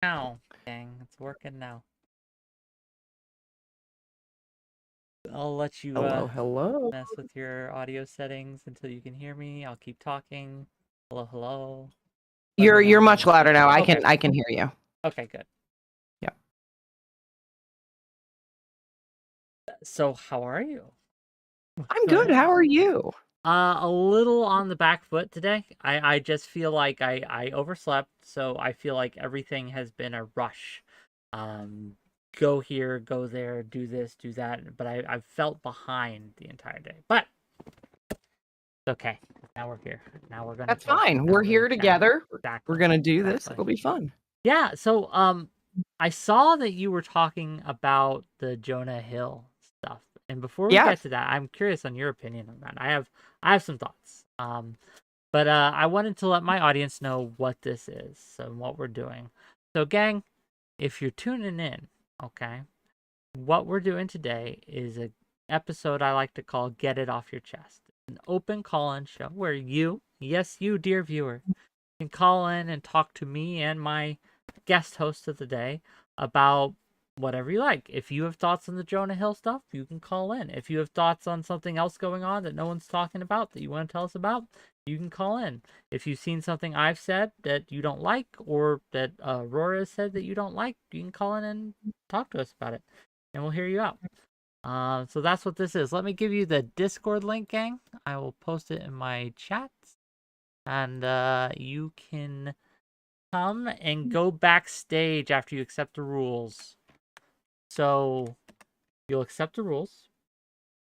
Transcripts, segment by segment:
Now, dang, it's working now. I'll let you Hello. mess with your audio settings until you can hear me. I'll keep talking. Hello. You're much louder now. I Okay. can hear you. Okay, good. Yeah. So, how are you? I'm good. How are you? A little on the back foot today. I just feel like I overslept, so I feel like everything has been a rush. Go here, go there, do this, do that. But I've felt behind the entire day. But it's okay. Now we're here. Now we're gonna That's talk. fine. Now We're gonna here chat. together. Exactly. We're gonna do this. Exactly. It'll be fun. Yeah. So I saw that you were talking about the Jonah Hill stuff, and before we get Yes. to that, I'm curious on your opinion on that. I have some thoughts. But I wanted to let my audience know what this is and what we're doing. So, gang, if you're tuning in, okay, what we're doing today is an episode I like to call Get It Off Your Chest. An open call-in show where you, yes, you, dear viewer, can call in and talk to me and my guest host of the day about whatever you like. If you have thoughts on the Jonah Hill stuff, you can call in. If you have thoughts on something else going on that no one's talking about that you want to tell us about, you can call in. If you've seen something I've said that you don't like or that Rora has said that you don't like, you can call in and talk to us about it, and we'll hear you out. So that's what this is. Let me give you the Discord link, gang. I will post it in my chat, and you can come and go backstage after you accept the rules. So you'll accept the rules,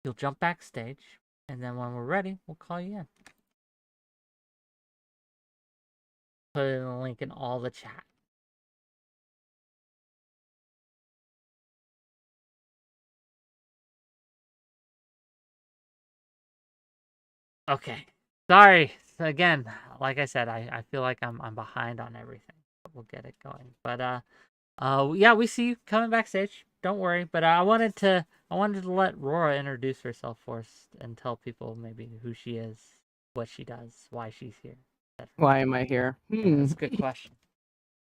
you'll jump backstage, and then when we're ready, we'll call you in. Put in the link in all the chat. Okay. Sorry. Again, like I said, I feel like I'm behind on everything. But we'll get it going. But yeah, we see you coming backstage. Don't worry. But I wanted to let Rora introduce herself first and tell people maybe who she is, what she does, why she's here. Why am I here? Yeah, that's a good question.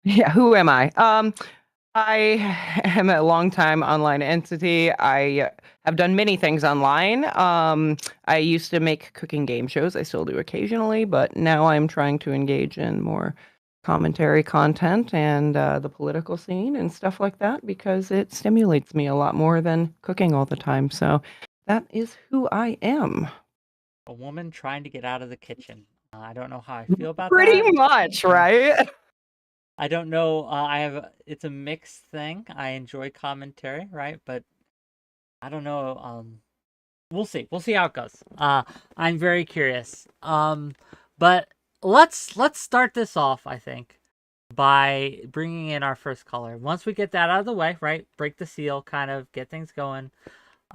Yeah, who am I? I am a longtime online entity. I have done many things online. I used to make cooking game shows. I still do occasionally, but now I'm trying to engage in more commentary content and the political scene and stuff like that because it stimulates me a lot more than cooking all the time. So that is who I am. A woman trying to get out of the kitchen. I don't know how I feel about Pretty that. much, right? I don't know. It's a mixed thing. I enjoy commentary, right? But I don't know. We'll see. We'll see how it goes. I'm very curious. But let's start this off, I think, by bringing in our first caller. Once we get that out of the way, right? Break the seal, kind of get things going.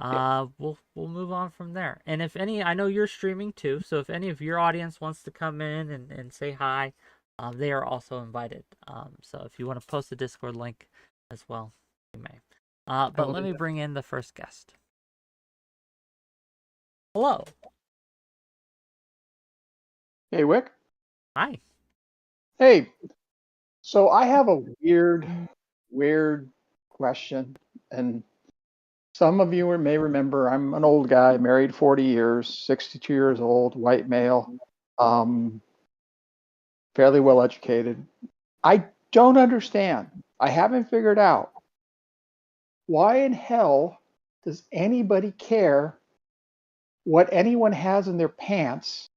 We'll move on from there. And if any, I know you're streaming too, so if any of your audience wants to come in and say hi, they are also invited. So if you want to post a Discord link as well, you may. But let me bring in the first guest. Hello. Hey, Wick. Hi. Hey, so I have a weird question, and some of you may remember I'm an old guy, married 40 years, 62 years old, white male, um, fairly well educated. I don't understand. I haven't figured out why in hell does anybody care what anyone has in their pants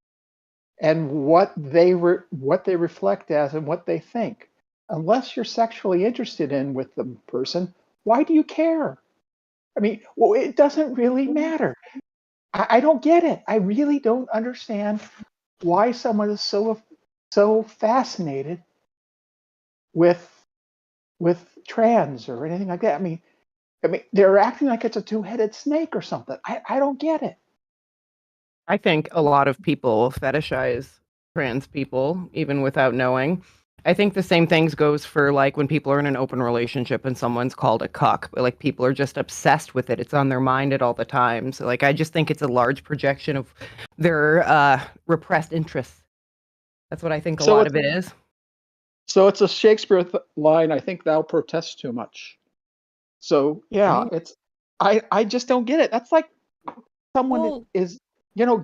and what they reflect as and what they think. Unless you're sexually interested in with the person, why do you care? I mean, well, it doesn't really matter. I don't get it. I really don't understand why someone is so fascinated with trans or anything like that. I mean, they're acting like it's a two-headed snake or something. I don't get it. I think a lot of people fetishize trans people, even without knowing. I think the same things goes for like when people are in an open relationship and someone's called a cuck, but like people are just obsessed with it. It's on their mind at all the time. So like I just think it's a large projection of their repressed interests. That's what I think a lot of it is. So it's a Shakespeare line. I think thou protest too much. So yeah, Right. it's I just don't get it. That's like someone that Well, is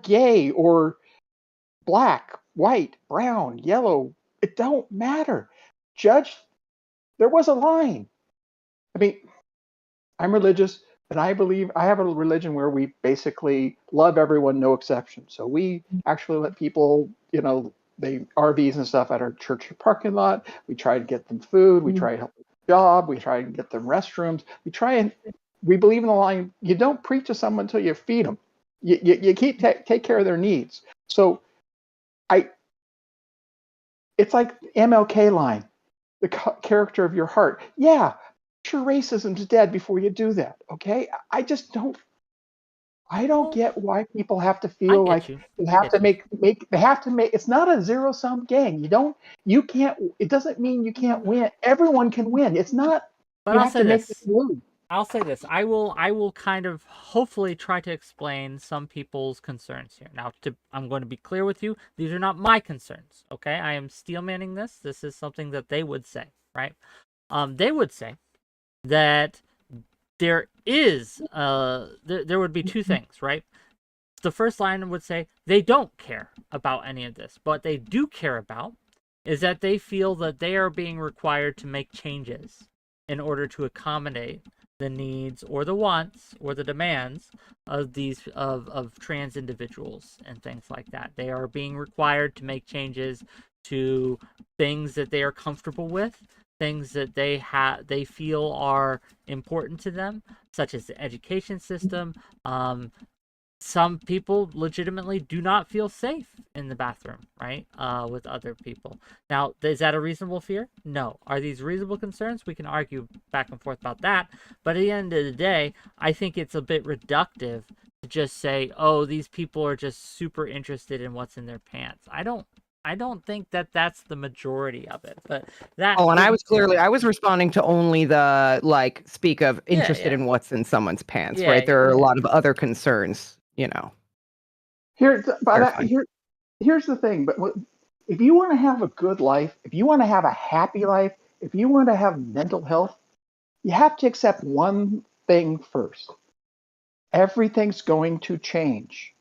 gay or black, white, brown, yellow. It don't matter. Judge, there was a line. I mean, I'm religious, and I believe I have a religion where we basically love everyone, no exception. So we actually let people, they RVs and stuff at our church parking lot. We try to get them food. We try to help them with a job. We try to get them restrooms. We believe in the line, you don't preach to someone until you feed them. You keep take care of their needs. So I, it's like MLK line, the character of your heart. Yeah, sure, racism's dead before you do that. Okay, I don't get why people have to I feel get like you. they I have to get you. they have to make. It's not a zero-sum game. You can't. It doesn't mean you can't win. Everyone can win. It's not. But You I'll have say to make them this. lose. I'll say this. I will kind of hopefully try to explain some people's concerns here. Now, I'm going to be clear with you. These are not my concerns. Okay, I am steelmanning this. This is something that they would say, right? They would say that there is there would be two things, right? The first line would say they don't care about any of this. What they do care about is that they feel that they are being required to make changes in order to accommodate the needs or the wants or the demands of these of trans individuals and things like that. They are being required to make changes to things that they are comfortable with, things that they feel are important to them, such as the education system. Some people legitimately do not feel safe in the bathroom, right? With other people. Now, is that a reasonable fear? No. Are these reasonable concerns? We can argue back and forth about that. But at the end of the day, I think it's a bit reductive to just say, oh, these people are just super interested in what's in their pants. I don't think that that's the majority of it. But that. Oh, and I was Yeah. I was responding to only the speak of Yeah, interested in what's in someone's pants, right? yeah, There are a yeah. lot of other concerns, Here's clarifying. here's the thing. But if you want to have a good life, if you want to have a happy life, if you want to have mental health, you have to accept one thing first. Everything's going to change.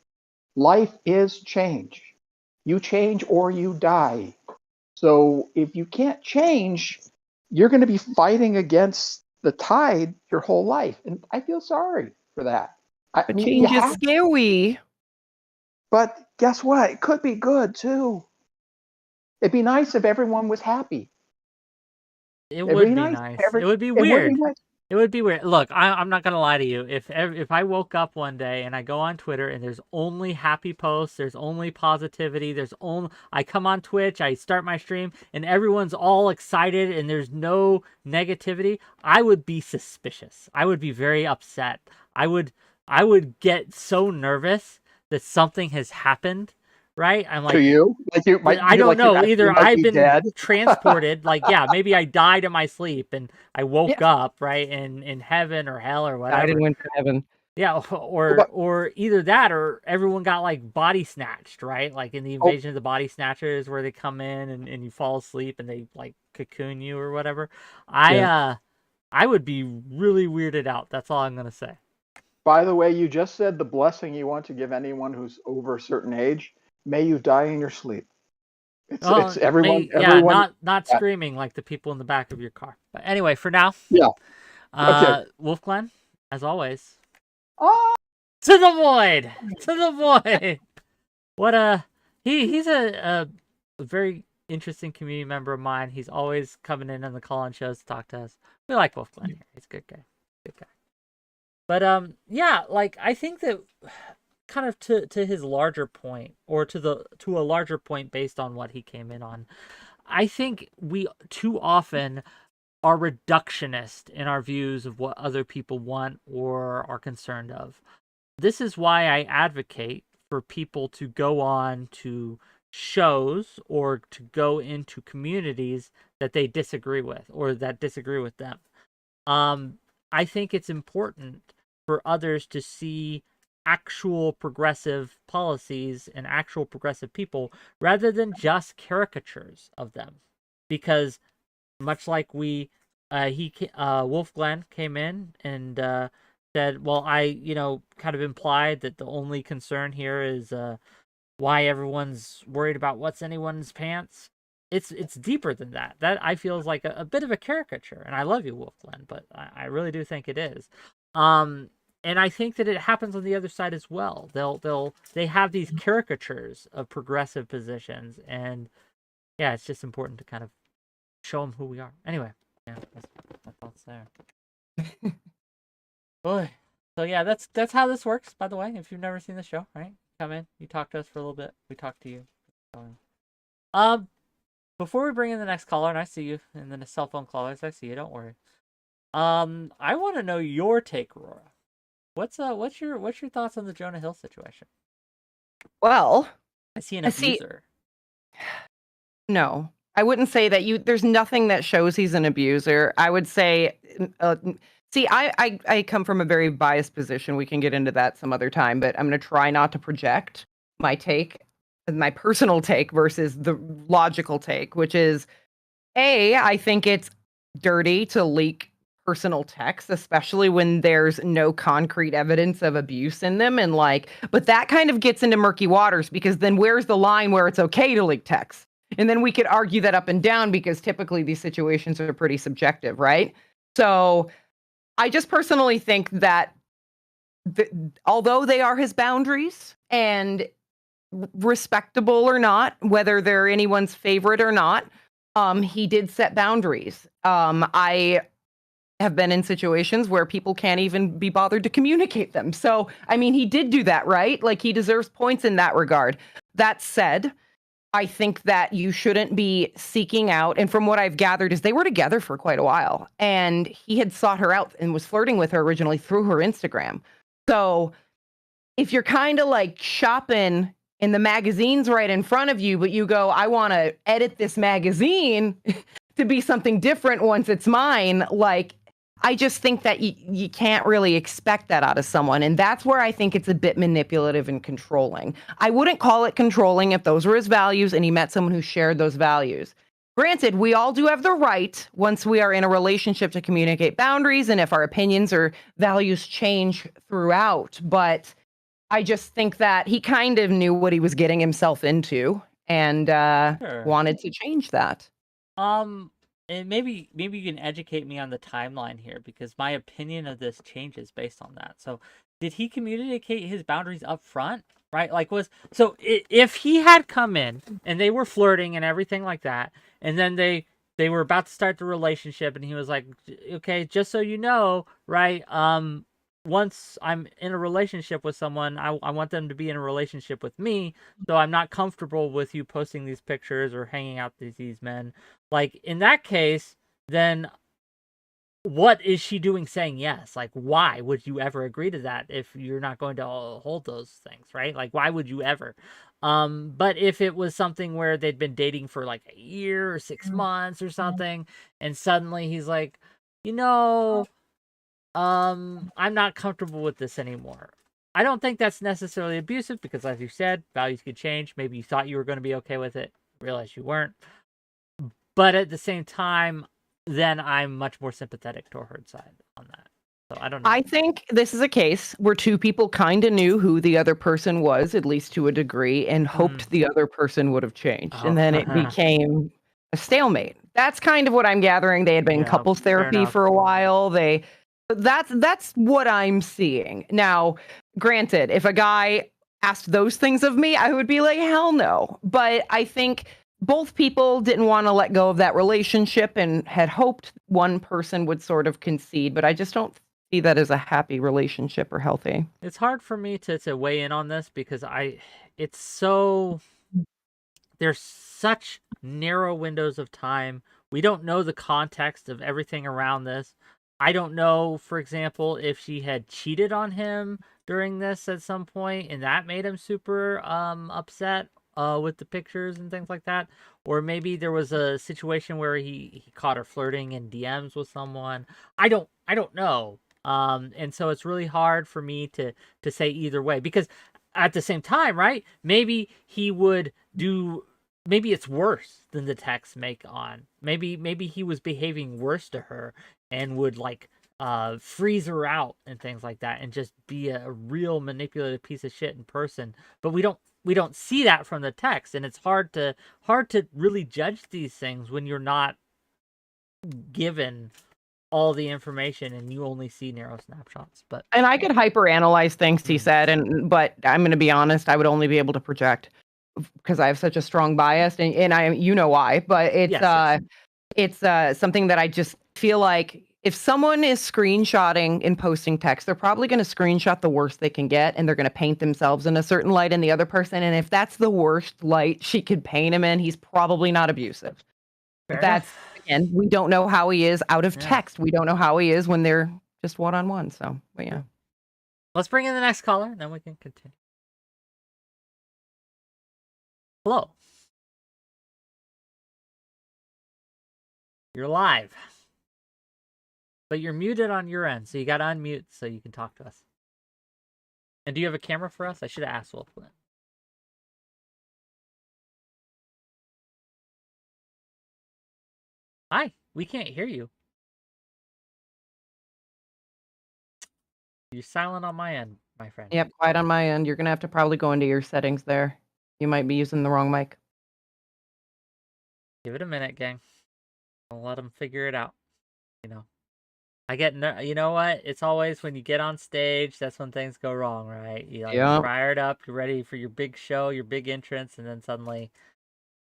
Life is change. You change or you die. So if you can't change, you're going to be fighting against the tide your whole life. And I feel sorry for that. I But mean, you change is have, scary. but guess what? It could be good too. It'd be nice if everyone was happy. It It'd be would be nice if nice. It would be it would be weird. nice. It would be weird. Look, I'm not gonna lie to you. If I woke up one day and I go on Twitter and there's only happy posts, there's only positivity, I come on Twitch, I start my stream, and everyone's all excited and there's no negativity, I would be suspicious. I would be very upset. I would get so nervous that something has happened. Right? I'm To like, you, I don't you know. actually Either might I've be been dead. transported, like, yeah, maybe I died in my sleep and I woke Yeah, up, right, in heaven or hell or died and whatever. went to heaven. Yeah, But or either that or everyone got like body snatched, right? Like in the oh, Invasion of the Body Snatchers where they come in and you fall asleep and they like cocoon you or whatever. I Yeah. uh I would be really weirded out. That's all I'm gonna say. by the way, you just said the blessing you want to give anyone who's over a certain age. May you die in your sleep. It's Oh, everyone yeah, everyone. not screaming like the people in the back of your car. But anyway, for now, Yeah. Okay. Wolf Glenn, as always. Oh, To the void! To the void! What he's a very interesting community member of mine. He's always coming in on the call-in shows to talk to us. We like Wolf Glenn here. He's a good guy. Good guy. But yeah, like I think that kind of to his larger point, or to a larger point based on what he came in on, I think we too often are reductionist in our views of what other people want or are concerned of. This is why I advocate for people to go on to shows or to go into communities that they disagree with or that disagree with them. I think it's important for others to see actual progressive policies and actual progressive people rather than just caricatures of them. because much like Wolf Glenn came in and said, well, I kind of implied that the only concern here is why everyone's worried about what's in anyone's pants. It's deeper than that. That I feel is like a bit of a caricature, and I love you, Wolf Glenn, but I really do think it is. And I think that it happens on the other side as well. They have these caricatures of progressive positions, and yeah, it's just important to kind of show them who we are. Anyway, yeah, that's my thoughts there. Boy, so yeah, that's how this works. By the way, if you've never seen the show, right? Come in, you talk to us for a little bit, we talk to you. Before we bring in the next caller, and I see you, and then the cell phone callers, I see you. Don't worry. I want to know your take, Aurora. What's your thoughts on the Jonah Hill situation? Well, I see an abuser. No, I wouldn't say that. There's nothing that shows he's an abuser. I would say, see, I come from a very biased position. We can get into that some other time, but I'm going to try not to project my take, my personal take versus the logical take, which is, I think it's dirty to leak personal texts, especially when there's no concrete evidence of abuse in them. And but that kind of gets into murky waters, because then where's the line where it's okay to leak texts? And then we could argue that up and down, because typically these situations are pretty subjective, right? So I just personally think that although they are his boundaries, and respectable or not, whether they're anyone's favorite or not, he did set boundaries. I have been in situations where people can't even be bothered to communicate them. So, I mean, he did do that, right? Like, he deserves points in that regard. That said, I think that you shouldn't be seeking out, and from what I've gathered is they were together for quite a while, and he had sought her out and was flirting with her originally through her Instagram. So if you're kind of like shopping in the magazines right in front of you, but you go, I want to edit this magazine to be something different once it's mine, I just think that you can't really expect that out of someone. And that's where I think it's a bit manipulative and controlling. I wouldn't call it controlling if those were his values and he met someone who shared those values. Granted, we all do have the right, once we are in a relationship, to communicate boundaries, and if our opinions or values change throughout. But I just think that he kind of knew what he was getting himself into, and wanted to change that. And maybe you can educate me on the timeline here, because my opinion of this changes based on that. So, did he communicate his boundaries up front? Right? If he had come in and they were flirting and everything like that, and then they were about to start the relationship, and he was like, okay, just so you know, right? Once I'm in a relationship with someone, I want them to be in a relationship with me, so I'm not comfortable with you posting these pictures or hanging out with these men. Like, in that case, then what is she doing saying yes? Like, why would you ever agree to that if you're not going to hold those things, right? Like, why would you ever? But if it was something where they'd been dating for like a year or 6 months or something, and suddenly he's like, I'm not comfortable with this anymore. I don't think that's necessarily abusive, because as you said, values could change. Maybe you thought you were going to be okay with it, realized you weren't. But at the same time, then I'm much more sympathetic to her side on that. So I don't know. I think this is a case where two people kind of knew who the other person was, at least to a degree, and hoped the other person would have changed. And then it became a stalemate. That's kind of what I'm gathering. They had been in couples therapy for a while. That's what I'm seeing. Now, granted, if a guy asked those things of me, I would be like, hell no. But I think both people didn't want to let go of that relationship and had hoped one person would sort of concede, but I just don't see that as a happy relationship or healthy. It's hard for me to weigh in on this, because there's such narrow windows of time. We don't know the context of everything around this. I don't know, for example, if she had cheated on him during this at some point, and that made him super upset with the pictures and things like that. Or maybe there was a situation where he caught her flirting in DMs with someone. I don't know. And so it's really hard for me to say either way, because at the same time, right? Maybe he would do maybe it's worse than the texts make on. Maybe he was behaving worse to her and would like freeze her out and things like that and just be a real manipulative piece of shit in person. But we don't see that from the text, and it's hard to really judge these things when you're not given all the information and you only see narrow snapshots. But And I could hyperanalyze things he said, but I'm going to be honest, I would only be able to project because I have such a strong bias, and I, you know why, but it's yes. it's something that I just feel like if someone is screenshotting and posting text, they're probably going to screenshot the worst they can get, and they're going to paint themselves in a certain light in the other person. And if that's the worst light she could paint him in, he's probably not abusive. Fair That's enough. again, we don't know how he is out of Yeah. text. We don't know how he is when they're just one-on-one. So, but yeah. Let's bring in the next caller, and then we can continue. Hello. You're live. But you're muted on your end, so you got to unmute so you can talk to us. And do you have a camera for us? I should have asked Wolf Flint. Hi, we can't hear you. You're silent on my end, my friend. Yep, quiet on my end. You're gonna have to probably go into your settings there. You might be using the wrong mic. Give it a minute, gang. I'll let them figure it out. You know, I get you know what? It's always when you get on stage, that's when things go wrong, right? You're fired up, you're ready for your big show, your big entrance, and then suddenly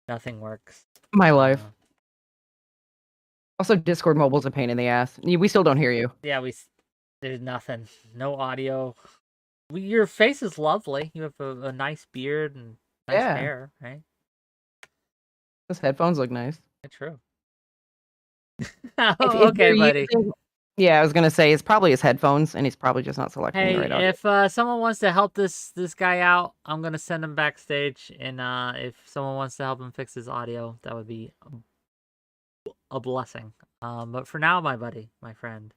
nothing works. My life. Also, Discord mobile's a pain in the ass. We still don't hear you. Yeah, there's nothing. No audio. Your face is lovely. You have a nice beard and nice hair, right? Those headphones look nice. True. Okay, buddy. Yeah, I was gonna say it's probably his headphones, and he's probably just not selecting the right audio. If someone wants to help this guy out, I'm gonna send him backstage, and if someone wants to help him fix his audio, that would be a blessing. But for now, my buddy, my friend,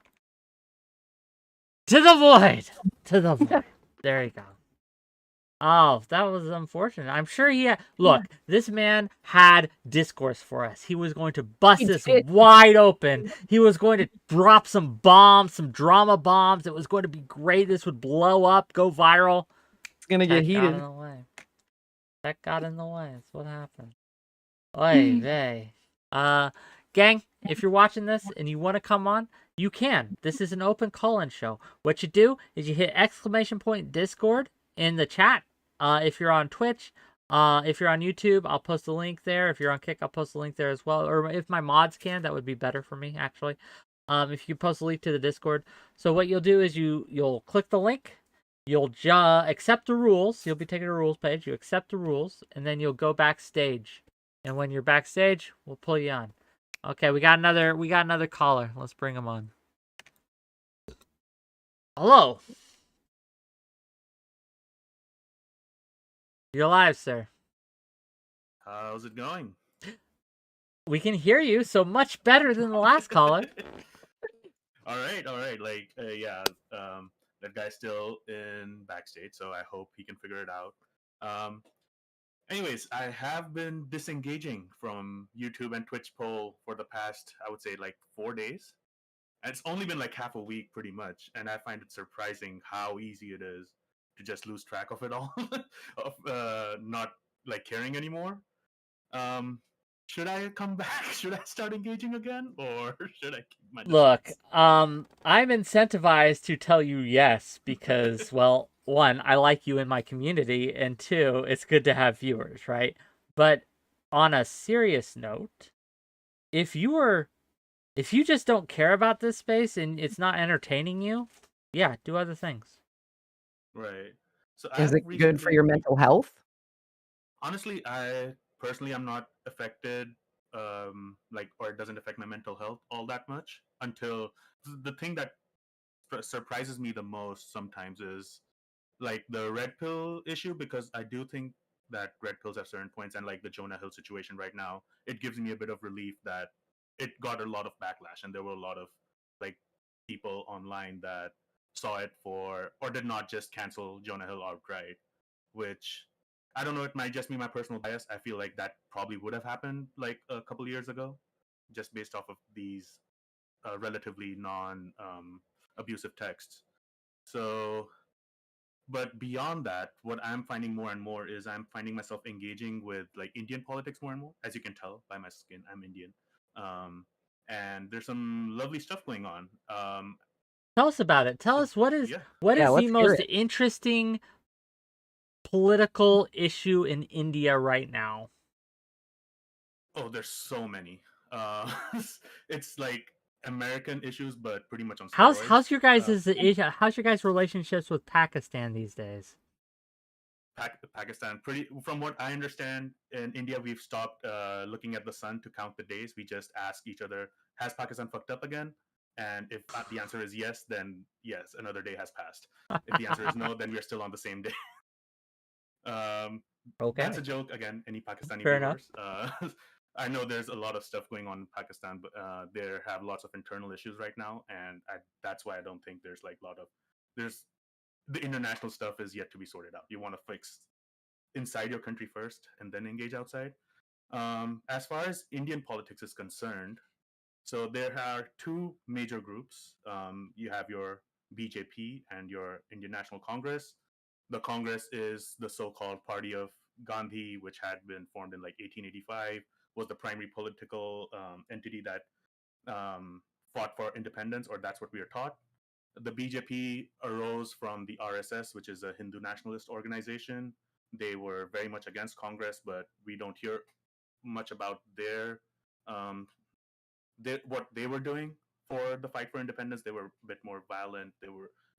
to the void, to the void. There you go. Oh, that was unfortunate. I'm sure he had... Look, this man had discourse for us. He was going to bust this wide open. He was going to drop some bombs, some drama bombs. It was going to be great. This would blow up, go viral. It's going to get heated. Got in the way. That got in the way. That's what happened. Oy, gang, if you're watching this and you want to come on, you can. This is an open call-in show. What you do is you hit !Discord in the chat. If you're on Twitch, if you're on YouTube, I'll post a link there. If you're on Kick, I'll post a link there as well. Or if my mods can, that would be better for me, actually. If you post a link to the Discord. So what you'll do is you'll click the link. You'll accept the rules. You'll be taken to a rules page. You accept the rules, and then you'll go backstage. And when you're backstage, we'll pull you on. Okay, we got another caller. Let's bring him on. Hello. You're live, sir. How's it going? We can hear you so much better than the last caller. All right. Like, yeah, that guy's still in backstage, so I hope he can figure it out. Anyways, I have been disengaging from YouTube and Twitch poll for the past, I would say, like 4 days. And it's only been like half a week, pretty much. And I find it surprising how easy it is to just lose track of it all, of not like caring anymore. Should I come back? Should I start engaging again, or should I keep my distance? Look, I'm incentivized to tell you yes because, well, one, I like you in my community, and two, it's good to have viewers, right? But on a serious note, if you just don't care about this space and it's not entertaining you, yeah, do other things. Right. So is it good for your mental health? Honestly, I personally am not affected, or it doesn't affect my mental health all that much until the thing that surprises me the most sometimes is like the red pill issue, because I do think that red pills have certain points, and like the Jonah Hill situation right now, it gives me a bit of relief that it got a lot of backlash, and there were a lot of like people online that saw it or did not just cancel Jonah Hill outright, which I don't know. It might just be my personal bias. I feel like that probably would have happened like a couple years ago, just based off of these relatively non abusive texts. So, but beyond that, what I'm finding more and more is I'm finding myself engaging with like Indian politics more and more. As you can tell by my skin, I'm Indian. Um, and there's some lovely stuff going on. Tell us about it. Tell So us what yeah. is the let's hear most it. interesting political issue in India right now? Oh, there's so many. Uh, it's like American issues, but pretty much on steroids. How's your guys' relationships with Pakistan these days? Pakistan, pretty from what I understand, in India we've stopped looking at the sun to count the days. We just ask each other, has Pakistan fucked up again? And if the answer is yes, then yes, another day has passed. If the answer is no, then we're still on the same day. Okay, That's a joke. Again, any Pakistani fair enough. viewers. I know there's a lot of stuff going on in Pakistan, but there have lots of internal issues right now, and that's why I don't think there's like a lot of there's the international stuff is yet to be sorted out. You want to fix inside your country first, and then engage outside. As far as Indian politics is concerned, so there are two major groups. You have your BJP and your Indian National Congress. The Congress is the so-called party of Gandhi, which had been formed in like 1885, was the primary political entity that fought for independence, or that's what we are taught. The BJP arose from the RSS, which is a Hindu nationalist organization. They were very much against Congress, but we don't hear much about um, what they were doing for the fight for independence. They were a bit more violent.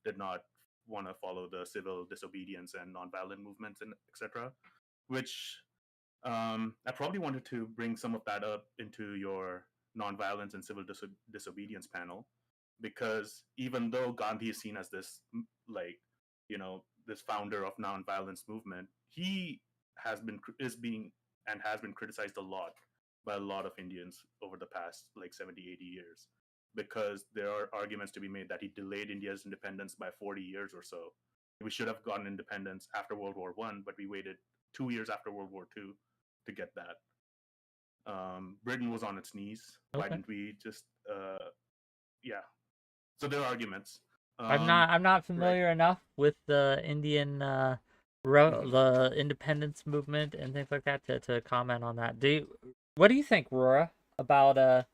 Did not want to follow the civil disobedience and nonviolent movements and etc. Which I probably wanted to bring some of that up into your nonviolence and civil disobedience panel, because even though Gandhi is seen as this, like, this founder of nonviolence movement, he is being and has been criticized a lot by a lot of Indians over the past like 70, 80 years, because there are arguments to be made that he delayed India's independence by 40 years or so. We should have gotten independence after World War One, but we waited 2 years after World War Two to get that. Britain was on its knees. Why Okay. didn't we just, yeah? So there are arguments. I'm not familiar enough with the Indian the independence movement and things like that to comment on that. What do you think, Rora, about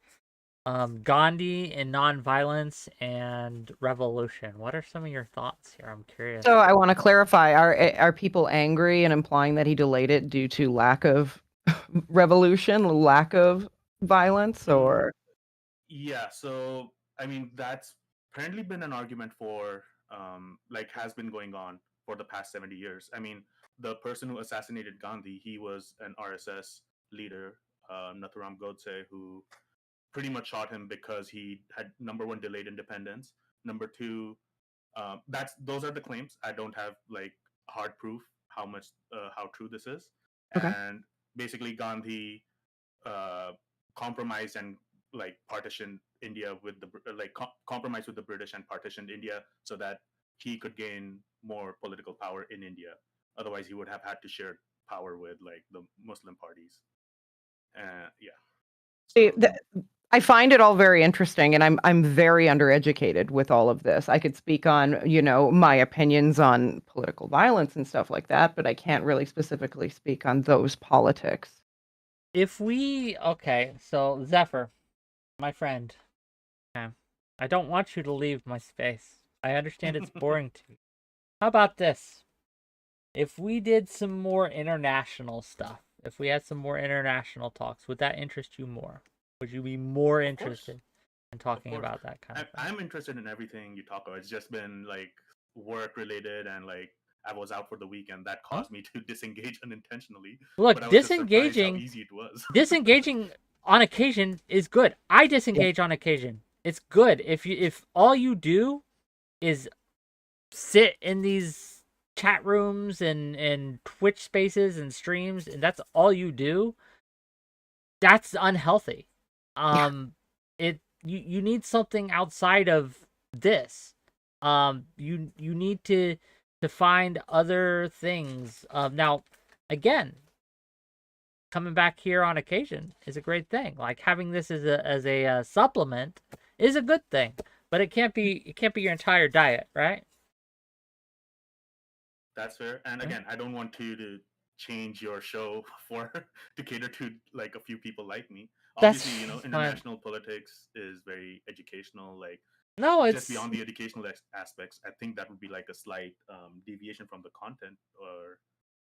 Gandhi and nonviolence and revolution? What are some of your thoughts here? I'm curious. So I want to clarify: are people angry and implying that he delayed it due to lack of revolution, lack of violence, or? Yeah. So I mean, that's apparently been an argument for like has been going on for the past 70 years. I mean, the person who assassinated Gandhi, he was an RSS leader, Nathuram Godse, who pretty much shot him because he had, number one, delayed independence. Number two, those are the claims. I don't have like hard proof how true this is. Okay. And basically, Gandhi compromised and like partitioned India with the compromised with the British and partitioned India so that he could gain more political power in India. Otherwise, he would have had to share power with like the Muslim parties. Yeah. See, So, I find it all very interesting, and I'm very undereducated with all of this. I could speak on, my opinions on political violence and stuff like that, but I can't really specifically speak on those politics. Okay, so Zephyr, my friend, okay, I don't want you to leave my space. I understand it's boring to you. How about this? If we did some more international stuff, if we had some more international talks, would that interest you more? Would you be more interested in talking about that kind of thing? I'm interested in everything you talk about. It's just been like work related, and like I was out for the weekend. That caused me to disengage unintentionally. Look, but I was just surprised disengaging how easy it was. disengaging on occasion is good. I disengage on occasion. It's good. If all you do is sit in these chat rooms and Twitch spaces and streams, and that's all you do, that's unhealthy. You need something outside of this. You need to find other things. Now, again, coming back here on occasion is a great thing. Like having this as a supplement is a good thing, but it can't be your entire diet, right? That's fair. And again, I don't want to change your show for to cater to like a few people like me. That's Obviously, fine. international politics is very educational. Like No, just it's beyond the educational aspects, I think that would be like a slight deviation from the content, or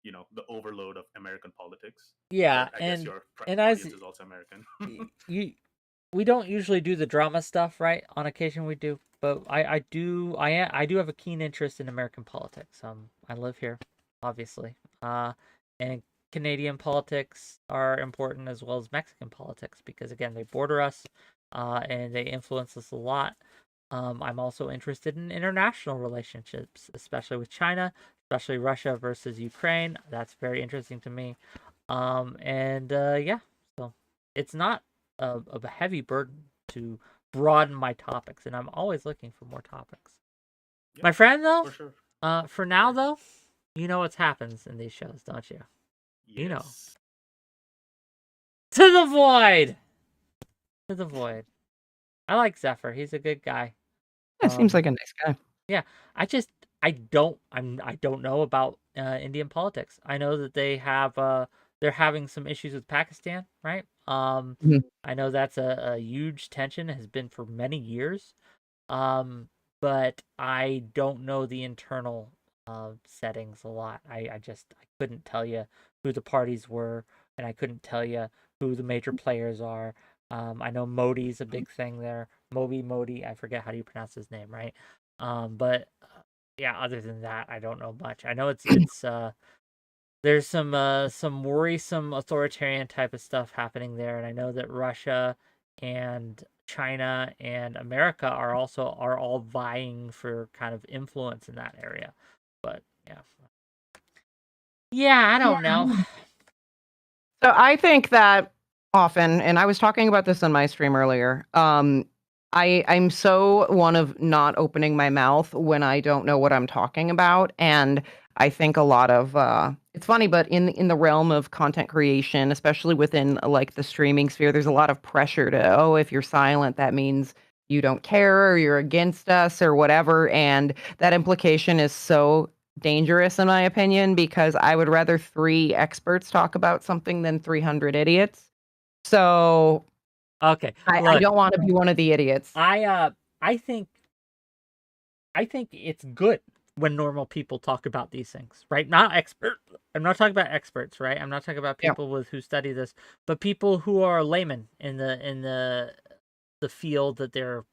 the overload of American politics. yeah, But I guess your as audience is also American. you we don't usually do the drama stuff, right? On occasion we do, but I do have a keen interest in American politics. I live here, obviously. And Canadian politics are important as well as Mexican politics because again they border us, and they influence us a lot. I'm also interested in international relationships, especially with China, especially Russia versus Ukraine. That's very interesting to me. And yeah, so it's not a heavy burden to broaden my topics, and I'm always looking for more topics. Yeah, My friend, though, for sure. for now, though, you know what happens in these shows, don't you? You know. Yes. To the void! To the void. I like Zephyr. He's a good guy. Yeah, seems like a nice guy. Yeah, I don't know about Indian politics. I know that they're having some issues with Pakistan, right? Mhm. I know that's a huge tension, has been for many years. But I don't know the internal settings a lot. I couldn't tell you who the parties were, and I couldn't tell you who the major players are. I know Modi's a big thing there. Modi, I forget how do you pronounce his name, right? But yeah, other than that, I don't know much. I know it's there's some worrisome authoritarian type of stuff happening there, and I know that Russia and China and America are all vying for kind of influence in that area. But yeah, I don't know. So I think that often, and I was talking about this on my stream earlier. I'm so one of not opening my mouth when I don't know what I'm talking about, and I think a lot of it's funny, but in the realm of content creation, especially within like the streaming sphere, there's a lot of pressure to, oh, if you're silent, that means you don't care or you're against us or whatever, and that implication is so dangerous in my opinion because I would rather 3 experts talk about something than 300 idiots. So Okay, I look, don't want to be one of the idiots. I think it's good when normal people talk about these things, right? Not expert. I'm not talking about experts, right? I'm not talking about Yeah. people who study this, but people who are laymen in the field that they're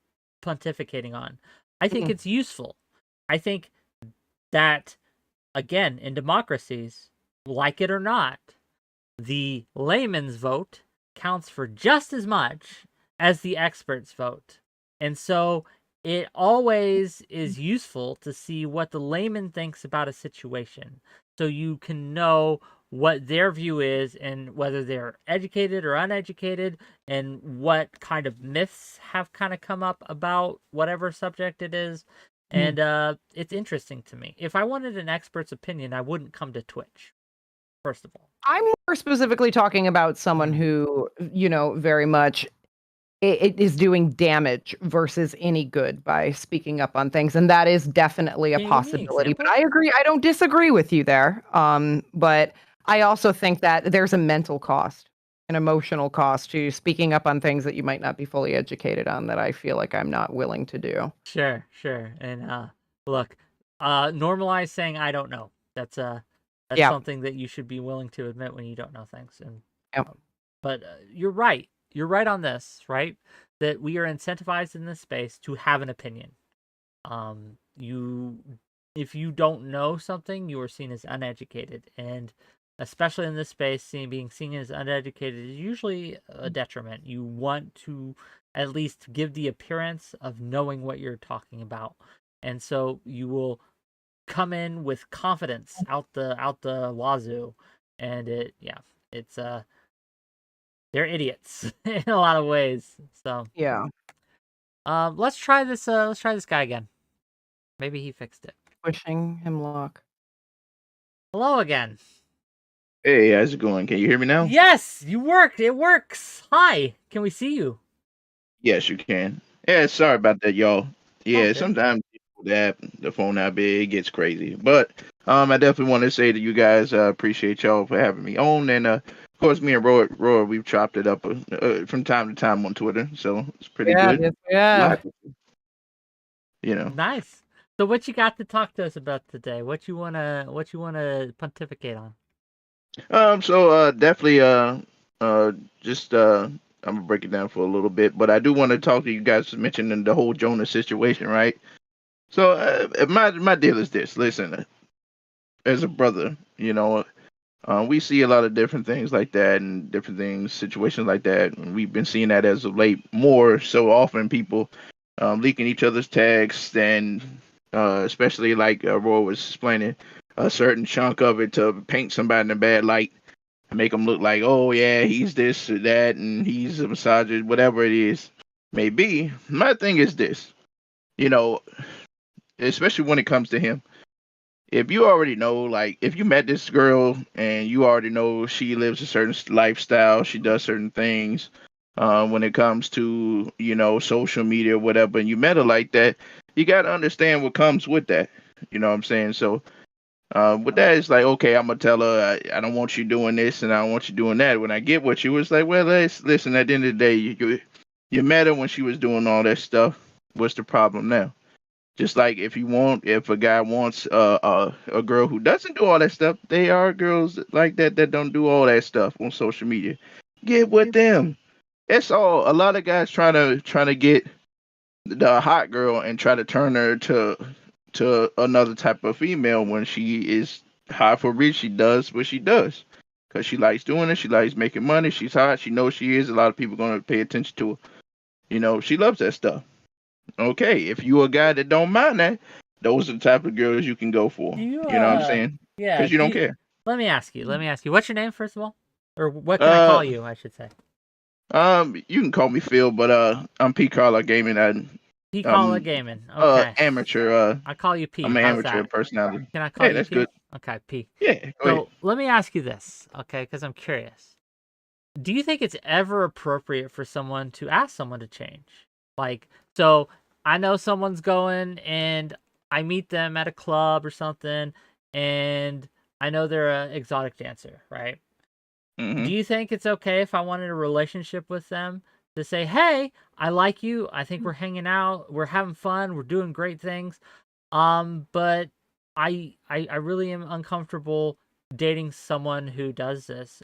pontificating on. I think Mhm. it's useful. I think that again, in democracies, like it or not, the layman's vote counts for just as much as the expert's vote. And so it always is useful to see what the layman thinks about a situation so you can know what their view is and whether they're educated or uneducated and what kind of myths have kind of come up about whatever subject it is. And it's interesting to me. If I wanted an expert's opinion, I wouldn't come to Twitch, first of all. I'm more specifically talking about someone who, very much it is doing damage versus any good by speaking up on things, and that is definitely a Can you give me an possibility. But example? I agree, I don't disagree with you there. But I also think that there's a mental cost, an emotional cost to speaking up on things that you might not be fully educated on that I feel like I'm not willing to do. Sure. And look, normalize saying I don't know. That's Yeah. something that you should be willing to admit when you don't know things. And Yep. but you're right. You're right on this, right? That we are incentivized in this space to have an opinion. You if you don't know something, you are seen as uneducated, and especially in this space, being seen as uneducated is usually a detriment. You want to at least give the appearance of knowing what you're talking about, and so you will come in with confidence out the wazoo, and it's they're idiots in a lot of ways. So Yeah. let's try this guy again. Maybe he fixed it. Wishing him luck. Hello again. Hey, how's it going? Can you hear me now? Yes, you worked. It works. Hi. Can we see you? Yes, you can. Yeah, sorry about that, y'all. All Yeah, good. sometimes the phone out big, it gets crazy. But I definitely want to say to you guys, I appreciate y'all for having me on, and of course, me and Roy, we've chopped it up from time to time on Twitter, so it's pretty Yeah, good. yes, we have. You know. Nice. So what you got to talk to us about today? What you wanna pontificate on? So definitely just I'm gonna break it down for a little bit, but I do want to talk to you guys mentioning the whole Jonah situation, right? So my deal is this. Listen, as a brother, we see a lot of different things like that and different things, situations like that. And we've been seeing that as of late more so often, people leaking each other's texts and especially like Roy was explaining, a certain chunk of it to paint somebody in a bad light and make them look like, oh yeah, he's this or that and he's a misogynist, whatever it is may be. My thing is this, you know, especially when it comes to him, if you already know, like, if you met this girl and you already know she lives a certain lifestyle, she does certain things when it comes to, social media or whatever, and you met her like that, you got to understand what comes with that. You know what I'm saying? So, with that, it's like, okay, I'm going to tell her, I don't want you doing this and I don't want you doing that. When I get what you was like, well, listen, at the end of the day, you met her when she was doing all that stuff. What's the problem now? Just like if a guy wants a girl who doesn't do all that stuff, they are girls like that don't do all that stuff on social media. Get with them. That's all. A lot of guys trying to get the hot girl and try to turn her to another type of female when she is hot for rich. She does what she does because she likes doing it. She likes making money. She's hot. She knows she is. A lot of people gonna pay attention to her. She loves that stuff. Okay, if you a guy that don't mind that, those are the type of girls you can go for. Do you You know what I'm saying? yeah, Because you don't care. let me ask you. What's your name first of all? Or what can I Uh, call you, I should say. you can call me Phil, but I'm 𝕵𝖎𝖙 Gaming. P Call Gaming. I Okay. amateur. I call you P. I'm an How's amateur that? personality. Can I call Hey, you that's P? good. Okay, P. Yeah, go ahead. So let me ask you this, okay, because I'm curious. Do you think it's ever appropriate for someone to ask someone to change? Like, so I know someone's going and I meet them at a club or something, and I know they're an exotic dancer, right? Mm-hmm. Do you think it's okay if I wanted a relationship with them to say, hey, I like you. I think we're hanging out. We're having fun. We're doing great things. But I really am uncomfortable dating someone who does this.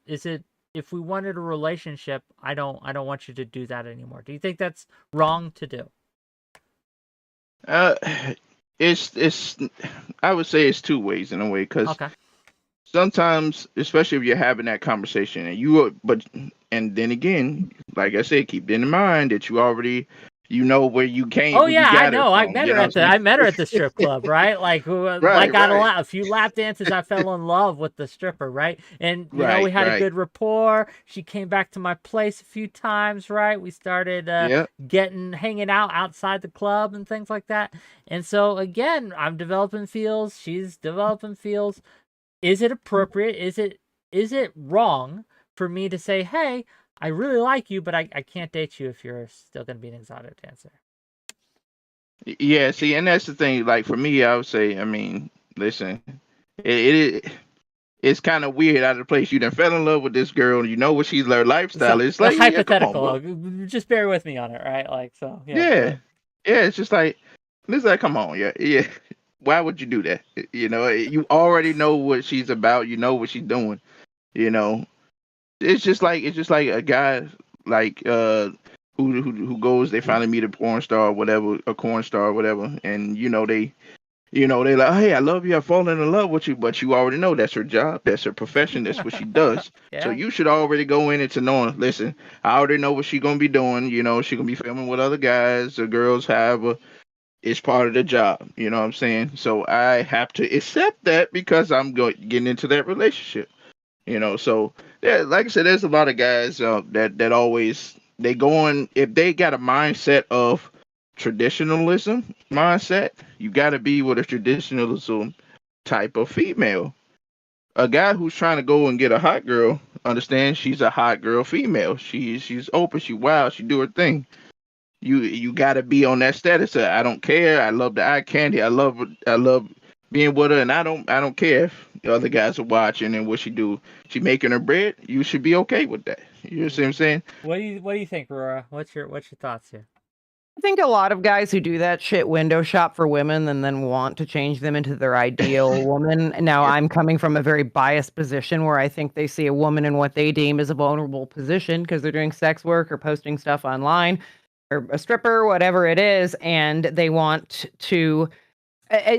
Is it if we wanted a relationship, I don't want you to do that anymore. Do you think that's wrong to do? Uh, it's I would say it's two ways in a way because Okay. sometimes, especially if you're having that conversation and then again, like I said, keep in mind that you already where you came, Oh where you yeah, I got her know. I from. met You her know at what I'm I met her at the strip club, right? Like, I got right, a few lap dances. I fell in love with the stripper, right? And we had a right. good rapport. She came back to my place a few times, right? We started Yeah. hanging out outside the club and things like that. And so again, I'm developing feels. She's developing feels. Is it appropriate? Is it wrong for me to say, hey, I really like you, but I can't date you if you're still going to be an exotic dancer? Yeah, see, and that's the thing. Like for me, I would say, I mean, listen, it's kind of weird out of place. You done fell in love with this girl, and you know what she's her lifestyle. So It's like, yeah, come on, hypothetical. bro. Just bear with me on it, right? Like, so yeah. Yeah, yeah. It's just like, it's like, come on, yeah. Why would you do that? You already know what she's about. You know what she's doing. You know, it's just like a guy like who goes. They finally meet a porn star or whatever, a corn star or whatever, and they like, hey, I love you, I've fallen in love with you, but you already know that's her job, that's her profession, that's what she does. So Yeah. you should already go in into knowing, listen, I already know what she gonna be doing. She gonna be filming with other guys or girls, however. It's part of the job. You know what I'm saying? So I have to accept that because I'm getting into that relationship. So yeah, like I said, there's a lot of guys that always they go on if they got a mindset of traditionalism mindset. You got to be with a traditionalism type of female. A guy who's trying to go and get a hot girl, understand she's a hot girl female. She's open, she wild, she do her thing. You got to be on that status. I don't care. I love the eye candy. I love being with her, and I don't care if the other guys are watching and what she do. She making her bread. You should be okay with that. You see what I'm saying? What do you think, Rora? What's your thoughts here? I think a lot of guys who do that shit window shop for women and then want to change them into their ideal woman. Now, I'm coming from a very biased position where I think they see a woman in what they deem as a vulnerable position because they're doing sex work or posting stuff online or a stripper, whatever it is, and they want to.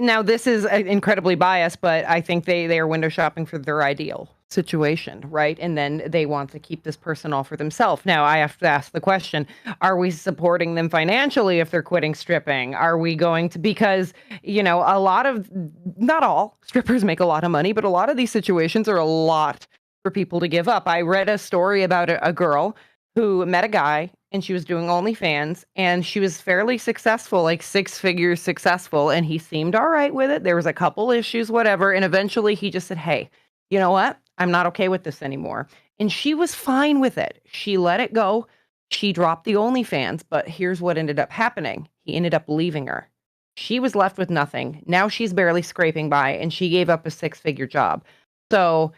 Now, this is incredibly biased, but I think they are window shopping for their ideal situation, right? And then they want to keep this person all for themselves. Now, I have to ask the question, are we supporting them financially if they're quitting stripping? Are we going to, because, a lot of, not all, strippers make a lot of money, but a lot of these situations are a lot for people to give up. I read a story about a girl who met a guy and she was doing OnlyFans and she was fairly successful, like 6 figures successful. And he seemed all right with it. There was a couple issues, whatever. And eventually he just said, hey, you know what? I'm not okay with this anymore. And she was fine with it. She let it go. She dropped the OnlyFans, but here's what ended up happening. He ended up leaving her. She was left with nothing. Now she's barely scraping by and she gave up a 6-figure job. So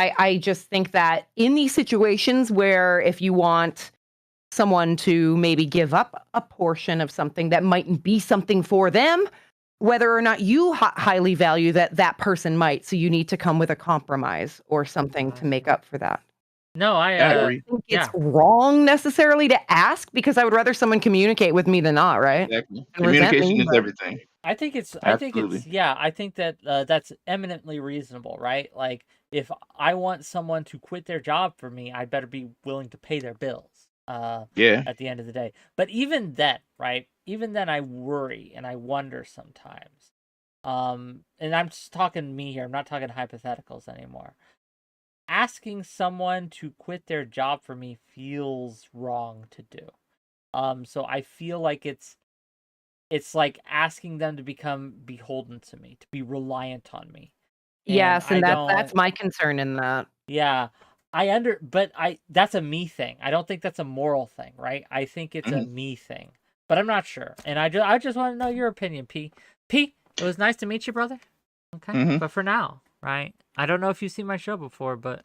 I just think that in these situations where if you want someone to maybe give up a portion of something that mightn't be something for them, whether or not you highly value that person might, so you need to come with a compromise or something to make up for that. No, I agree. I think it's wrong necessarily to ask because I would rather someone communicate with me than not, right? Exactly. And resent Communication me, is but- everything. I think it's Absolutely. yeah, I think that that's eminently reasonable, right? Like if I want someone to quit their job for me, I better be willing to pay their bills. Yeah. At the end of the day. But even then, right? Even then I worry and I wonder sometimes. And I'm just talking me here. I'm not talking hypotheticals anymore. Asking someone to quit their job for me feels wrong to do. So I feel like it's like asking them to become beholden to me, to be reliant on me. Yes, and that's don't, my concern in that. yeah, but that's a me thing. I don't think that's a moral thing, right? I think it's a me thing, but I'm not sure. And I just want to know your opinion, P. P, it was nice to meet you, brother. Okay, but for now, right? I don't know if you've seen my show before, but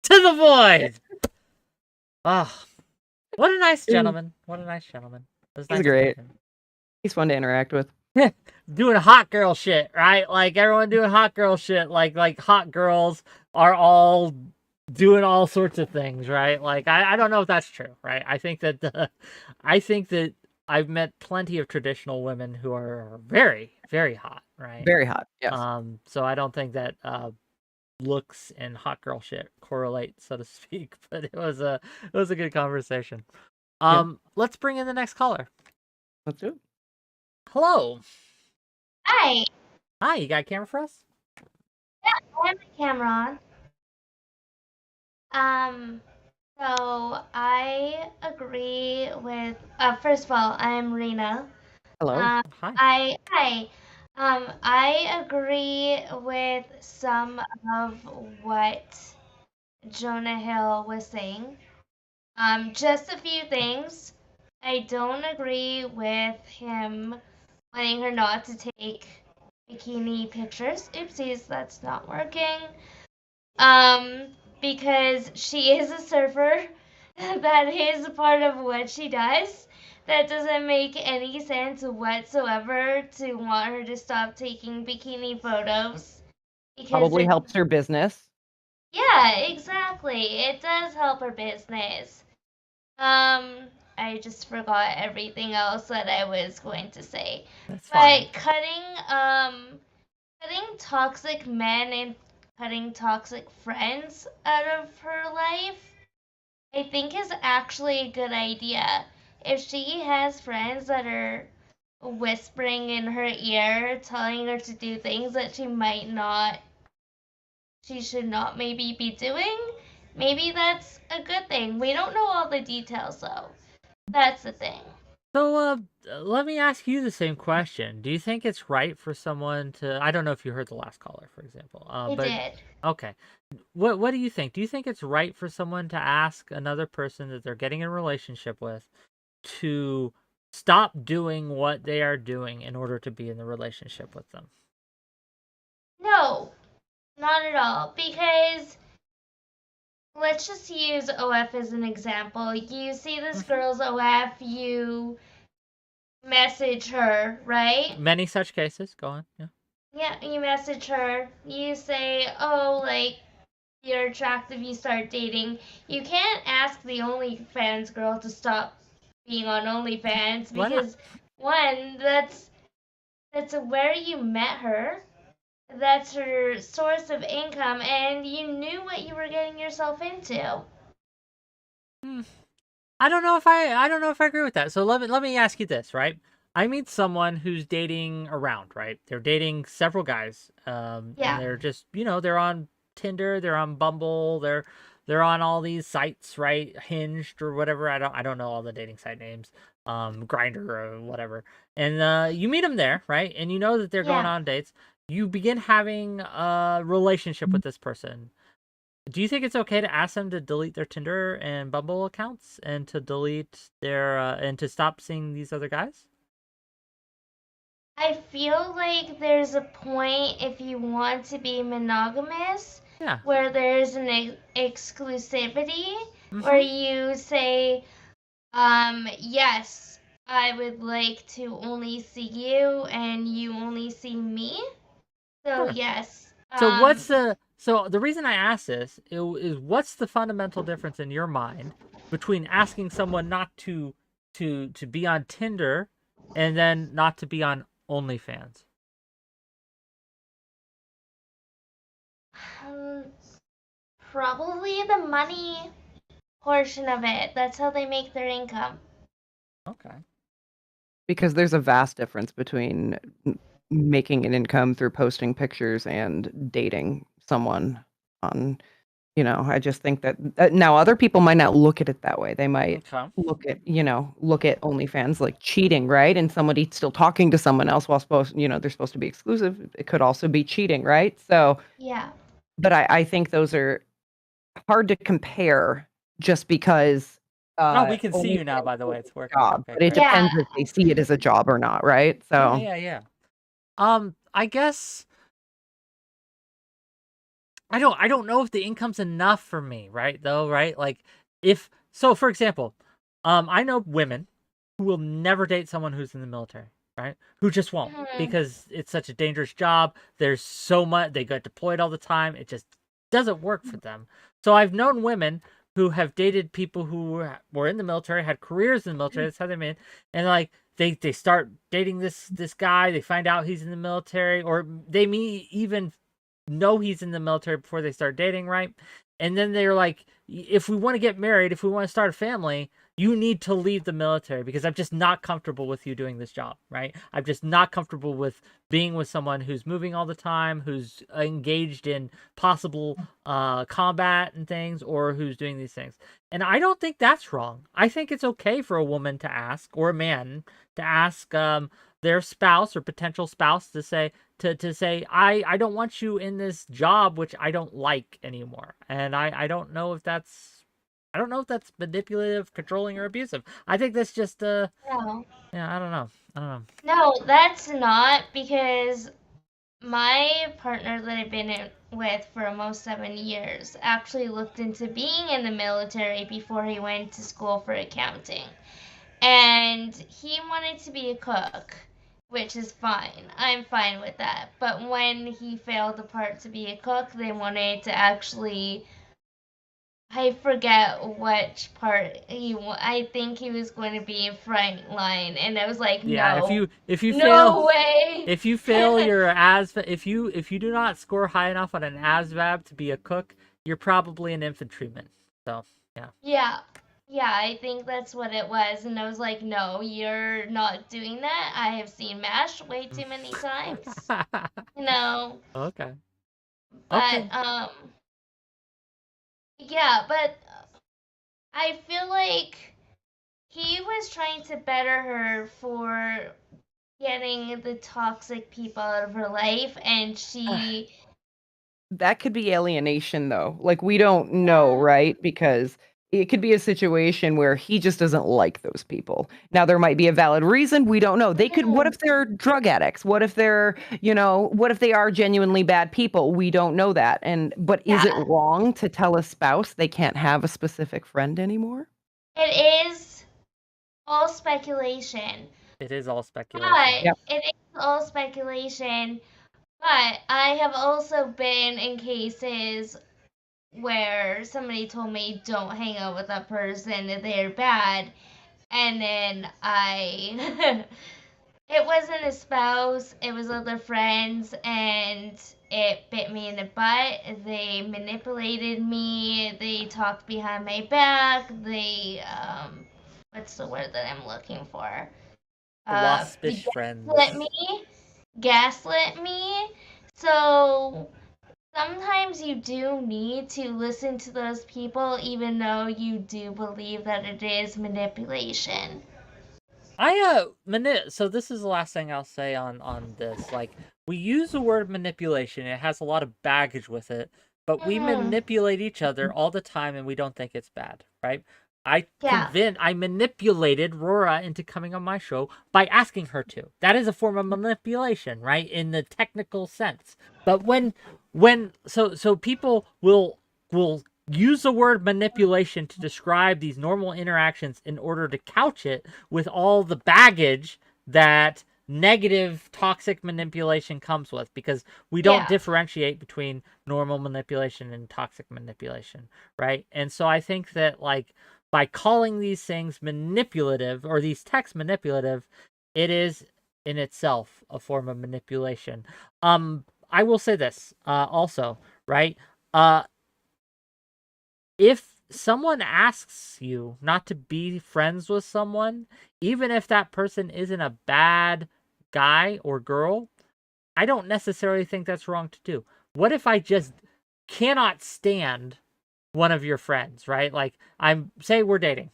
to the void. Oh, what a nice gentleman! What a nice gentleman. It was nice He's to meet great. him. He's fun to interact with. Doing hot girl shit, right? Like everyone doing hot girl shit. Like hot girls are all doing all sorts of things, right? Like I don't know if that's true, right? I think that I've met plenty of traditional women who are very, very hot, right? Very hot. Yes. So I don't think that looks and hot girl shit correlate, so to speak. But it was a good conversation. Let's bring in the next caller. Let's do it. Hello. Hi. Hi, you got a camera for us? Yeah, I have my camera on. So I agree with. First of all, I'm Rena. Hello. Hi. I agree with some of what Jonah Hill was saying. Just a few things. I don't agree with him wanting her not to take bikini pictures. Oopsies, that's not working. Because she is a surfer. That is part of what she does. That doesn't make any sense whatsoever to want her to stop taking bikini photos. Probably helps her business. Yeah, exactly. It does help her business. I just forgot everything else that I was going to say. That's fine. But cutting toxic men and cutting toxic friends out of her life, I think is actually a good idea. If she has friends that are whispering in her ear, telling her to do things that she should not maybe be doing, maybe that's a good thing. We don't know all the details though. That's the thing. So, let me ask you the same question. Do you think it's right for someone to? I don't know if you heard the last caller, for example. I But did. okay, what do you think? Do you think it's right for someone to ask another person that they're getting in a relationship with to stop doing what they are doing in order to be in the relationship with them? No, not at all. Because let's just use OF as an example. You see this girl's OF, you message her, right? Many such cases. Go on. Yeah. Yeah, you message her. You say, oh, like, you're attractive, you start dating. You can't ask the OnlyFans girl to stop being on OnlyFans Why not? because, one, that's where you met her. That's her source of income, and you knew what you were getting yourself into. I don't know if I agree with that. So let me ask you this, right? I meet someone who's dating around, right? They're dating several guys, and Yeah. they're just they're on Tinder, they're on Bumble, they're on all these sites, right? Hinged or whatever. I don't know all the dating site names, Grinder or whatever. And you meet them there, right? And you know that they're going Yeah. on dates. You begin having a relationship with this person. Do you think it's okay to ask them to delete their Tinder and Bumble accounts and to delete their and to stop seeing these other guys? I feel like there's a point if you want to be monogamous Yeah. where there's an exclusivity where Mhm. you say, yes, I would like to only see you and you only see me. So, Sure. yes. So the reason I ask this is what's the fundamental difference in your mind between asking someone not to be on Tinder and then not to be on OnlyFans? Um, Probably the money portion of it. That's how they make their income. Okay. Because there's a vast difference between making an income through posting pictures and dating someone on, I just think that now other people might not look at it that way. They might Okay. look at OnlyFans like cheating, right? And somebody still talking to someone else while they're supposed to be exclusive. It could also be cheating, right? So, Yeah. but I think those are hard to compare just because Oh, we can see you now, OnlyFans by the way. is It's a working. job, Okay, but it great. Yeah. depends if they see it as a job or not, right? Yeah, So yeah, yeah. I guess I don't know if the income's enough for me, right? Though, right? Like if so for example, I know women who will never date someone who's in the military, right? Who just won't because it's such a dangerous job. There's so much they get deployed all the time. It just doesn't work for them. So I've known women who have dated people who were in the military, had careers in the military. That's how they made, and like they start dating this guy. They find out he's in the military, or they may even know he's in the military before they start dating, right? And then they're like, if we want to get married, if we want to start a family, you need to leave the military because I'm just not comfortable with you doing this job, right? I'm just not comfortable with being with someone who's moving all the time, who's engaged in possible combat and things, or who's doing these things. And I don't think that's wrong. I think it's okay for a woman to ask, or a man to ask their spouse or potential spouse to say, I don't want you in this job which I don't like anymore. And I don't know if that's manipulative, controlling, or abusive. I think that's just No. yeah, I don't know. No, that's not because my partner that I've been with for almost 7 years actually looked into being in the military before he went to school for accounting. And he wanted to be a cook, which is fine. I'm fine with that. But when he failed the part to be a cook, they wanted to actually, I forget which part I think he was going to be in front line, and I was like, Yeah, no, if you fail no way. if you fail your ASVAB, if you do not score high enough on an ASVAB to be a cook, you're probably an infantryman. So yeah. Yeah. Yeah, I think that's what it was. And I was like, no, you're not doing that. I have seen MASH way too many times. Okay. But Okay. yeah, but I feel like he was trying to better her for getting the toxic people out of her life, and she That could be alienation, though. Like, we don't know, yeah, right? Because it could be a situation where he just doesn't like those people. Now, there might be a valid reason. We don't know. They could, what if they're drug addicts? What if they're, what if they are genuinely bad people? We don't know that. But is it yeah, wrong to tell a spouse they can't have a specific friend anymore? it is all speculation. It is all speculation. But Yep. it is all speculation. But I have also been in cases where somebody told me don't hang out with that person, they're bad. And then it wasn't a spouse, it was other friends, and it bit me in the butt. They manipulated me, they talked behind my back, what's the word that I'm looking for? They Waspish friends. gaslit me. So sometimes you do need to listen to those people, even though you do believe that it is manipulation. So this is the last thing I'll say on this. Like, we use the word manipulation. It has a lot of baggage with it, but we manipulate each other all the time and we don't think it's bad, right? I manipulated Rora into coming on my show by asking her to. That is a form of manipulation, right? In the technical sense. But so people will use the word manipulation to describe these normal interactions in order to couch it with all the baggage that negative toxic manipulation comes with, because we don't differentiate between normal manipulation and toxic manipulation, right? And so I think that, like, by calling these things manipulative, or these texts manipulative, it is in itself a form of manipulation. I will say this also, right? If someone asks you not to be friends with someone, even if that person isn't a bad guy or girl, I don't necessarily think that's wrong to do. What if I just cannot stand one of your friends, right? Like, say we're dating,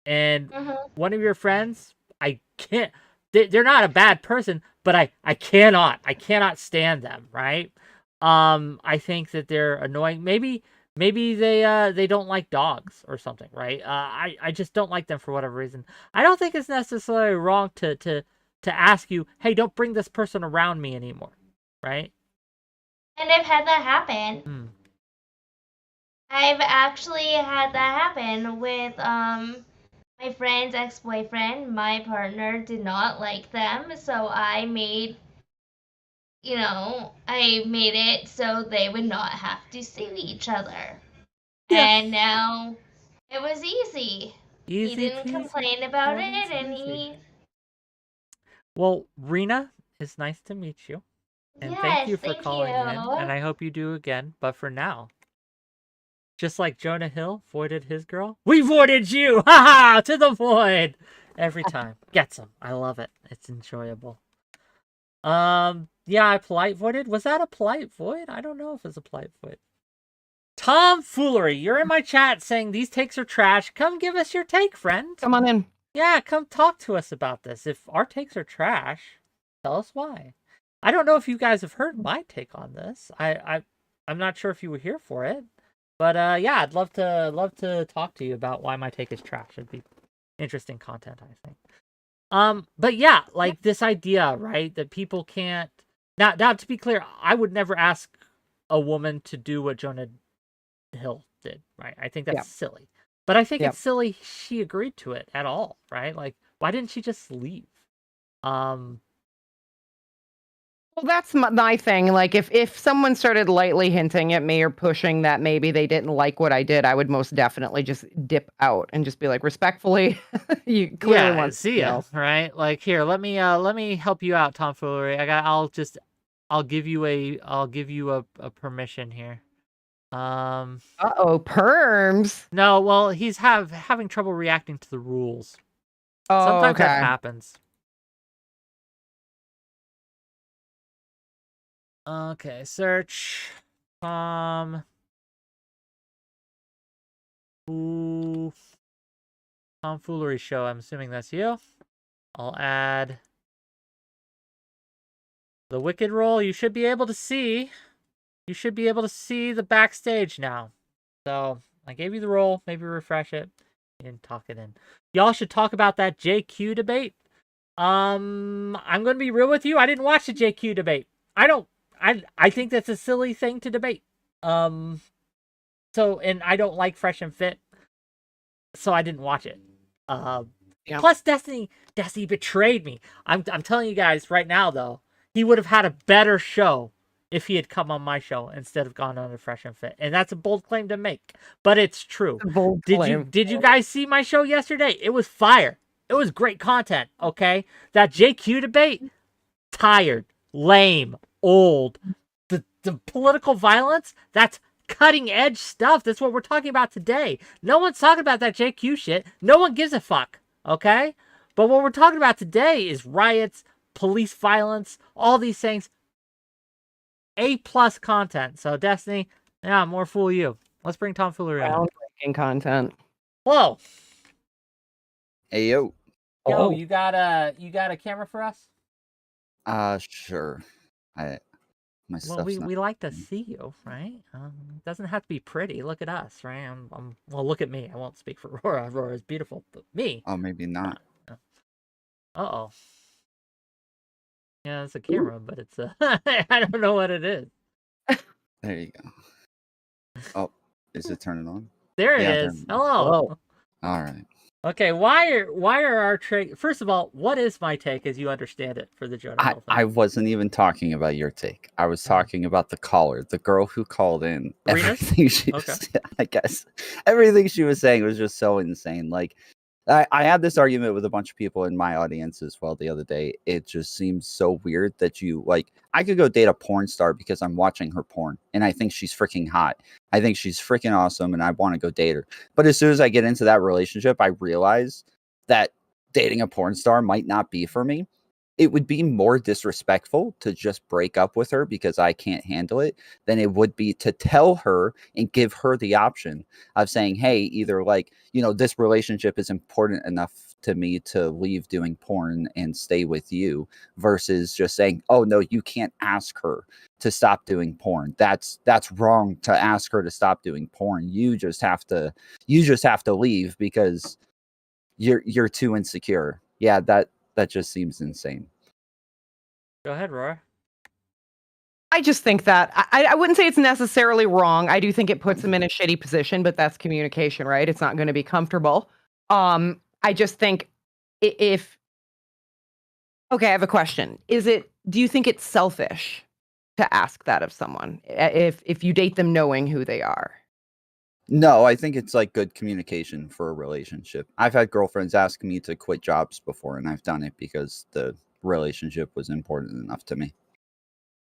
and one of your friends, I can't, they're not a bad person, but I cannot stand them, right? I think that they're annoying. Maybe they don't like dogs or something, right? I just don't like them for whatever reason. I don't think it's necessarily wrong to ask you, hey, don't bring this person around me anymore, right? And I've had that happen. I've actually had that happen with my friend's ex-boyfriend. My partner did not like them, so I made it so they would not have to see each other. Yeah. And now it was easy. He Easy didn't peasy. complain about lemon it, and squeezy. Well, Rena, it's nice to meet you. And thank yes, you for thank calling in. And you. I hope you do again. But for now, just like Jonah Hill voided his girl, we voided you! Ha ha! To the void! Every time. Gets him. I love it. It's enjoyable. Yeah, I polite voided. Was that a polite void? I don't know if it's a polite void. Tomfoolery. You're in my chat saying these takes are trash. Come give us your take, friend. Come on in. Yeah, come talk to us about this. If our takes are trash, tell us why. I don't know if you guys have heard my take on this. I'm not sure if you were here for it, but yeah, I'd love to talk to you about why my take is trash. It'd be interesting content, I think. But yeah, like this idea, right, that people can't. Now, to be clear, I would never ask a woman to do what Jonah Hill did, right? I think that's silly. But I think it's silly she agreed to it at all, right? Like, why didn't she just leave? Well, that's my thing. Like, if someone started lightly hinting at me or pushing that maybe they didn't like what I did, I would most definitely just dip out and just be like, respectfully, you clearly want see ya, right? Like, here, let me help you out, Tomfoolery. I'll give you a permission here. Uh-oh, perms. No, well, he's having trouble reacting to the rules. Oh, Sometimes okay. that happens. Okay, search. Ooh. Tomfoolery show. I'm assuming that's you. I'll add the Wicked roll. You should be able to see. You should be able to see the backstage now. So I gave you the roll. Maybe refresh it. You didn't talk it in. Y'all should talk about that JQ debate. I'm gonna be real with you. I didn't watch the JQ debate. I think that's a silly thing to debate. So, and I don't like Fresh and Fit, so I didn't watch it. Yeah. Plus, Destiny betrayed me. I'm telling you guys right now, though, he would have had a better show if he had come on my show instead of gone on to Fresh and Fit, and that's a bold claim to make, but it's true. Bold claim. Did you guys see my show yesterday? It was fire. It was great content. Okay, that JQ debate, tired, lame, old. The political violence, that's cutting edge stuff. That's what we're talking about today. No one's talking about that JQ shit. No one gives a fuck. Okay? But what we're talking about today is riots, police violence, all these things. A+ content. So Destiny, yeah, more fool you. Let's bring tomfoolery on. Groundbreaking content. Whoa. Hey yo. Yo, you got a camera for us? Sure. My Well, stuff's we like to see you, right? It doesn't have to be pretty. Look at us, right? Well, look at me. I won't speak for Aurora. Aurora is beautiful, but me. Oh, maybe not. Uh-oh. Yeah, it's a camera, but it's a... I don't know what it is. There you go. Oh, is it turning on? There it Yeah, is. there- Hello. All right. Okay, why are our take... First of all, what is my take as you understand it for the Jonah Hill thing? I wasn't even talking about your take. I was talking about the caller, the girl who called in. Arenas? Everything she was, I guess, everything she was saying was just so insane. Like, I had this argument with a bunch of people in my audience as well the other day. It just seems so weird that you, like, I could go date a porn star because I'm watching her porn and I think she's freaking hot. I think she's freaking awesome and I want to go date her. But as soon as I get into that relationship, I realize that dating a porn star might not be for me. It would be more disrespectful to just break up with her because I can't handle it than it would be to tell her and give her the option of saying, hey, either like, you know, this relationship is important enough to me to leave doing porn and stay with you versus just saying, oh, no, you can't ask her to stop doing porn. That's wrong to ask her to stop doing porn. You just have to leave because you're too insecure. Yeah, that just seems insane. Go ahead, Roar. I just think that I wouldn't say it's necessarily wrong. I do think it puts them in a shitty position, but that's communication, right? It's not going to be comfortable. I just think if okay, I have a question. Do you think it's selfish to ask that of someone if you date them knowing who they are? No, I think it's like good communication for a relationship. I've had girlfriends ask me to quit jobs before, and I've done it because the relationship was important enough to me.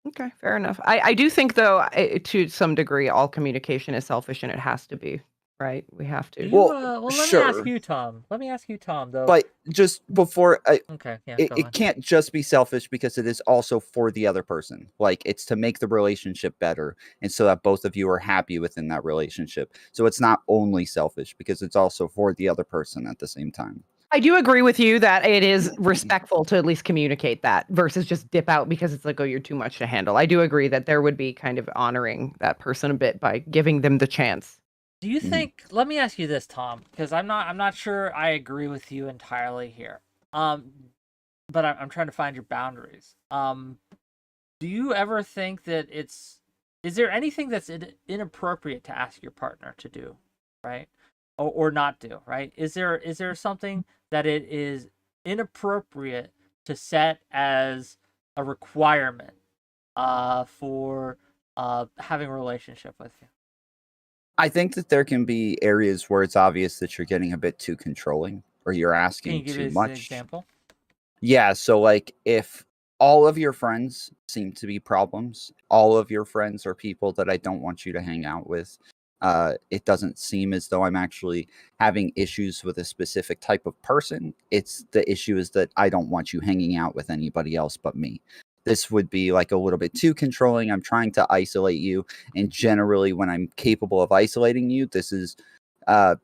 Okay, fair enough. I do think, though, to some degree, all communication is selfish, and it has to be, right? We have to. Well, let sure. me ask you, Tom. Let me ask you, Tom, though. But just before, Okay, yeah, it can't just be selfish because it is also for the other person. Like, it's to make the relationship better and so that both of you are happy within that relationship. So it's not only selfish because it's also for the other person at the same time. I do agree with you that it is respectful to at least communicate that versus just dip out because it's like, oh, you're too much to handle. I do agree that there would be kind of honoring that person a bit by giving them the chance. Do you think? Let me ask you this, Tom, because I'm not sure I agree with you entirely here. But I'm trying to find your boundaries. Do you ever think that is there anything that's inappropriate to ask your partner to do, right? Or not do, right? Is there something that it is inappropriate to set as a requirement for having a relationship with you? I think that there can be areas where it's obvious that you're getting a bit too controlling or you're Can you asking give too us much. an example? Yeah, so like if all of your friends seem to be problems, all of your friends are people that I don't want you to hang out with. It doesn't seem as though I'm actually having issues with a specific type of person. It's the issue is that I don't want you hanging out with anybody else but me. This would be like a little bit too controlling. I'm trying to isolate you. And generally when I'm capable of isolating you, this is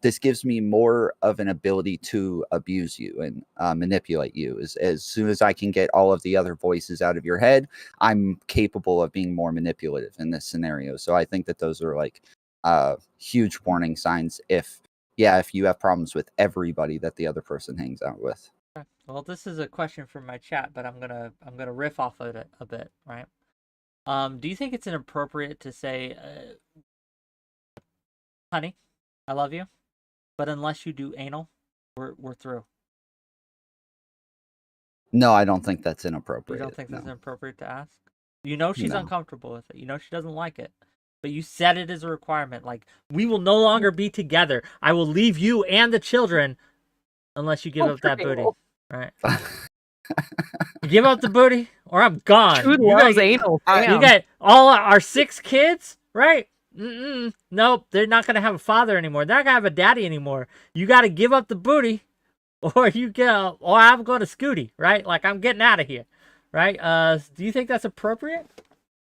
this gives me more of an ability to abuse you and manipulate you. As soon as I can get all of the other voices out of your head, I'm capable of being more manipulative in this scenario. So I think that those are like huge warning signs if you have problems with everybody that the other person hangs out with. Well, this is a question from my chat, but I'm gonna riff off of it a bit, right? Do you think it's inappropriate to say, honey, I love you, but unless you do anal, we're through? No, I don't think that's You inappropriate. don't think no. that's inappropriate to ask? You know she's No. uncomfortable with it. You know she doesn't like it. But you set it as a requirement. Like, we will no longer be together. I will leave you and the children unless you give up that booty. Right? Give up the booty or I'm gone. Who loves anal? You got all our 6 kids, right? Nope, they're not going to have a father anymore. They're not going to have a daddy anymore. You got to give up the booty or I'm going to Scooty, right? Like, I'm getting out of here, right? Do you think that's appropriate?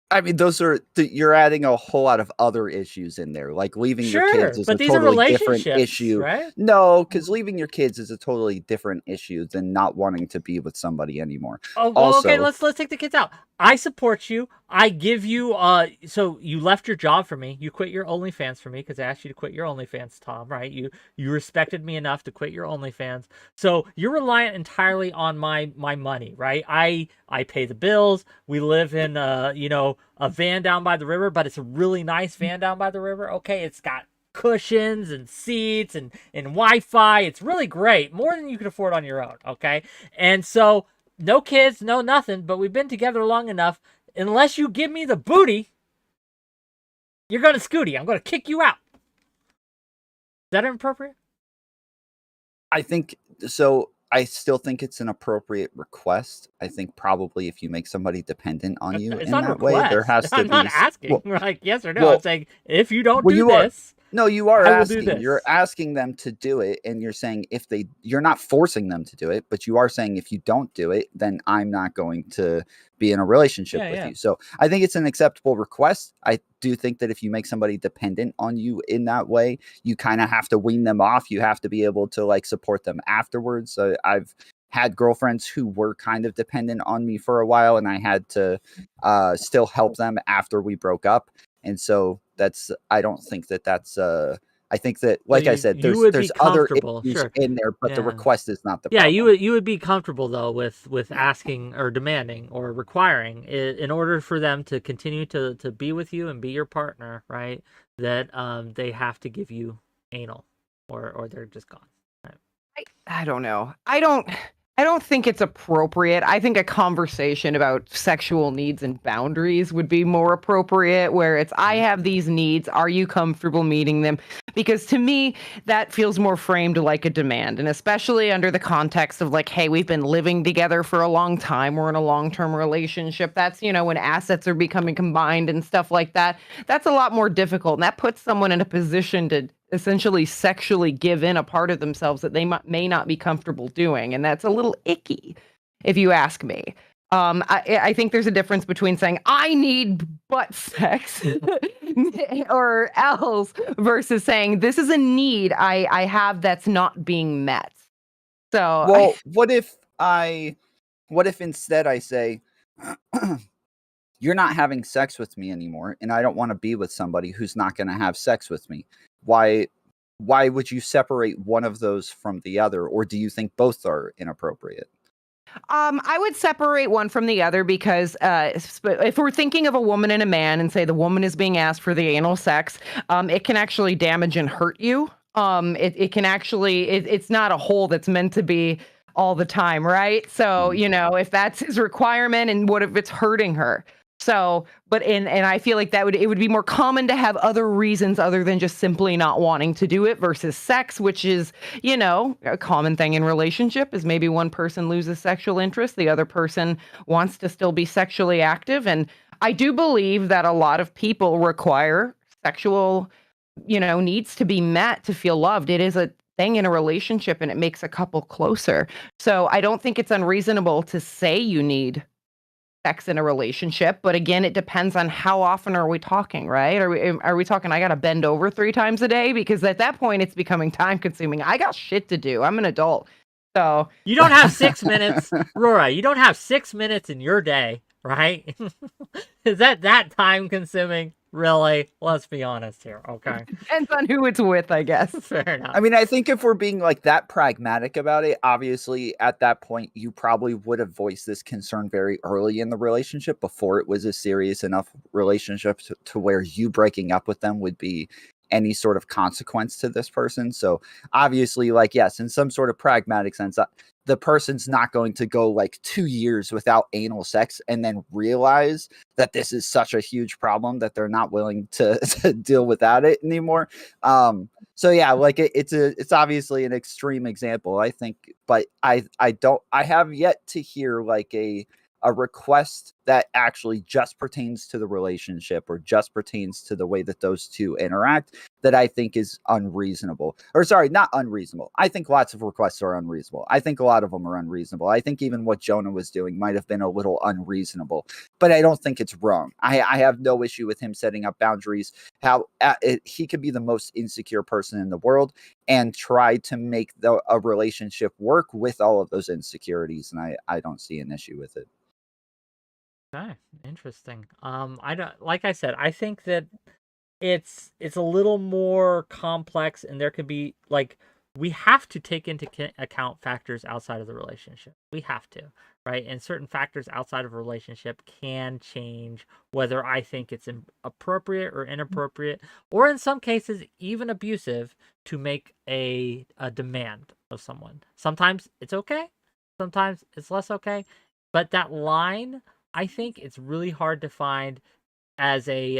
I mean, those are you're adding a whole lot of other issues in there, like leaving your kids is a totally different issue. Right? No, because leaving your kids is a totally different issue than not wanting to be with somebody anymore. Oh, well, also, okay, let's take the kids out. I support you. I give you so you left your job for me. You quit your OnlyFans for me because I asked you to quit your OnlyFans, Tom, right? You respected me enough to quit your OnlyFans. So you're reliant entirely on my money, right? I pay the bills. We live in a van down by the river, but it's a really nice van down by the river. Okay, it's got cushions and seats and Wi-Fi. It's really great. More than you can afford on your own, okay? And so no kids, no nothing, but we've been together long enough. Unless you give me the booty, you're going to Scooty. I'm going to kick you out. Is that inappropriate? I think so. I still think it's an appropriate request. I think probably if you make somebody dependent on you in that way, there has to be. I'm not asking like yes or no. Well, I'm saying if you don't do you this. No, you are I will do asking. this. You're asking them to do it, and you're saying you're not forcing them to do it, but you are saying if you don't do it, then I'm not going to be in a relationship with you. So I think it's an acceptable request. I do think that if you make somebody dependent on you in that way, you kind of have to wean them off. You have to be able to like support them afterwards. So I've had girlfriends who were kind of dependent on me for a while, and I had to still help them after we broke up. And so I don't think that's I think that, like I said, there's other issues in there, but the request is not the problem. You would be comfortable though with asking or demanding or requiring in order for them to continue to be with you and be your partner, right? That they have to give you anal or they're just gone. Right? I don't know. I don't think it's appropriate. I think a conversation about sexual needs and boundaries would be more appropriate, where it's, I have these needs. Are you comfortable meeting them? Because to me, that feels more framed like a demand. And especially under the context of like, hey, we've been living together for a long time. We're in a long-term relationship. That's, when assets are becoming combined and stuff like that. That's a lot more difficult. And that puts someone in a position to essentially sexually give in a part of themselves that they may not be comfortable doing. And that's a little icky, if you ask me. I think there's a difference between saying, I need butt sex or else versus saying, this is a need I have that's not being met. So, well, what if instead I say, you're not having sex with me anymore, and I don't want to be with somebody who's not going to have sex with me. Why would you separate one of those from the other, or do you think both are inappropriate? I would separate one from the other because if we're thinking of a woman and a man and say the woman is being asked for the anal sex, it can actually damage and hurt you. It can actually, it's not a hole that's meant to be all the time, right? So, if that's his requirement, and what if it's hurting her? So, and I feel like it would be more common to have other reasons other than just simply not wanting to do it versus sex, which is, a common thing in relationship is maybe one person loses sexual interest, the other person wants to still be sexually active. And I do believe that a lot of people require sexual, needs to be met to feel loved. It is a thing in a relationship, and it makes a couple closer. So I don't think it's unreasonable to say you need sex in a relationship, but again, it depends on how often are we talking, right? Are we talking I got to bend over 3 times a day? Because at that point it's becoming time consuming. I got shit to do. I'm an adult. So You don't have 6 minutes, Rora. You don't have 6 minutes in your day, right? Is that time consuming? Really? Let's be honest here, okay? depends on who it's with, I guess. Fair enough. I mean, I think if we're being like that pragmatic about it, obviously at that point you probably would have voiced this concern very early in the relationship before it was a serious enough relationship to where you breaking up with them would be any sort of consequence to this person. So obviously, like, yes, in some sort of pragmatic sense, the person's not going to go like 2 years without anal sex and then realize that this is such a huge problem that they're not willing to deal without it anymore. So yeah, like it's obviously an extreme example, I think, but I have yet to hear like a request that actually just pertains to the relationship or just pertains to the way that those two interact that I think is unreasonable. Or sorry, not unreasonable. I think lots of requests are unreasonable. I think a lot of them are unreasonable. I think even what Jonah was doing might have been a little unreasonable, but I don't think it's wrong. I have no issue with him setting up boundaries. He could be the most insecure person in the world and try to make a relationship work with all of those insecurities, and I don't see an issue with it. Okay, interesting. I don't, like I said, I think that it's a little more complex, and there could be like we have to take into account factors outside of the relationship. We have to, right? And certain factors outside of a relationship can change whether I think it's appropriate or inappropriate, or in some cases even abusive to make a demand of someone. Sometimes it's okay, sometimes it's less okay, but that line, I think it's really hard to find as a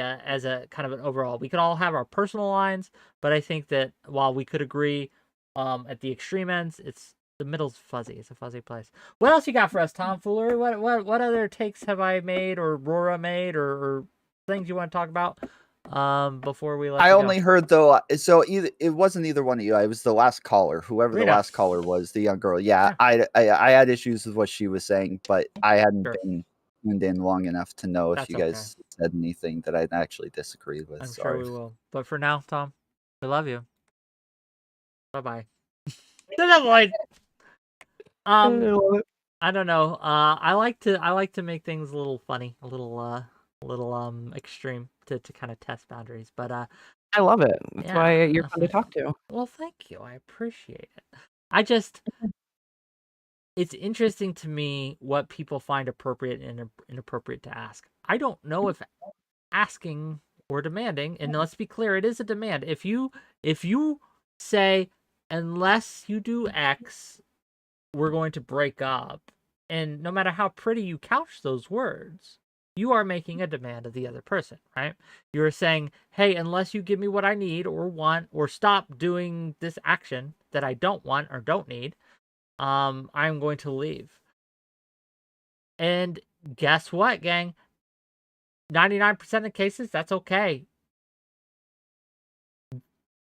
kind of an overall. We could all have our personal lines, but I think that while we could agree at the extreme ends, it's the middle's fuzzy. It's a fuzzy place. What else you got for us, Tomfoolery? What other takes have I made or Rora made or things you want to talk about before we let I you only go? heard though, so it wasn't either one of you. It was the last caller, whoever Rita. the last caller was, the young girl. Yeah, Yeah. I had issues with what she was saying, but I hadn't Sure. been tuned in long enough to know if That's you guys said anything that I actually disagreed with. I'm Sorry. sure we will. But for now, Tom, we love you. Bye-bye. To the void. I don't know. I like to make things a little funny, a little extreme to kind of test boundaries. But I love it. That's yeah, why you're fun to talk to. well, thank you. I appreciate it. I just it's interesting to me what people find appropriate and inappropriate to ask. I don't know if asking or demanding, and let's be clear, it is a demand. If you say unless you do X, we're going to break up, and no matter how pretty you couch those words, you are making a demand of the other person, right? You're saying, hey, unless you give me what I need or want, or stop doing this action that I don't want or don't need, I'm going to leave. And guess what, gang? 99% of cases, that's okay.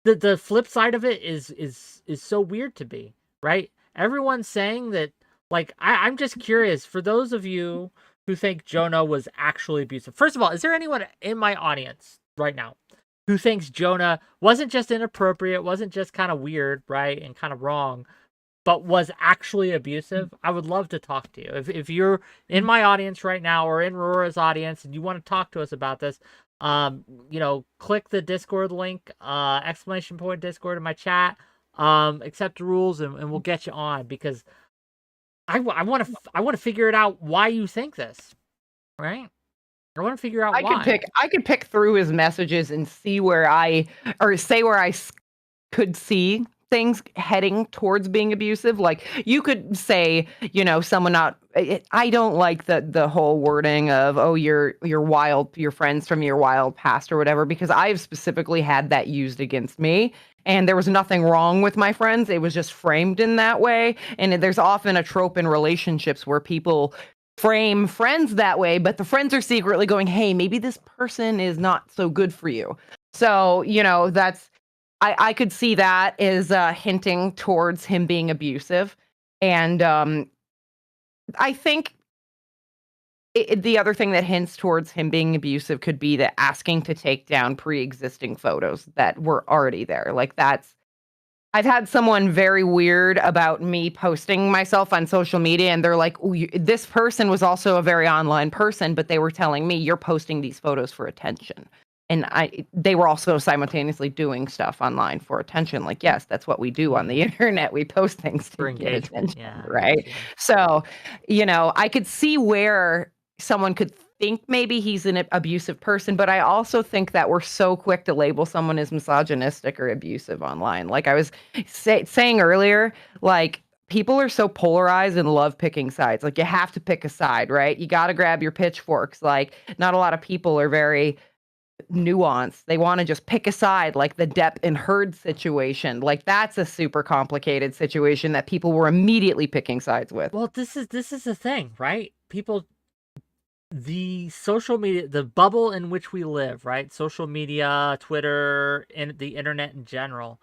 The flip side of it is so weird to me, right? Everyone's saying that, like, I'm just curious, for those of you who think Jonah was actually abusive. First of all, is there anyone in my audience right now who thinks Jonah wasn't just inappropriate, wasn't just kind of weird, right, and kind of wrong, but was actually abusive? I would love to talk to you. If you're in my audience right now or in Rora's audience and you want to talk to us about this, click the Discord link, ! Discord in my chat, accept the rules, and we'll get you on, because I want to figure it out why you think this, right? I want to figure out why. I could pick through his messages and see where I could see things heading towards being abusive. Like, you could say, someone not. I don't like the whole wording of, oh, you're wild, your friends from your wild past or whatever, because I've specifically had that used against me. And there was nothing wrong with my friends. It was just framed in that way. And there's often a trope in relationships where people frame friends that way, but the friends are secretly going, hey, maybe this person is not so good for you. So, that's, I could see that as hinting towards him being abusive. And I think the other thing that hints towards him being abusive could be that asking to take down pre-existing photos that were already there. Like I've had someone very weird about me posting myself on social media, and they're like, "Oh, this person was also a very online person, but they were telling me you're posting these photos for attention." And they were also simultaneously doing stuff online for attention. Like, yes, that's what we do on the internet. We post things For to get engagement, attention, yeah. right? So, I could see where someone could think maybe he's an abusive person, but I also think that we're so quick to label someone as misogynistic or abusive online. Like I was saying earlier, like people are so polarized and love picking sides. Like you have to pick a side, right? You got to grab your pitchforks. Like not a lot of people are very nuanced. They want to just pick a side, like the Depp and Heard situation. Like that's a super complicated situation that people were immediately picking sides with. Well, this is the thing, right? People, the social media, the bubble in which we live, right? Social media, Twitter, and the internet in general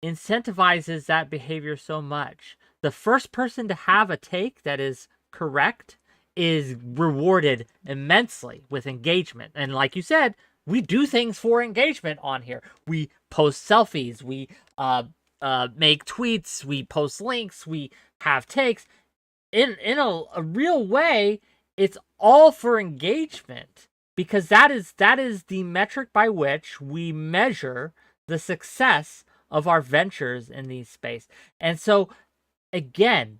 incentivizes that behavior so much. The first person to have a take that is correct is rewarded immensely with engagement. And like you said, we do things for engagement on here. We post selfies, we make tweets, we post links, we have takes. In a real way, it's all for engagement, because that is the metric by which we measure the success of our ventures in these space. And so again,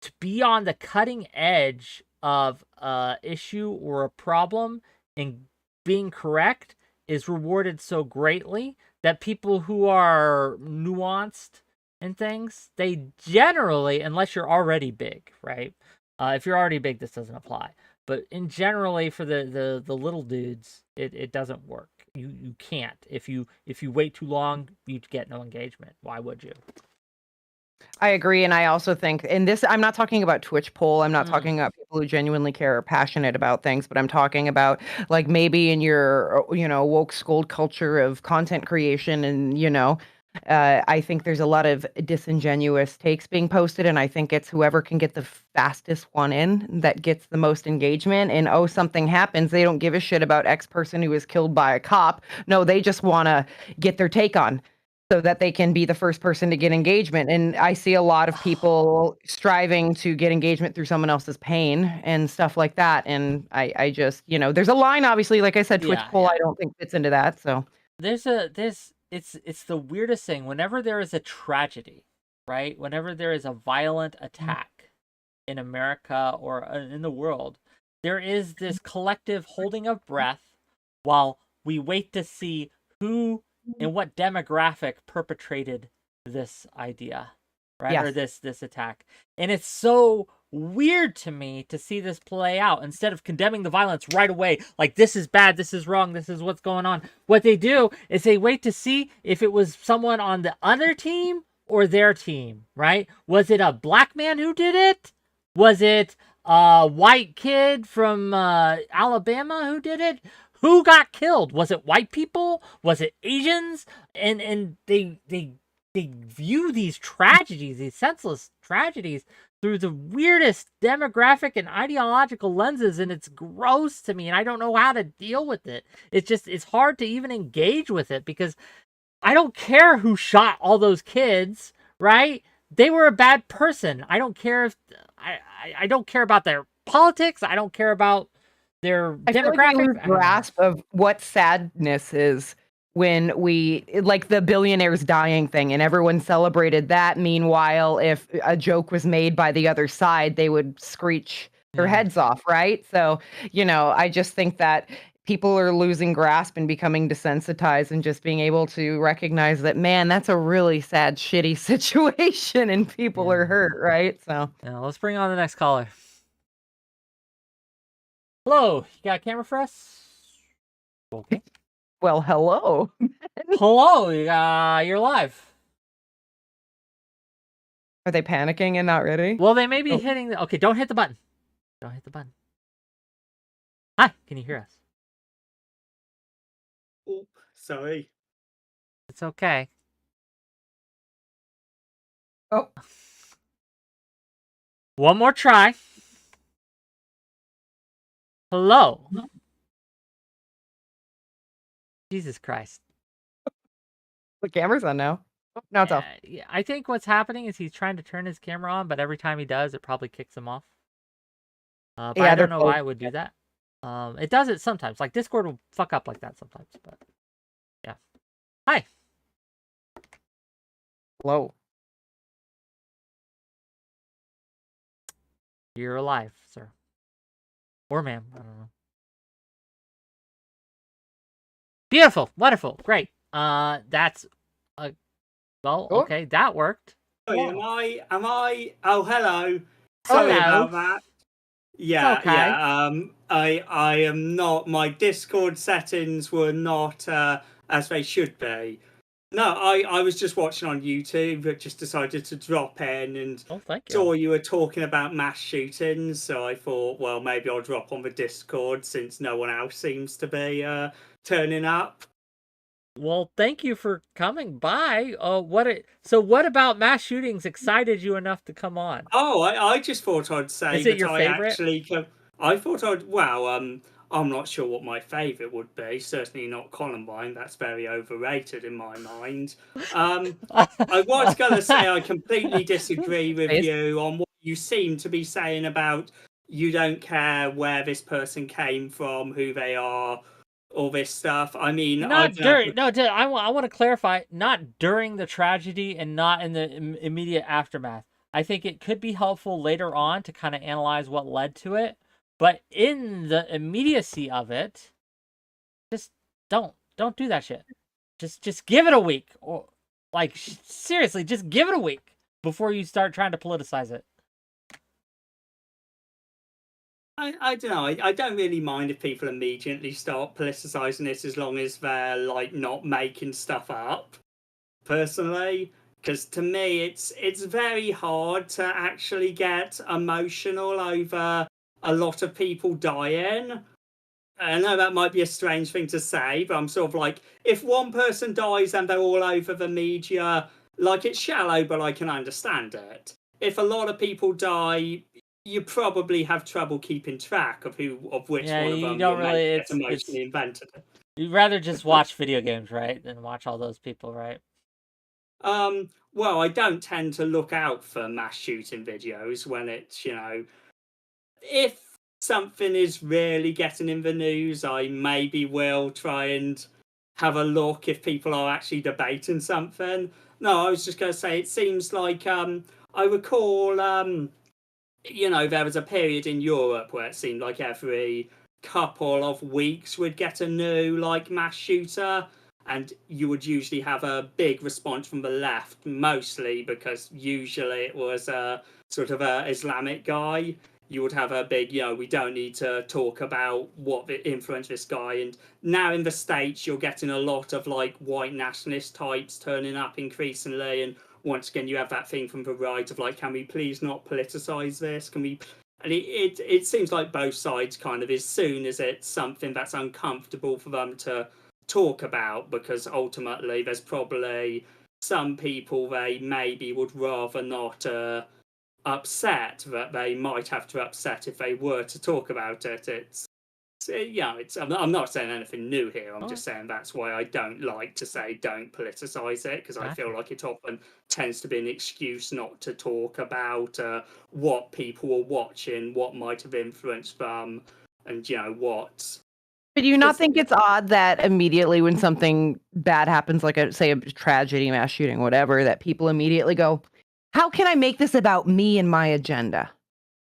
to be on the cutting edge of a issue or a problem and being correct is rewarded so greatly that people who are nuanced and things, they generally, unless you're already big, right? If you're already big, this doesn't apply. But in generally, for the little dudes, it doesn't work. You can't. If you wait too long, you get no engagement. Why would you? I agree, and I also think, and this, I'm not talking about Twitch poll. I'm not talking about people who genuinely care or passionate about things, but I'm talking about like maybe in your, woke scold culture of content creation, and I think there's a lot of disingenuous takes being posted, and I think it's whoever can get the fastest one in that gets the most engagement. And oh, something happens, they don't give a shit about X person who was killed by a cop. No, they just want to get their take on, so that they can be the first person to get engagement. And I see a lot of people striving to get engagement through someone else's pain and stuff like that. And I just, there's a line, obviously, like I said, Twitch poll, I don't think fits into that. So it's the weirdest thing. Whenever there is a tragedy, right? Whenever there is a violent attack in America or in the world, there is this collective holding of breath while we wait to see who and what demographic perpetrated this idea, right? Yes. Or this attack. And it's so weird to me to see this play out. Instead of condemning the violence right away, like this is bad, this is wrong, this is what's going on, what they do is they wait to see if it was someone on the other team or their team, right? Was it a black man who did it? Was it a white kid from Alabama who did it? Who got killed? Was it white people? Was it Asians? And they view these tragedies, these senseless tragedies, through the weirdest demographic and ideological lenses, and it's gross to me, and I don't know how to deal with it. It's hard to even engage with it, because I don't care who shot all those kids, right? They were a bad person. I don't care if I don't care about their politics. I don't care about their demographic. I feel like we lose grasp of what sadness is when we, like the billionaires dying thing, and everyone celebrated that. Meanwhile, if a joke was made by the other side, they would screech their heads off, right? So, I just think that people are losing grasp and becoming desensitized, and just being able to recognize that, man, that's a really sad, shitty situation, and people are hurt, right? So, let's bring on the next caller. Hello, you got a camera for us? Okay. Well, hello. Hello, you're live. Are they panicking and not ready? Well, they may be hitting the... Okay, don't hit the button. Don't hit the button. Hi, can you hear us? Oh, sorry. It's okay. Oh. One more try. Hello. Jesus Christ. The camera's on now. Oh, now it's off. Yeah, I think what's happening is he's trying to turn his camera on, but every time he does, it probably kicks him off. But Yeah, I they're don't know both- why it would do that. It does it sometimes. Like Discord will fuck up like that sometimes. But yeah. Hi. Hello. You're alive, sir. Or ma'am. I don't know. Beautiful. Wonderful. Great. That's well, Oh. okay, that worked. Sorry, Wow. am I? Oh, hello. Sorry Hello. about that. Yeah, okay. yeah. I am not. My Discord settings were not as they should be. No, I was just watching on YouTube, but just decided to drop in and Oh, thank you. saw you were talking about mass shootings. So I thought, well, maybe I'll drop on the Discord since no one else seems to be turning up. Well, thank you for coming by. So what about mass shootings excited you enough to come on? Oh, I just thought I'd say Is it that your I favorite? actually I thought I'd I'm not sure what my favorite would be. Certainly not Columbine. That's very overrated in my mind. I was gonna say I completely disagree with Face. you on what you seem to be saying about you don't care where this person came from, who they are, all this stuff. I mean, Not during. No, I want to clarify. Not during the tragedy and not in the immediate aftermath. I think it could be helpful later on to kind of analyze what led to it, but in the immediacy of it, just don't do that shit. Just give it a week, or like seriously, just give it a week before you start trying to politicize it. I don't know. I don't really mind if people immediately start politicizing it as long as they're like not making stuff up. Personally, because to me it's very hard to actually get emotional over a lot of people dying. I know that might be a strange thing to say, but I'm sort of like, if one person dies and they're all over the media, like it's shallow, but I can understand it. If a lot of people die, you probably have trouble keeping track of which Yeah, one of you them don't you're really. get emotionally invested in. You'd rather just watch video games, right, than watch all those people, right? Well, I don't tend to look out for mass shooting videos when it's, if something is really getting in the news, I maybe will try and have a look if people are actually debating something. No, I was just going to say, it seems like I recall, there was a period in Europe where it seemed like every couple of weeks we'd get a new like mass shooter, and you would usually have a big response from the left, mostly because usually it was a sort of a Islamic guy. You would have a big, we don't need to talk about what influenced this guy. And now in the States, you're getting a lot of like white nationalist types turning up increasingly. And once again, you have that thing from the right of like, can we please not politicize this? Can we? And it seems like both sides kind of, as soon as it's something that's uncomfortable for them to talk about, because ultimately there's probably some people they maybe would rather not upset that they might have to upset if they were to talk about it. I'm not saying anything new here. I'm just saying that's why I don't like to say don't politicize it, because I feel like it often tends to be an excuse not to talk about what people were watching, what might have influenced them, and what. But do you not think it's odd that immediately when something bad happens, like say a tragedy, mass shooting, whatever, that people immediately go, how can I make this about me and my agenda?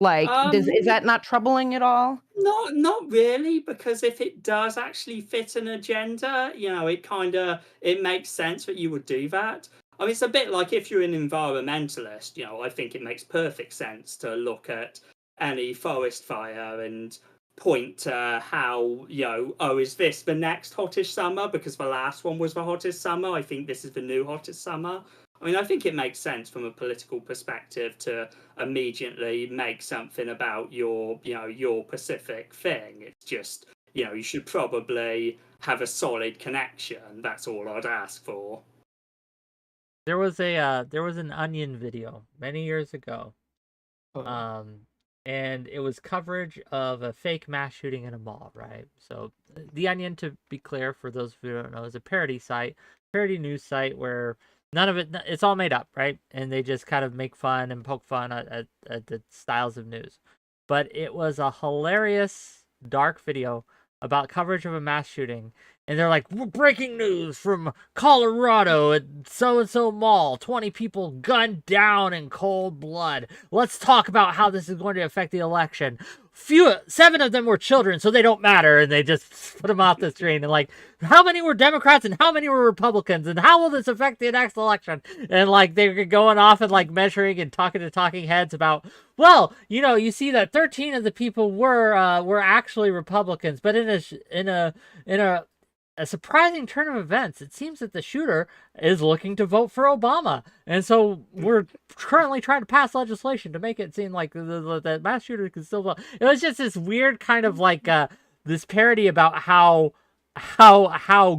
Like, is that not troubling at all? Not really, because if it does actually fit an agenda, it makes sense that you would do that. I mean, it's a bit like if you're an environmentalist, I think it makes perfect sense to look at any forest fire and point to how, is this the next hottest summer? Because the last one was the hottest summer. I think this is the new hottest summer. I mean, I think it makes sense from a political perspective to immediately make something about your Pacific thing. It's just, you should probably have a solid connection. That's all I'd ask for. There was an Onion video many years ago. and it was coverage of a fake mass shooting in a mall, right? So The Onion, to be clear, for those who don't know, is a parody news site where none of it's all made up, right? And they just kind of make fun and poke fun at the styles of news. But it was a hilarious, dark video about coverage of a mass shooting. And they're like, breaking news from Colorado at so-and-so mall. 20 people gunned down in cold blood. Let's talk about how this is going to affect the election. 7 of them were children, so they don't matter. And they just put them off the screen. And like, how many were Democrats and how many were Republicans? And how will this affect the next election? And like, they're going off and like measuring and talking to talking heads about, well, you see that 13 of the people were actually Republicans, but in a surprising turn of events, it seems that the shooter is looking to vote for Obama. And so we're currently trying to pass legislation to make it seem like the mass shooter can still vote. It was just this weird kind of like this parody about how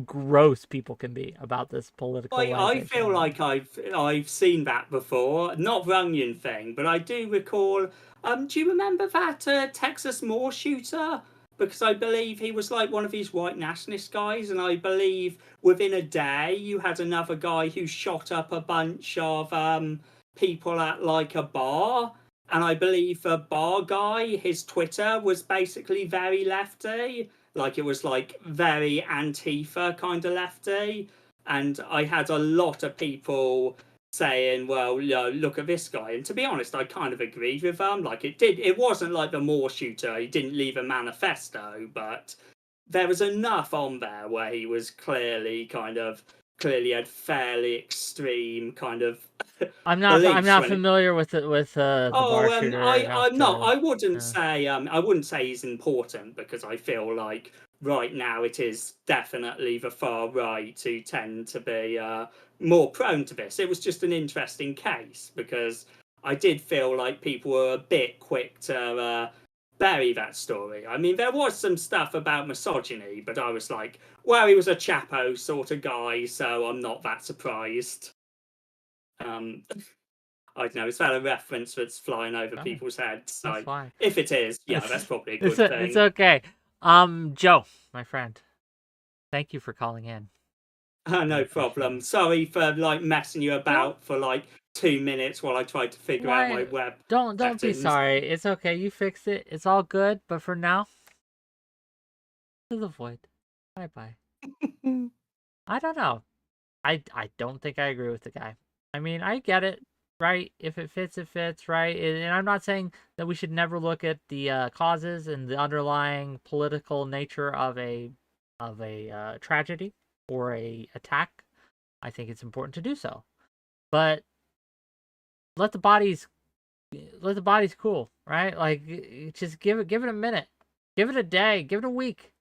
gross people can be about this political I feel like I've seen that before. Not the Onion thing, but I do recall. Do you remember that Texas Moore shooter? Because I believe he was like one of these white nationalist guys, and I believe within a day you had another guy who shot up a bunch of people at like a bar, and I believe the bar guy, his Twitter was basically very lefty, like it was like very Antifa kind of lefty, and I had a lot of people saying, well, look at this guy. And to be honest, I kind of agreed with them. Like it wasn't like the Moore shooter. He didn't leave a manifesto, but there was enough on there where he was clearly had fairly extreme kind of I'm not familiar with the bar shooter. I'm not. I wouldn't say he's important, because I feel like right now it is definitely the far right who tend to be more prone to this. It was just an interesting case, because I did feel like people were a bit quick to bury that story. I mean, there was some stuff about misogyny, but I was like, well, he was a Chapo sort of guy, so I'm not that surprised. I don't know, is that a reference that's flying over people's heads? That's fine. If it is, that's probably a good thing. It's okay. Joe, my friend, thank you for calling in. No problem. Sorry for like messing you about for like 2 minutes while I tried to figure out my web. Don't be sorry. It's okay. You fixed it. It's all good. But for now, to the void. Bye. I don't know. I don't think I agree with the guy. I mean, I get it, right? If it fits, it fits, right? And I'm not saying that we should never look at the causes and the underlying political nature of a tragedy or a attack. I think it's important to do so, but let the bodies cool, right? Like, just give it a minute, give it a day, give it a week,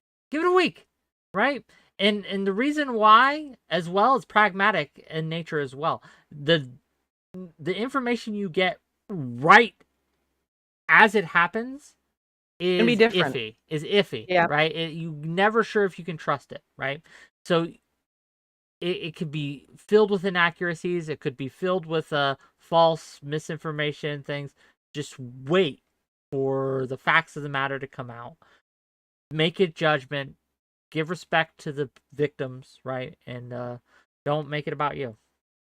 right? And the reason why, as well, is pragmatic in nature as well. The information you get right as it happens is iffy, yeah. Right? You're never sure if you can trust it, right? So it could be filled with inaccuracies. It could be filled with false misinformation, things. Just wait for the facts of the matter to come out. Make a judgment. Give respect to the victims, right? And don't make it about you.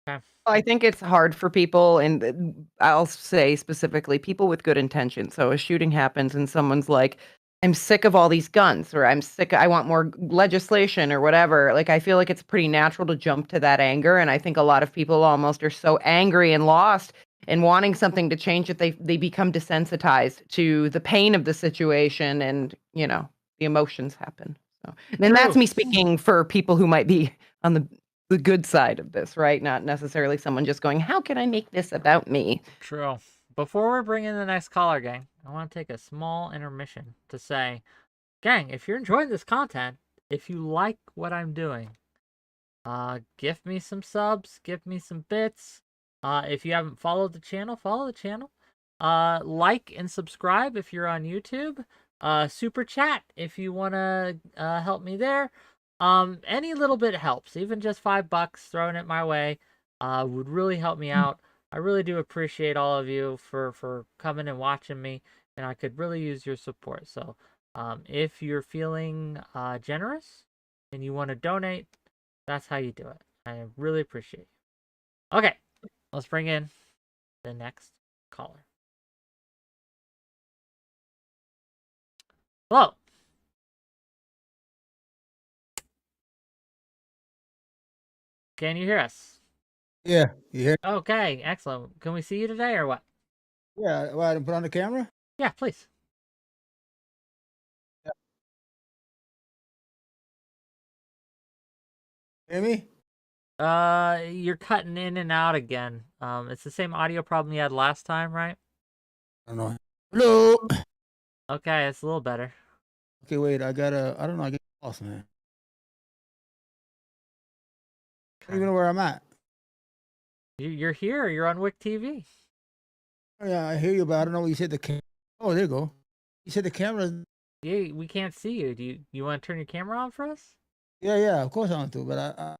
Okay? I think it's hard for people, and I'll say specifically people with good intentions. So a shooting happens and someone's like, I'm sick of all these guns, or I want more legislation or whatever. Like, I feel like it's pretty natural to jump to that anger. And I think a lot of people almost are so angry and lost and wanting something to change that they become desensitized to the pain of the situation, and, the emotions happen. So, and that's me speaking for people who might be on the good side of this, right? Not necessarily someone just going, how can I make this about me? True. Before we bring in the next caller, gang, I want to take a small intermission to say, gang, if you're enjoying this content, if you like what I'm doing, give me some subs, give me some bits. If you haven't followed the channel, follow the channel. Like and subscribe if you're on YouTube. Super chat if you want to help me there. Any little bit helps, even just $5 thrown it my way would really help me out. I really do appreciate all of you for coming and watching me and I could really use your support. So if you're feeling generous and you want to donate, that's how you do it. I really appreciate you. Okay, let's bring in the next caller. Hello. Can you hear us? Yeah, you hear? Okay, excellent. Can we see you today or what? Yeah, well, I didn't put on the camera. Yeah, please. Hear me? You're cutting in and out again. It's the same audio problem you had last time, right? I don't know. Hello. Okay, it's a little better. Okay, wait. I don't know. I get lost, man. I don't even know where I'm at. You're here. You're on WhickTV. Oh, yeah, I hear you, but I don't know what you said. Oh, there you go. You said the camera. Yeah, we can't see you. Do you want to turn your camera on for us? Yeah. Of course I want to, but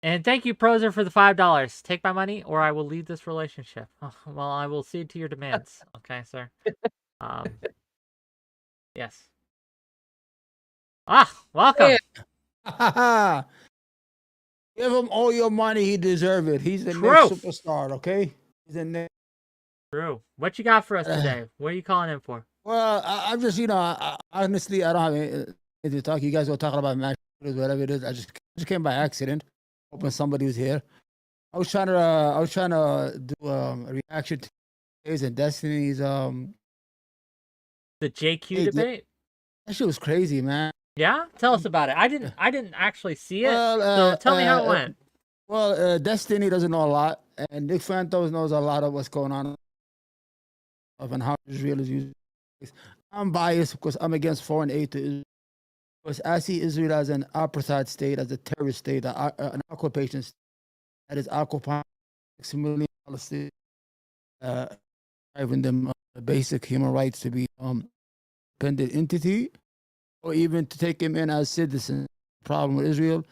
And thank you, Proser, for the $5. Take my money, or I will leave this relationship. Well, I will cede to your demands. Okay, sir. Yes. Welcome. Yeah. Give him all your money. He deserves it. He's the True. next superstar. Okay. He's the next. True. What you got for us today? What are you calling in for? Well, I'm just, honestly, I don't have anything to talk. You guys were talking about match, whatever it is. I just came by accident, hoping somebody was here. I was trying to do a reaction to Days and Destiny's The JQ Hey, debate? that shit was crazy, man. Yeah? Tell us about it. I didn't actually see it. So tell me how it went. Well, Destiny doesn't know a lot, and Nick Fantos knows a lot of what's going on and how Israel is using. I'm biased because I'm against foreign aid to Israel. Because I see Israel as an apartheid state, as a terrorist state, an occupation state that is occupying 6 million Palestinians, giving them basic human rights to be independent entity, or even to take them in as citizens. Problem with Israel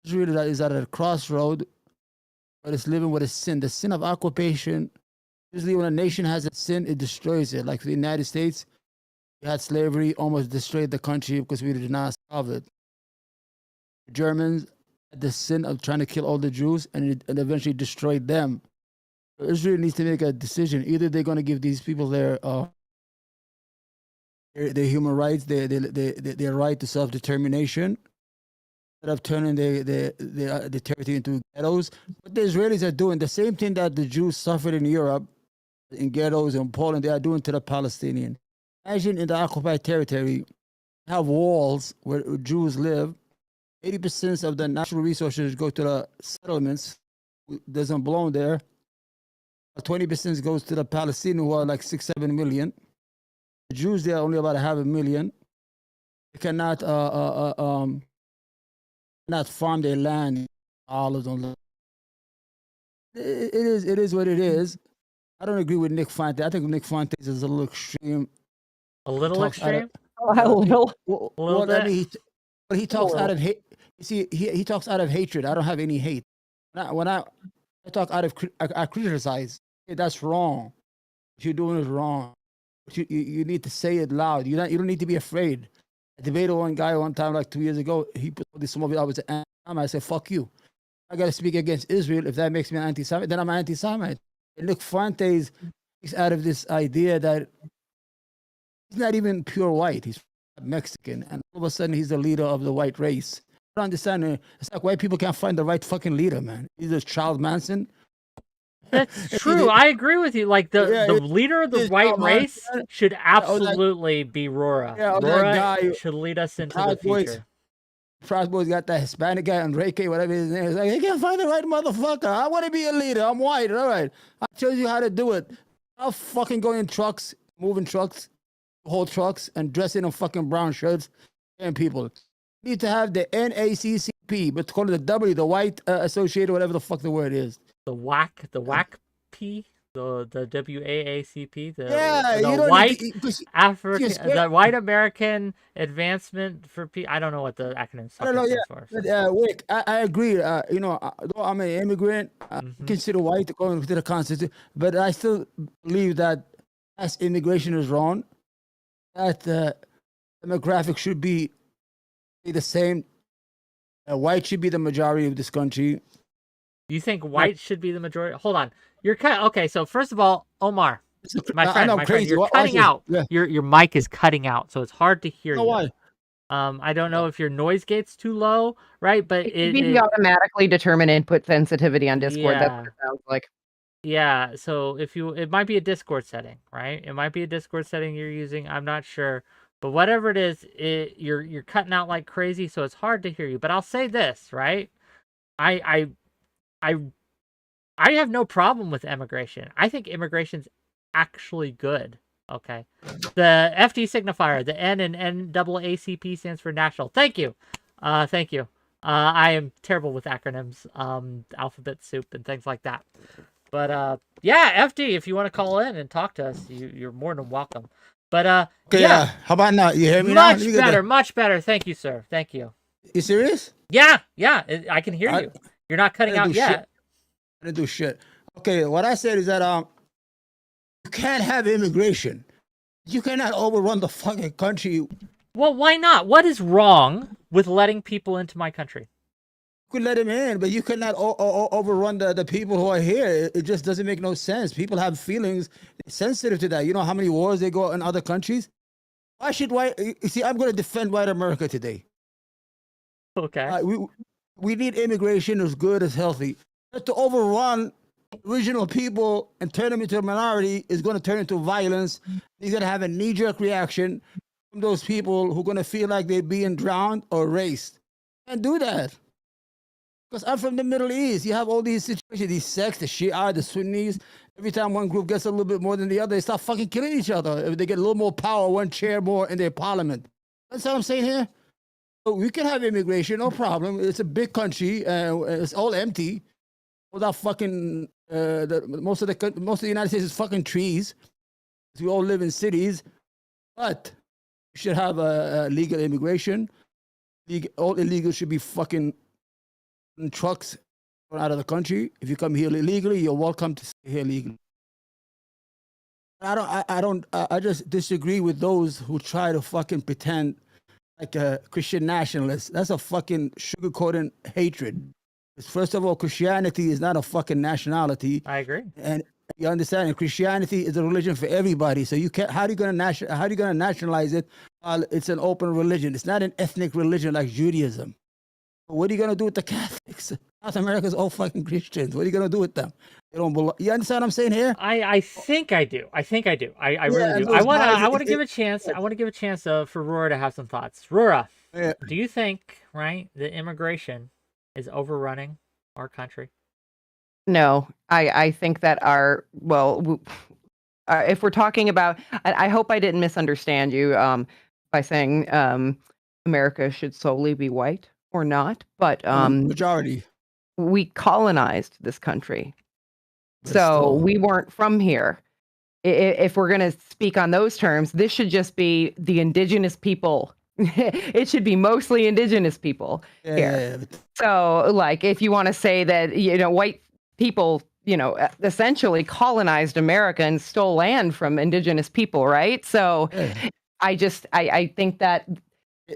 is at a crossroad, but it's living with a sin. The sin of occupation. Usually, when a nation has a sin, it destroys it. Like the United States, we had slavery, almost destroyed the country because we did not solve it. The Germans had the sin of trying to kill all the Jews, and it eventually destroyed them. So Israel needs to make a decision. Either they're going to give these people their human rights, their right to self-determination, instead of turning the territory into ghettos. What the Israelis are doing, the same thing that the Jews suffered in Europe, in ghettos in Poland, they are doing to the Palestinians. Imagine in the occupied territory, have walls where Jews live. 80% of the natural resources go to the settlements, doesn't belong there. 20% goes to the Palestinians, who are like 6-7 million. The Jews, they are only about 500,000. They cannot not farm their land. Olives on. It is what it is. I don't agree with Nick Fuentes. I think Nick Fuentes is a little extreme. A little extreme? A little. Little I bit? mean, he talks out of hate. You see, he talks out of hatred. I don't have any hate. When I talk out of, I criticize. Hey, that's wrong. What you're doing is wrong. You need to say it loud. You don't need to be afraid. I debated one guy one time, like 2 years ago. He put this some of it. I was an anti-Semite. I said, "Fuck you. I got to speak against Israel. If that makes me an anti-Semite, then I'm an anti-Semite." And Nick Fuentes is out of this idea that he's not even pure white. He's Mexican, and all of a sudden he's the leader of the white race. I don't understand. It's like white people can't find the right fucking leader, man. Either Charles Manson. That's true. I agree with you. Like the leader of the white race should absolutely be Rora. Rora should lead us into the future. Proud Boys got that Hispanic guy, Enrique, whatever his name is. Like, they can't find the right motherfucker. I want to be a leader. I'm white. All right. I'll show you how to do it. I'll fucking go in trucks, moving trucks, whole trucks, and dressing in fucking brown shirts and people. You need to have the NACCP, but call it the W, the White Associated, whatever the fuck the word is. The WAC P, the WAACP, Yeah, the you don't white need to, because African, the White American Advancement for Peace. I don't know what the acronym I don't know. stands Yeah, for. but, So. Wick, I agree. You know, though I'm an immigrant, I consider white according to the Constitution, but I still believe that as immigration is wrong, that demographic should be the same. White should be the majority of this country. You think white should be the majority? Hold on, you're cut. Okay, so first of all, Omar, my friend, you're cutting out. Yeah. Your mic is cutting out, so it's hard to hear you. Why? I don't know if your noise gate's too low, right? But it automatically determine input sensitivity on Discord. Yeah. That's what it sounds like. Yeah, so it might be a Discord setting, right? It might be a Discord setting you're using. I'm not sure, but whatever it is, you're cutting out like crazy, so it's hard to hear you. But I'll say this, right? I have no problem with immigration. I think immigration's actually good. Okay, the FD signifier, the N in NAACP stands for national. Thank you, thank you. I am terrible with acronyms, alphabet soup and things like that. But yeah, FD, if you want to call in and talk to us, you're more than welcome. But okay, yeah. How about now? You hear me much now? Better, much better. Thank you, sir. Thank you. You serious? Yeah, I can hear you. You're not cutting out yet. I didn't do shit. Okay, what I said is that you can't have immigration. You cannot overrun the fucking country. Well, why not? What is wrong with letting people into my country? You could let them in, but you cannot overrun the people who are here. It just doesn't make no sense. People have feelings sensitive to that. You know how many wars they go in other countries? Why should white? You see, I'm going to defend white America today. Okay. We need immigration as good as healthy. But to overrun original people and turn them into a minority is going to turn into violence. You're going to have a knee-jerk reaction from those people who are going to feel like they're being drowned or erased. Can't do that. Because I'm from the Middle East. You have all these situations, these sects, the Shia, the Sunnis. Every time one group gets a little bit more than the other, they start fucking killing each other. If they get a little more power, one chair more in their parliament. That's what I'm saying here. So we can have immigration, no problem. It's a big country. It's all empty. Without fucking, most of the United States is fucking trees. We all live in cities. But you should have a legal immigration. All illegals should be fucking trucks out of the country. If you come here illegally, you're welcome to stay here legally. I just disagree with those who try to fucking pretend like a Christian nationalist. That's a fucking sugarcoating hatred. First of all, Christianity is not a fucking nationality. I agree. And you understand, and Christianity is a religion for everybody. So you can't. How are you gonna nationalize it? It's an open religion. It's not an ethnic religion like Judaism. What are you gonna do with the Catholics? South America's all fucking Christians. What are you gonna do with them? They don't belong. You understand what I'm saying here? I think I do. I really do. I want to give a chance. I want to give a chance for Rora to have some thoughts. Rora, do you think that immigration is overrunning our country? No, I think that if we're talking about, I hope I didn't misunderstand you by saying America should solely be white or not, but majority. We colonized this country, But so still. we weren't from here. If we're going to speak on those terms, this should just be the indigenous people. It should be mostly indigenous people here. So, like, if you want to say that, white people, essentially colonized America and stole land from indigenous people, right? So, I think that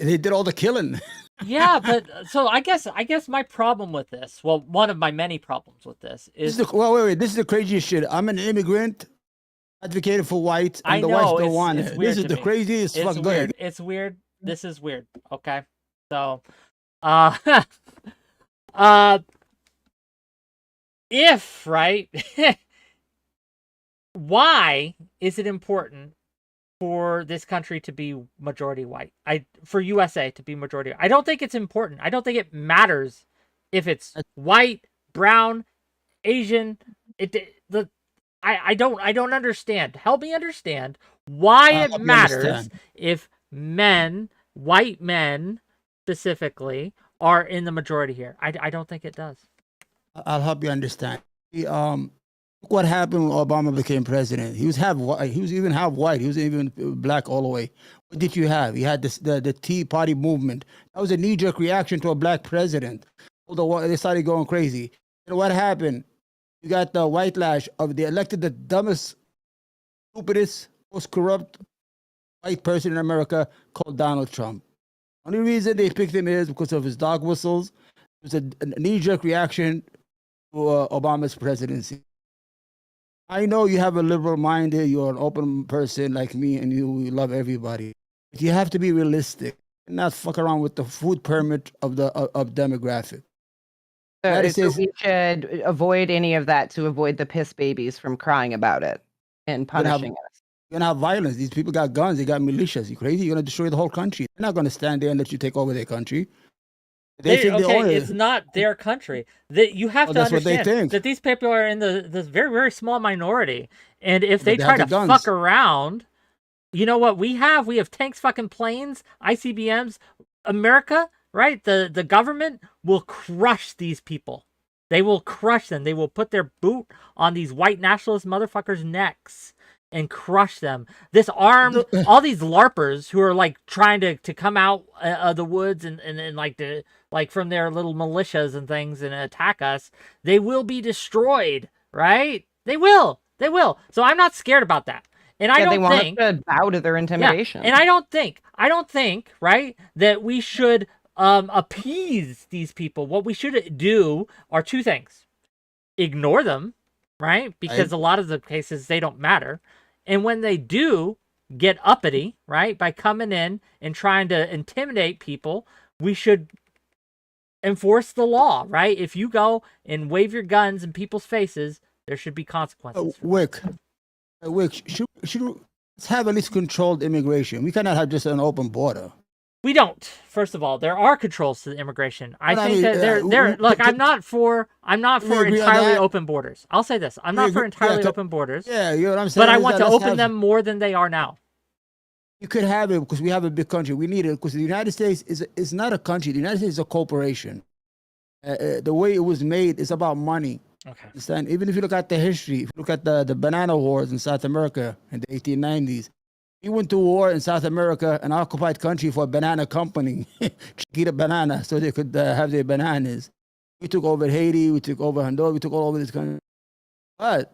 they did all the killing. Yeah, but so I guess my problem with this, well, one of my many problems with this is wait. This is the craziest shit. I'm an immigrant, advocated for whites, and the whites don't want it. This is the craziest fuck. Weird. It's weird. This is weird. Okay, so, if right, why is it important for this country to be majority white? For USA to be majority. I don't think it's important. I don't think it matters if it's white, brown, Asian. I don't understand. Help me understand why it matters if white men specifically, are in the majority here. I don't think it does. I'll help you understand. Look what happened when Obama became president. He was half white. He was even half white. He was even black all the way. What did you have? You had the Tea Party movement. That was a knee-jerk reaction to a black president. Although they started going crazy. And what happened? You got the white lash of they elected the dumbest, stupidest, most corrupt white person in America called Donald Trump. Only reason they picked him is because of his dog whistles. It was a knee-jerk reaction to Obama's presidency. I know you have a liberal-minded, you're an open person like me, and you love everybody. But you have to be realistic and not fuck around with the food permit of demographic. So we should avoid any of that to avoid the piss babies from crying about it and punishing us. You're gonna have violence. These people got guns. They got militias. You crazy? You're gonna destroy the whole country. They're not gonna stand there and let you take over their country. It's not their country. You have to understand that these people are in the very, very small minority. And if they try to fuck around, you know what we have? We have tanks, fucking planes, ICBMs. America, right? The government will crush these people. They will crush them. They will put their boot on these white nationalist motherfuckers' necks and crush them. This armed, all these LARPers who are like trying to come out of the woods and like from their little militias and things and attack us, they will be destroyed, right? They will. So I'm not scared about that. And I don't think they want us to bow to their intimidation. Yeah, and I don't think, right, that we should appease these people. What we should do are two things: ignore them, right? Because a lot of the cases they don't matter. And when they do get uppity, right, by coming in and trying to intimidate people, we should enforce the law, right? If you go and wave your guns in people's faces, there should be consequences. Wick, should let's have at least controlled immigration. We cannot have just an open border. We don't. First of all, there are controls to the immigration. I think that look, I'm not for entirely open borders. I'll say this. I'm not for entirely open borders. Yeah, you know what I'm saying? But I want to open them more than they are now. You could have it because we have a big country. We need it because the United States is not a country. The United States is a corporation. The way it was made is about money. Okay. Understand? Even if you look at the history, if you look at the banana wars in South America in the 1890s, we went to war in South America, an occupied country, for a banana company, Chiquita Banana, so they could have their bananas. We took over Haiti, we took over Honduras, we took all over this country. But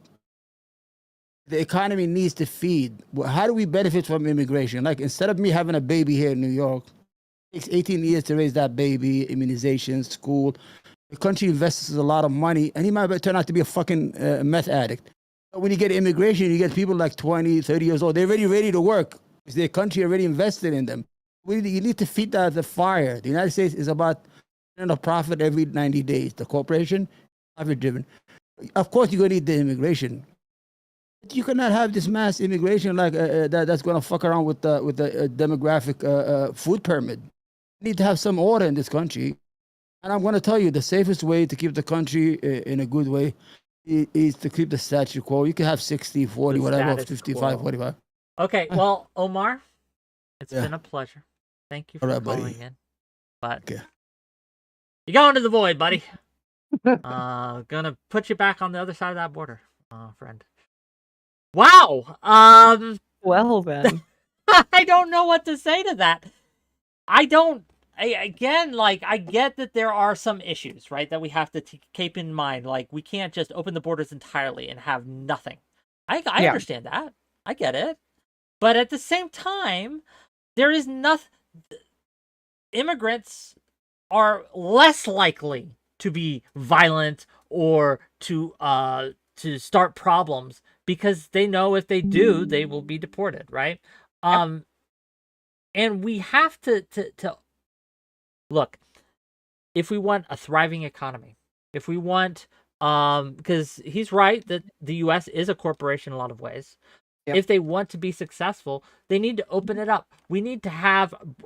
the economy needs to feed. How do we benefit from immigration? Like, instead of me having a baby here in New York, it takes 18 years to raise that baby, immunization, school. The country invests a lot of money, and he might turn out to be a fucking meth addict. But when you get immigration, you get people like 20, 30 years old. They're already ready to work because their country already invested in them. You need to feed the fire. The United States is about a profit every 90 days. The corporation, profit-driven. Of course, you're going to need the immigration. But you cannot have this mass immigration like that's going to fuck around with the demographic food permit. You need to have some order in this country. And I'm going to tell you, the safest way to keep the country in a good way is to keep the status quo. You can have 60, 40, whatever, 55, 45. Okay, well, Omar, it's been a pleasure. Thank you for calling in. But you're going to the void, buddy. Gonna put you back on the other side of that border, friend. Wow. Well then. I don't know what to say to that. I get that there are some issues, right, that we have to keep in mind. Like, we can't just open the borders entirely and have nothing. I understand that. I get it. But at the same time, there is nothing. Immigrants are less likely to be violent or to start problems because they know if they do, they will be deported, right? And we have to look, if we want a thriving economy, if we want, because he's right that the U.S. is a corporation in a lot of ways. Yep. If they want to be successful, they need to open it up. We need to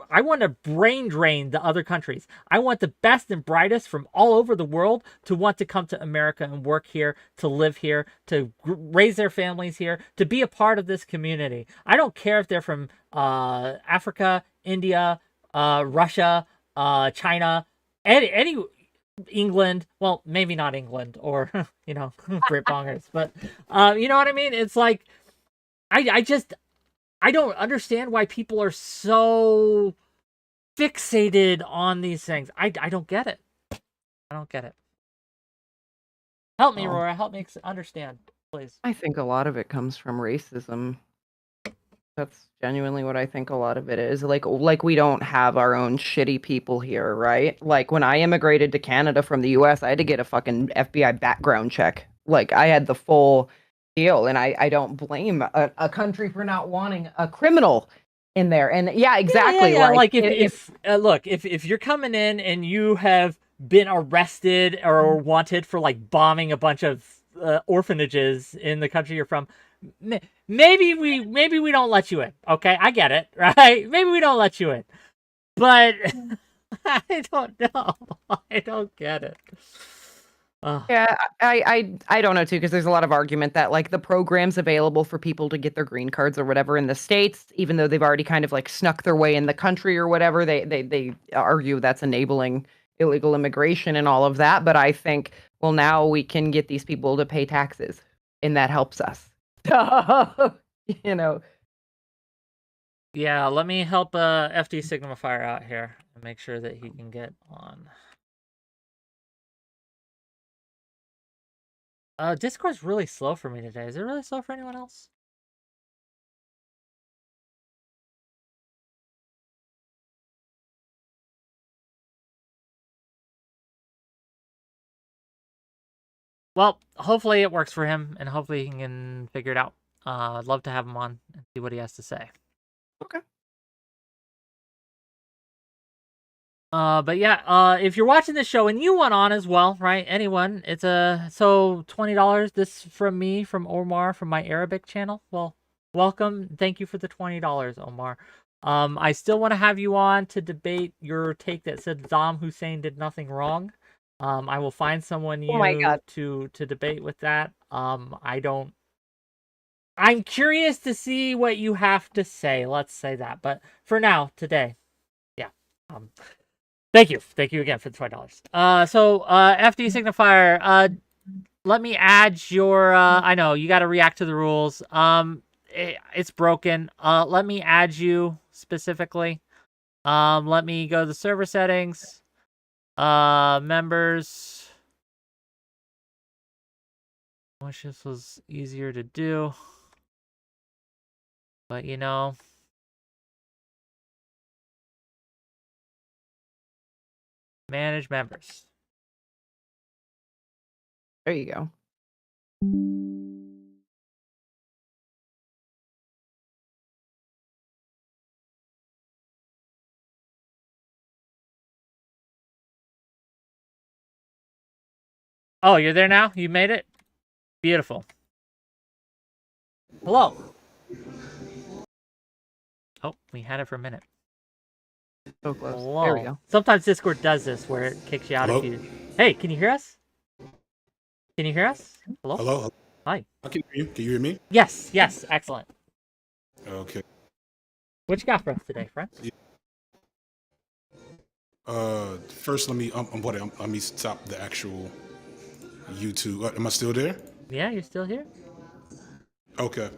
I want to brain drain the other countries. I want the best and brightest from all over the world to want to come to America and work here, to live here, to raise their families here, to be a part of this community. I don't care if they're from Africa, India, Russia, China, any England. Well, maybe not England or Brit bongers, but you know what I mean? It's like I don't understand why people are so fixated on these things. I don't get it. I don't get it. Help me, Rora. Help me understand, please. I think a lot of it comes from racism. That's genuinely what I think a lot of it is. Like we don't have our own shitty people here, right? Like when I immigrated to Canada from the US, I had to get a fucking FBI background check. Like I had the full deal, and I don't blame a country for not wanting a criminal in there. And yeah, exactly. Yeah. Like if you're coming in and you have been arrested or wanted for like bombing a bunch of orphanages in the country you're from, maybe we don't let you in. Okay, I get it, right? Maybe we don't let you in, but I don't know. I don't get it. Yeah, I don't know too, because there's a lot of argument that like the programs available for people to get their green cards or whatever in the States, even though they've already kind of like snuck their way in the country or whatever, they argue that's enabling illegal immigration and all of that. But I think, well, now we can get these people to pay taxes, and that helps us. Yeah, let me help 𝕵𝖎𝖙 out here and make sure that he can get on. Discord's really slow for me today. Is it really slow for anyone else? Well, hopefully it works for him, and hopefully he can figure it out. I'd love to have him on and see what he has to say. Okay. But yeah, if you're watching this show and you want on as well, right? Anyone, it's so $20. This from me, from Omar, from my Arabic channel. Well, welcome. Thank you for the $20, Omar. I still want to have you on to debate your take that said Saddam Hussein did nothing wrong. I will find someone to debate with that. I'm curious to see what you have to say. Let's say that. But for now, today, yeah. Thank you again for the $20. So FD signifier. Let me add your. I know you got to react to the rules. It's broken. Let me add you specifically. Let me go to the server settings. Members. I wish this was easier to do, but manage members. There you go. Oh, you're there now? You made it? Beautiful. Hello. Oh, we had it for a minute. So close. Hello. There we go. Sometimes Discord does this where it kicks you out if you... Hey, can you hear us? Can you hear us? Hello? Hello? Hi. I can hear you. Can you hear me? Yes. Excellent. Okay. What you got for us today, friend? First, let me stop the actual YouTube. Am I still there? Yeah, you're still here. Okay.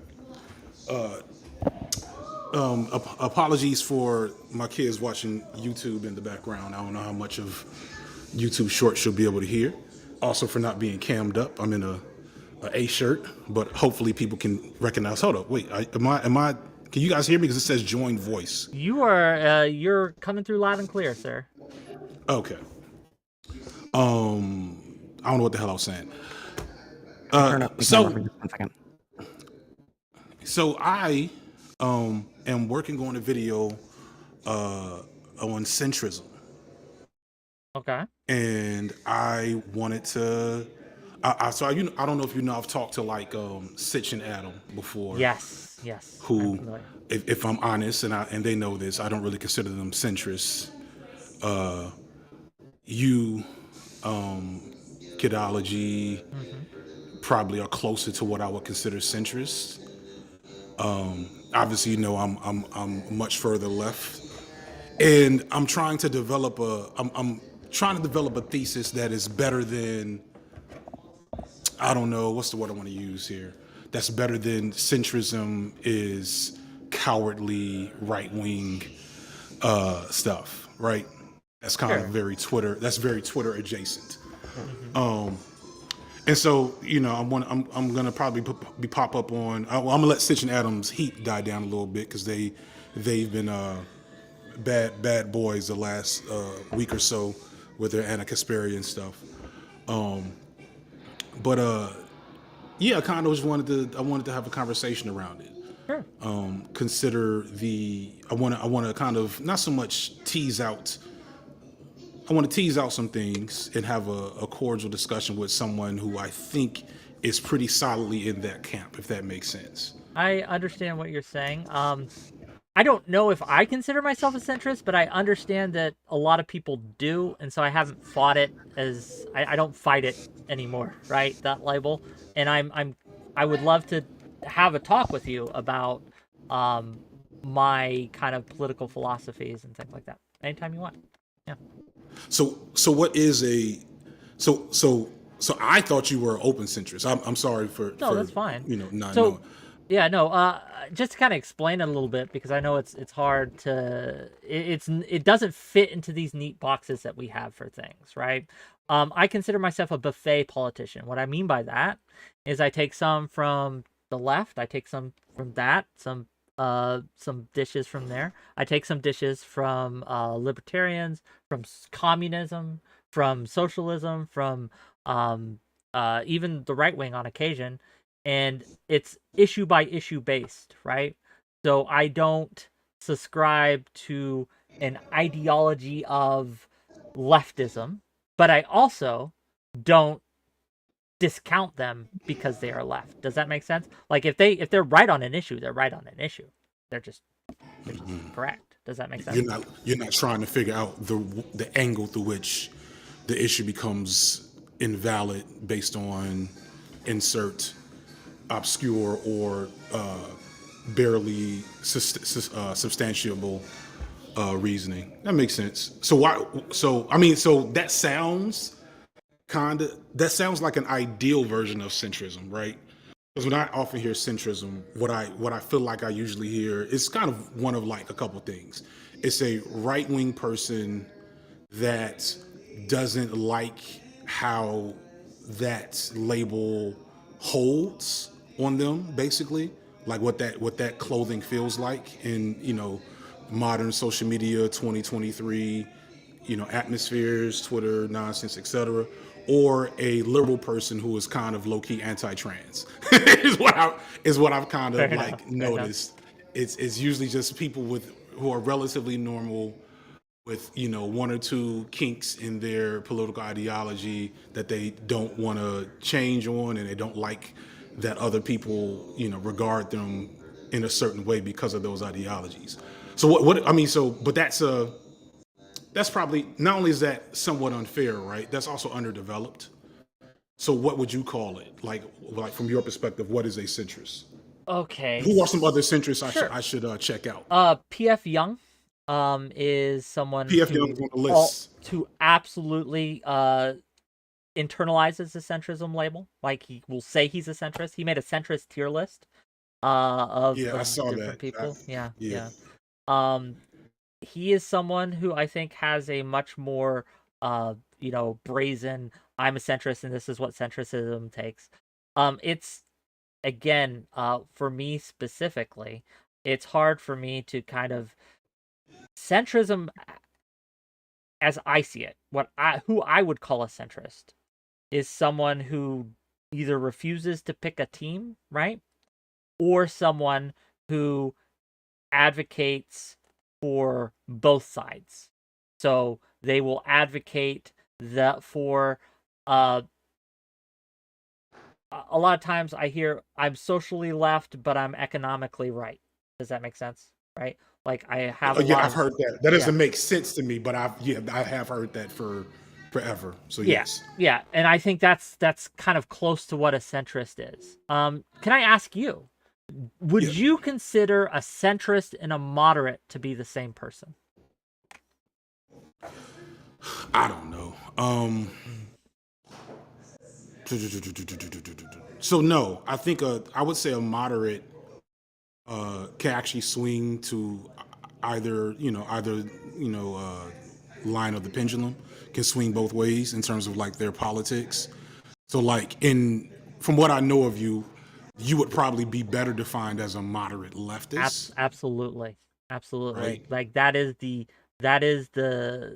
Apologies for my kids watching YouTube in the background. I don't know how much of YouTube Shorts you'll be able to hear. Also for not being cammed up. I'm in a shirt, but hopefully people can recognize. Hold up, wait. Am I? Can you guys hear me? Because it says join voice. You are. You're coming through loud and clear, sir. Okay. I don't know what the hell I was saying. So I am working on a video on centrism. Okay. And I wanted to. I don't know if you know. I've talked to like Sitch and Adam before. Yes. Who, if I'm honest, and they know this, I don't really consider them centrists. 𝕾𝖍𝖎𝖙 probably are closer to what I would consider centrist. Obviously, I'm much further left, and I'm trying to develop I'm trying to develop a thesis that is better than, I don't know, what's the word I want to use here? That's better than centrism is cowardly right-wing stuff, right? That's kind of very Twitter. That's very Twitter adjacent. And so, you know, I'm gonna probably be pop up on. I'm gonna let Stitch and Adams' heat die down a little bit because they've been bad boys the last week or so with their Anna-Kasparian stuff. Yeah, I kind of just wanted to have a conversation around it. Sure. Consider I want to kind of not so much tease out. I want to tease out some things and have a cordial discussion with someone who I think is pretty solidly in that camp, if that makes sense. I understand what you're saying. I don't know if I consider myself a centrist, but I understand that a lot of people do, and so I haven't fought it as I don't fight it anymore, right? That label, and I would love to have a talk with you about my kind of political philosophies and things like that anytime you want. Yeah. So what is so I thought you were open centrist. I'm sorry for that's fine. You know, not so knowing. yeah, no. Just to kind of explain it a little bit because I know it's hard to it doesn't fit into these neat boxes that we have for things, right? I consider myself a buffet politician. What I mean by that is I take some from the left, I take some from that, some dishes from there. I take some dishes from libertarians, from communism, from socialism, from even the right wing on occasion, and it's issue by issue based, right? So I don't subscribe to an ideology of leftism, but I also don't discount them because they are left. Does that make sense? Like if they're right on an issue, they're right on an issue. They're just correct. Does that make sense? You're not trying to figure out the angle through which the issue becomes invalid based on insert obscure or barely substantiable reasoning. That makes sense. So that sounds like an ideal version of centrism, right? Because when I often hear centrism, what I feel like I usually hear is kind of one of like a couple things. It's a right-wing person that doesn't like how that label holds on them, basically, like what that clothing feels like in, you know, modern social media 2023, you know, atmospheres, Twitter nonsense, etc. Or a liberal person who is kind of low-key anti-trans is what I've kind of like noticed. It's usually just people who are relatively normal with, you know, one or two kinks in their political ideology that they don't want to change on, and they don't like that other people, you know, regard them in a certain way because of those ideologies. So but that's probably, not only is that somewhat unfair, right? That's also underdeveloped. So what would you call it? Like from your perspective, what is a centrist? Okay. Who are some other centrists Sure. I should check out? P.F. Young is someone P.F. Young's on the list. who absolutely internalizes the centrism label. Like he will say he's a centrist. He made a centrist tier list of I saw different that. people. Yeah. He is someone who I think has a much more brazen, I'm a centrist and this is what centrism takes. It's again, for me specifically, it's hard for me to kind of centrism as I see it. Who I would call a centrist is someone who either refuses to pick a team, right? Or someone who advocates for both sides. So they will advocate for a lot of times I hear I'm socially left, but I'm economically right. Does that make sense? Right? Like I have. I've heard that. That doesn't make sense to me, but I have heard that for forever. So yes. Yeah, and I think that's kind of close to what a centrist is. Can I ask you? Would you consider a centrist and a moderate to be the same person? I don't know. So no, I think I would say a moderate can actually swing to either line of the pendulum, can swing both ways in terms of like their politics. So like from what I know of you, you would probably be better defined as a moderate leftist, Absolutely, absolutely. right? Like that is the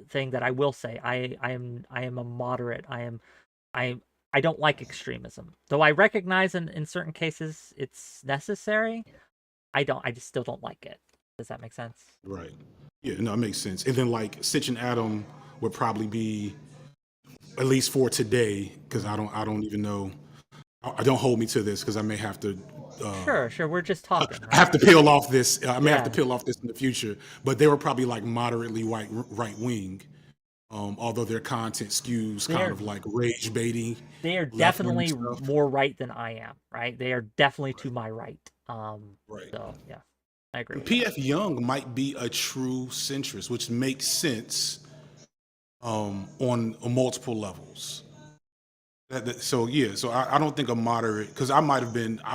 thing that I will say. I am a moderate. I don't like extremism, though I recognize in certain cases it's necessary. I just still don't like it. Does that make sense? Right. Yeah, no, it makes sense. And then like Sitch and Adam would probably be, at least for today, because I don't even know. I don't hold me to this because I may have to. Sure. We're just talking. I have to peel off this. I may have to Yeah. peel off this in the future. But they were probably like moderately right wing, although their content skews kind of like rage baiting. They are definitely more right than I am. Right? They are definitely to my right. Right. So yeah, I agree. P.F. Young might be a true centrist, which makes sense on multiple levels. So I don't think a moderate, because I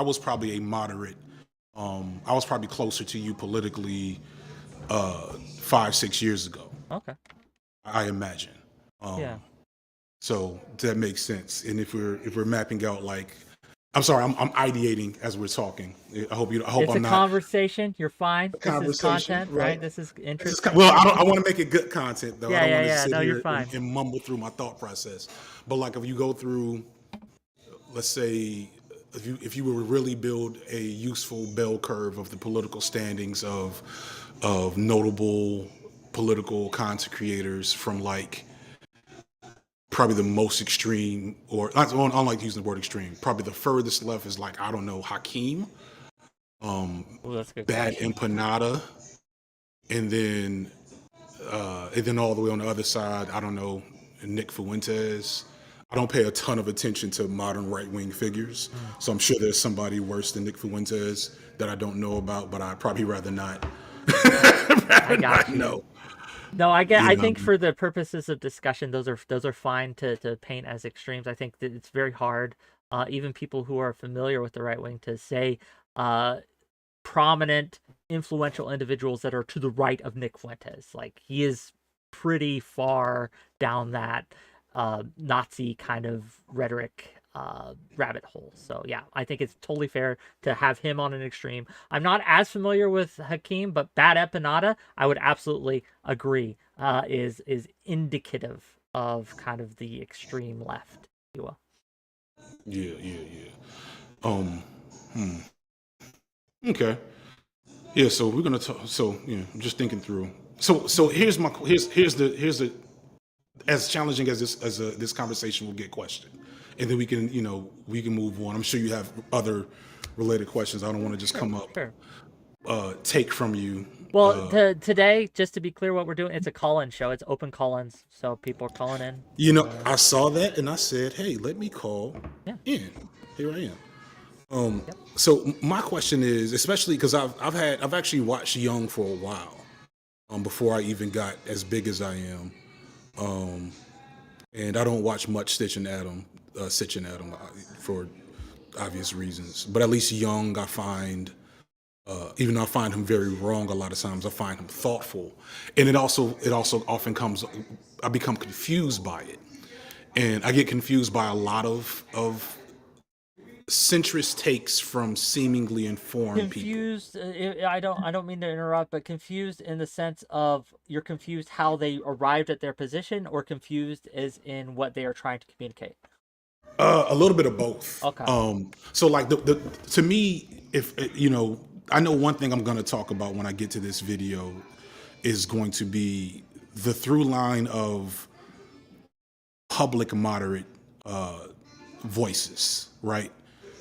was probably a moderate. I was probably closer to you politically 5-6 years ago. Okay. I imagine. Yeah. So that makes sense. And if we're mapping out like, I'm sorry, I'm ideating as we're talking. I hope It's I'm a not. conversation. You're fine. This is Conversation, content, right? This is interesting. Well, I want to make it good content though. Yeah, I don't want to yeah. sit No, you're here fine. and mumble through my thought process. But like if you go through, let's say, if you were to really build a useful bell curve of the political standings of notable political content creators from like probably the most extreme, or I don't like using the word extreme. Probably the furthest left is like, I don't know, Hakeem, That's a good Bad question. Empanada, and then all the way on the other side, I don't know, Nick Fuentes. I don't pay a ton of attention to modern right-wing figures, so I'm sure there's somebody worse than Nick Fuentes that I don't know about, but I'd probably rather not. I got you. know. No, I get. I think for the purposes of discussion, those are fine to paint as extremes. I think that it's very hard, even people who are familiar with the right wing, to say prominent, influential individuals that are to the right of Nick Fuentes. Like he is pretty far down that Nazi kind of rhetoric rabbit hole. So yeah, I think it's totally fair to have him on an extreme. I'm not as familiar with Hakeem, but Bad Empanada, I would absolutely agree, is indicative of kind of the extreme left, if you will. Yeah. Okay. Yeah. So we're gonna talk. So I'm just thinking through. So here's the as challenging as this conversation will get questioned, and then we can move on. I'm sure you have other related questions. I don't want to just come up take from you. Well, today, just to be clear, what we're doing, it's a call-in show. It's open call-ins, so people are calling in. I saw that and I said, hey, let me call in. Here I am. So my question is, especially because I've actually watched Young for a while, before I even got as big as I am. And I don't watch much Sitch and Adam for obvious reasons. But at least Young, I find, even though I find him very wrong a lot of times, I find him thoughtful. And it also often comes, I become confused by it. And I get confused by a lot of centrist takes from seemingly informed confused, people. I don't mean to interrupt, but confused in the sense of you're confused how they arrived at their position, or confused as in what they are trying to communicate. A little bit of both. Okay. So like to me, if I know one thing I'm going to talk about when I get to this video is going to be the through line of public moderate voices, right?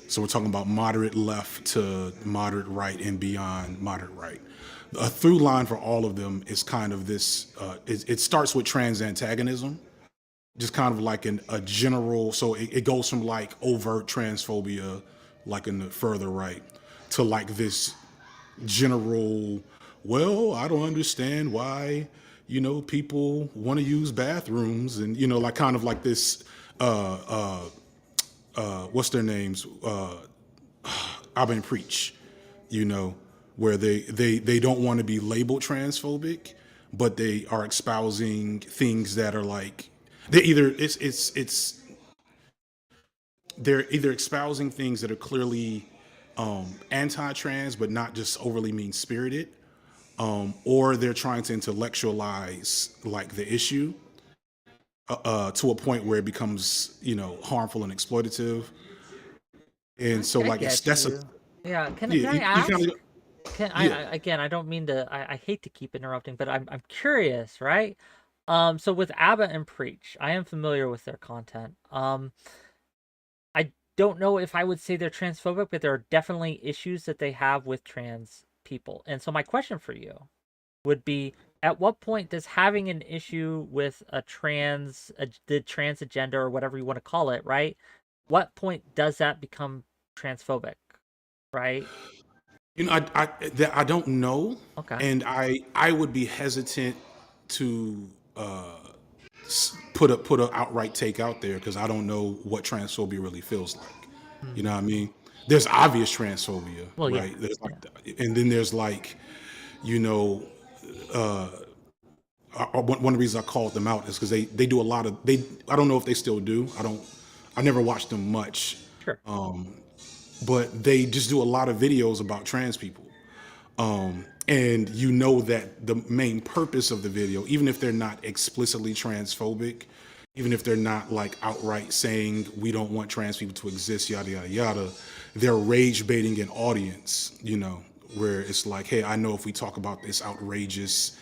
So we're talking about moderate left to moderate right and beyond moderate right. A through line for all of them is kind of this, it starts with trans antagonism, just kind of like a general, so it goes from like overt transphobia, like in the further right, to like this general, well, I don't understand why, people want to use bathrooms, and like kind of like this. What's their names? I've been preach, where they don't want to be labeled transphobic, but they are espousing things that are like they're either espousing things that are clearly anti-trans, but not just overly mean-spirited, or they're trying to intellectualize like the issue to a point where it becomes harmful and exploitative. And so like that's yeah. Can yeah, I ask? Yeah. Again, I don't mean to. I hate to keep interrupting, but I'm curious, right? So with Abba and Preach, I am familiar with their content. I don't know if I would say they're transphobic, but there are definitely issues that they have with trans people. And so my question for you would be, at what point does having an issue with the trans agenda, or whatever you want to call it, right? What point does that become transphobic, right? I don't know. Okay. And I would be hesitant to put a outright take out there, because I don't know what transphobia really feels like. You know what I mean? There's obvious transphobia, Well, yeah. right? There's like, and then there's like, one of the reasons I called them out is because they do a lot of I don't know if they still do. I never watched them much. Sure. But they just do a lot of videos about trans people. And that the main purpose of the video, even if they're not explicitly transphobic, even if they're not like outright saying we don't want trans people to exist, yada, yada, yada, they're rage baiting an audience, where it's like, hey, I know if we talk about this outrageous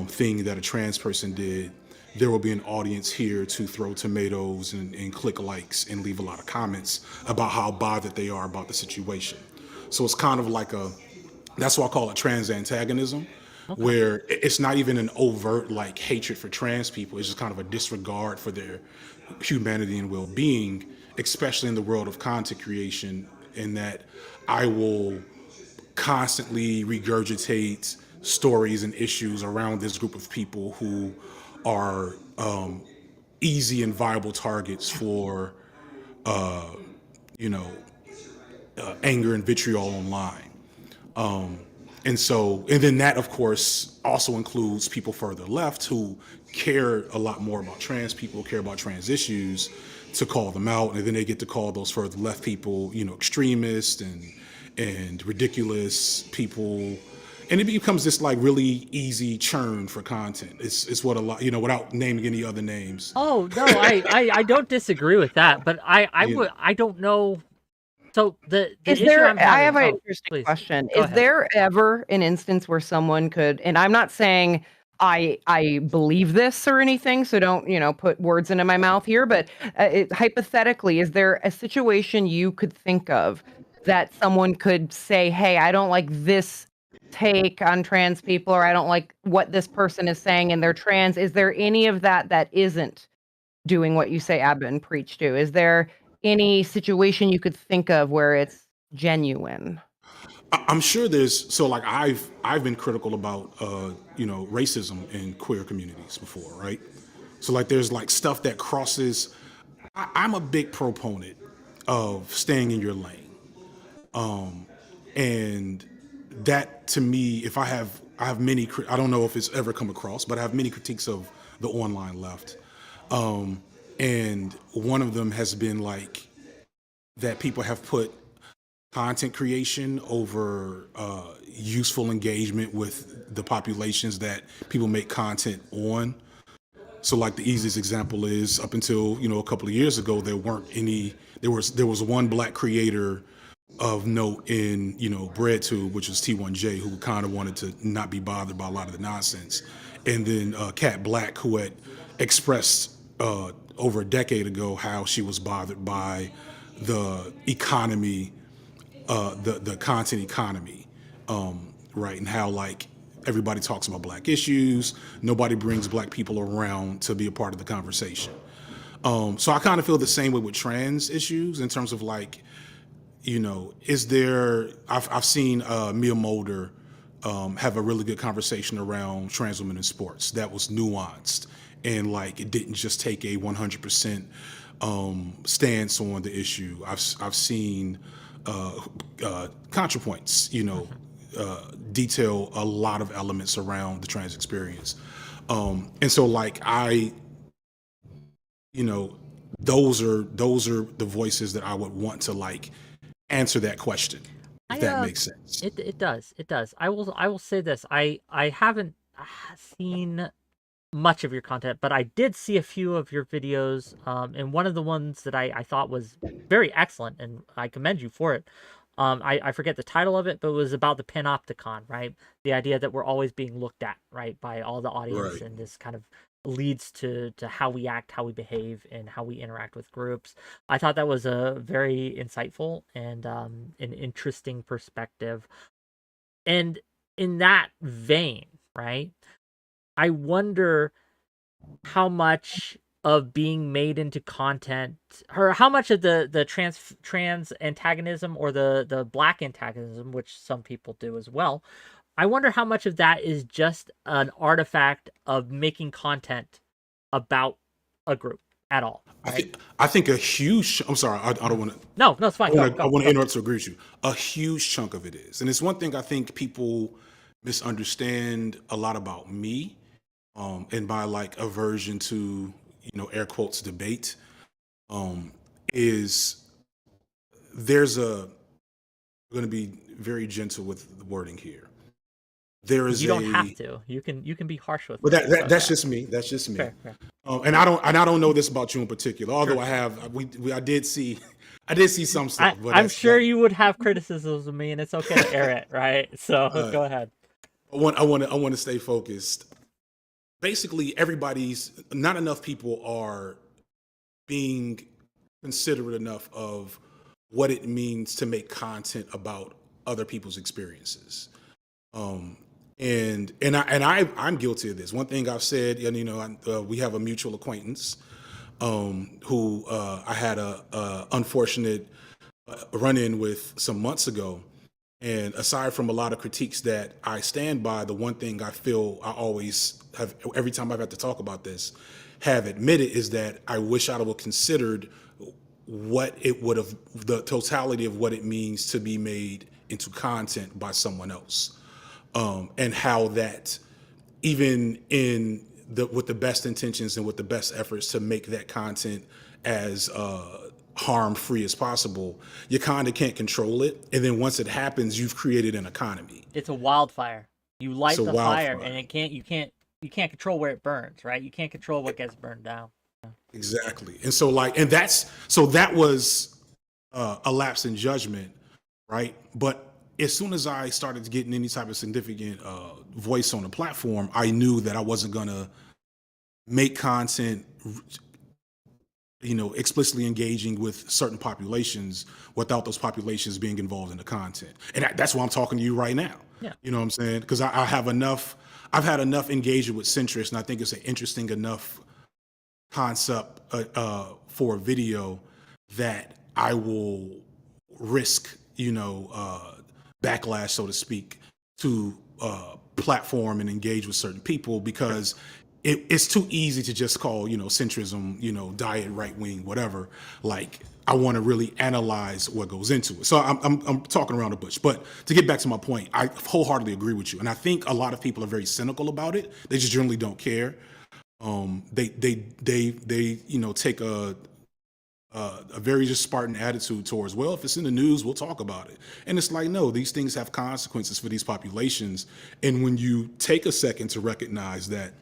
thing that a trans person did, there will be an audience here to throw tomatoes and click likes and leave a lot of comments about how bothered they are about the situation. So it's kind of like that's why I call it trans antagonism, where it's not even an overt like hatred for trans people. It's just kind of a disregard for their humanity and well-being, especially in the world of content creation, in that I will constantly regurgitate stories and issues around this group of people who are easy and viable targets for anger and vitriol online. And then that, of course, also includes people further left who care a lot more about trans people, care about trans issues, to call them out. And then they get to call those further left people, extremists and ridiculous people. And it becomes this like really easy churn for content. It's what a lot, without naming any other names. Oh no, I don't disagree with that, but I don't know. So the issue I'm having, I have an interesting question. Is there ever an instance where someone could, and I'm not saying I believe this or anything, so don't put words into my mouth here, but hypothetically, is there a situation you could think of that someone could say, hey, I don't like this take on trans people, or I don't like what this person is saying and they're trans? Is there any of that isn't doing what you say Abba and Preach do? Is there any situation you could think of where it's genuine? I'm sure there's, so like I've been critical about racism in queer communities before, right? So like there's like stuff that crosses. I'm a big proponent of staying in your lane, and that to me, if I have many, I don't know if it's ever come across, but I have many critiques of the online left. And one of them has been like that people have put content creation over useful engagement with the populations that people make content on. So like the easiest example is, up until a couple of years ago, there was one black creator of note in 𝕵𝖎𝖙, which was 𝕾𝖍𝖎𝖙, who kind of wanted to not be bothered by a lot of the nonsense, and then Cat Black, who had expressed over a decade ago how she was bothered by the economy, the content economy, right, and how like everybody talks about black issues, nobody brings black people around to be a part of the conversation. So I kind of feel the same way with trans issues, in terms of like, is there? I've seen Mia Mulder have a really good conversation around trans women in sports that was nuanced and like it didn't just take a 100% stance on the issue. I've seen ContraPoints, detail a lot of elements around the trans experience, and so like those are the voices that I would want to like answer that question. If that makes sense. It does. It does. I will say this. I haven't seen much of your content, but I did see a few of your videos. And one of the ones that I thought was very excellent, and I commend you for it. I forget the title of it, but it was about the panopticon, right? The idea that we're always being looked at, right, by all the audience, Right. and this kind of leads to how we act, how we behave, and how we interact with groups. I thought that was a very insightful and an interesting perspective. And in that vein, right, I wonder how much of being made into content, or how much of the trans antagonism or the black antagonism, which some people do as well, I wonder how much of that is just an artifact of making content about a group at all. Right? I think a huge. I'm sorry. I don't want to. No, it's fine. I want to interrupt to agree with you. A huge chunk of it is, and it's one thing I think people misunderstand a lot about me, and my like aversion to air quotes debate, is there's a. I'm going to be very gentle with the wording here. There is you don't have to. You can be harsh with. But that's just me. That's just me. Fair, fair. And I don't know this about you in particular. Although Sure. I did see some stuff. But I'm sure you would have criticisms of me, and it's okay to air it, right? So go ahead. I want to stay focused. Basically, not enough people are being considerate enough of what it means to make content about other people's experiences. And I'm guilty of this. One thing I've said, and we have a mutual acquaintance who I had a unfortunate run-in with some months ago. And aside from a lot of critiques that I stand by, the one thing I feel I always have, every time I've had to talk about this, have admitted is that I wish I would have considered what it would have, the totality of what it means to be made into content by someone else. And how that, even with the best intentions and with the best efforts to make that content as harm-free as possible, you kind of can't control it. And then once it happens, you've created an economy. It's a wildfire. You light the fire, and you can't control where it burns, right? You can't control what gets burned down. Exactly. And so that was a lapse in judgment, right? But as soon as I started getting any type of significant voice on the platform, I knew that I wasn't gonna make content, explicitly engaging with certain populations without those populations being involved in the content. And that's why I'm talking to you right now. Yeah. You know what I'm saying? Because I've had enough engagement with Centrist, and I think it's an interesting enough concept for a video that I will risk, backlash, so to speak, to platform and engage with certain people, because it's too easy to just call, centrism, diet, right wing, whatever. Like, I want to really analyze what goes into it. So I'm talking around the bush. But to get back to my point, I wholeheartely agree with you. And I think a lot of people are very cynical about it. They just generally don't care. They take a very just Spartan attitude towards, well, if it's in the news, we'll talk about it. And it's like, no, these things have consequences for these populations. And when you take a second to recognize that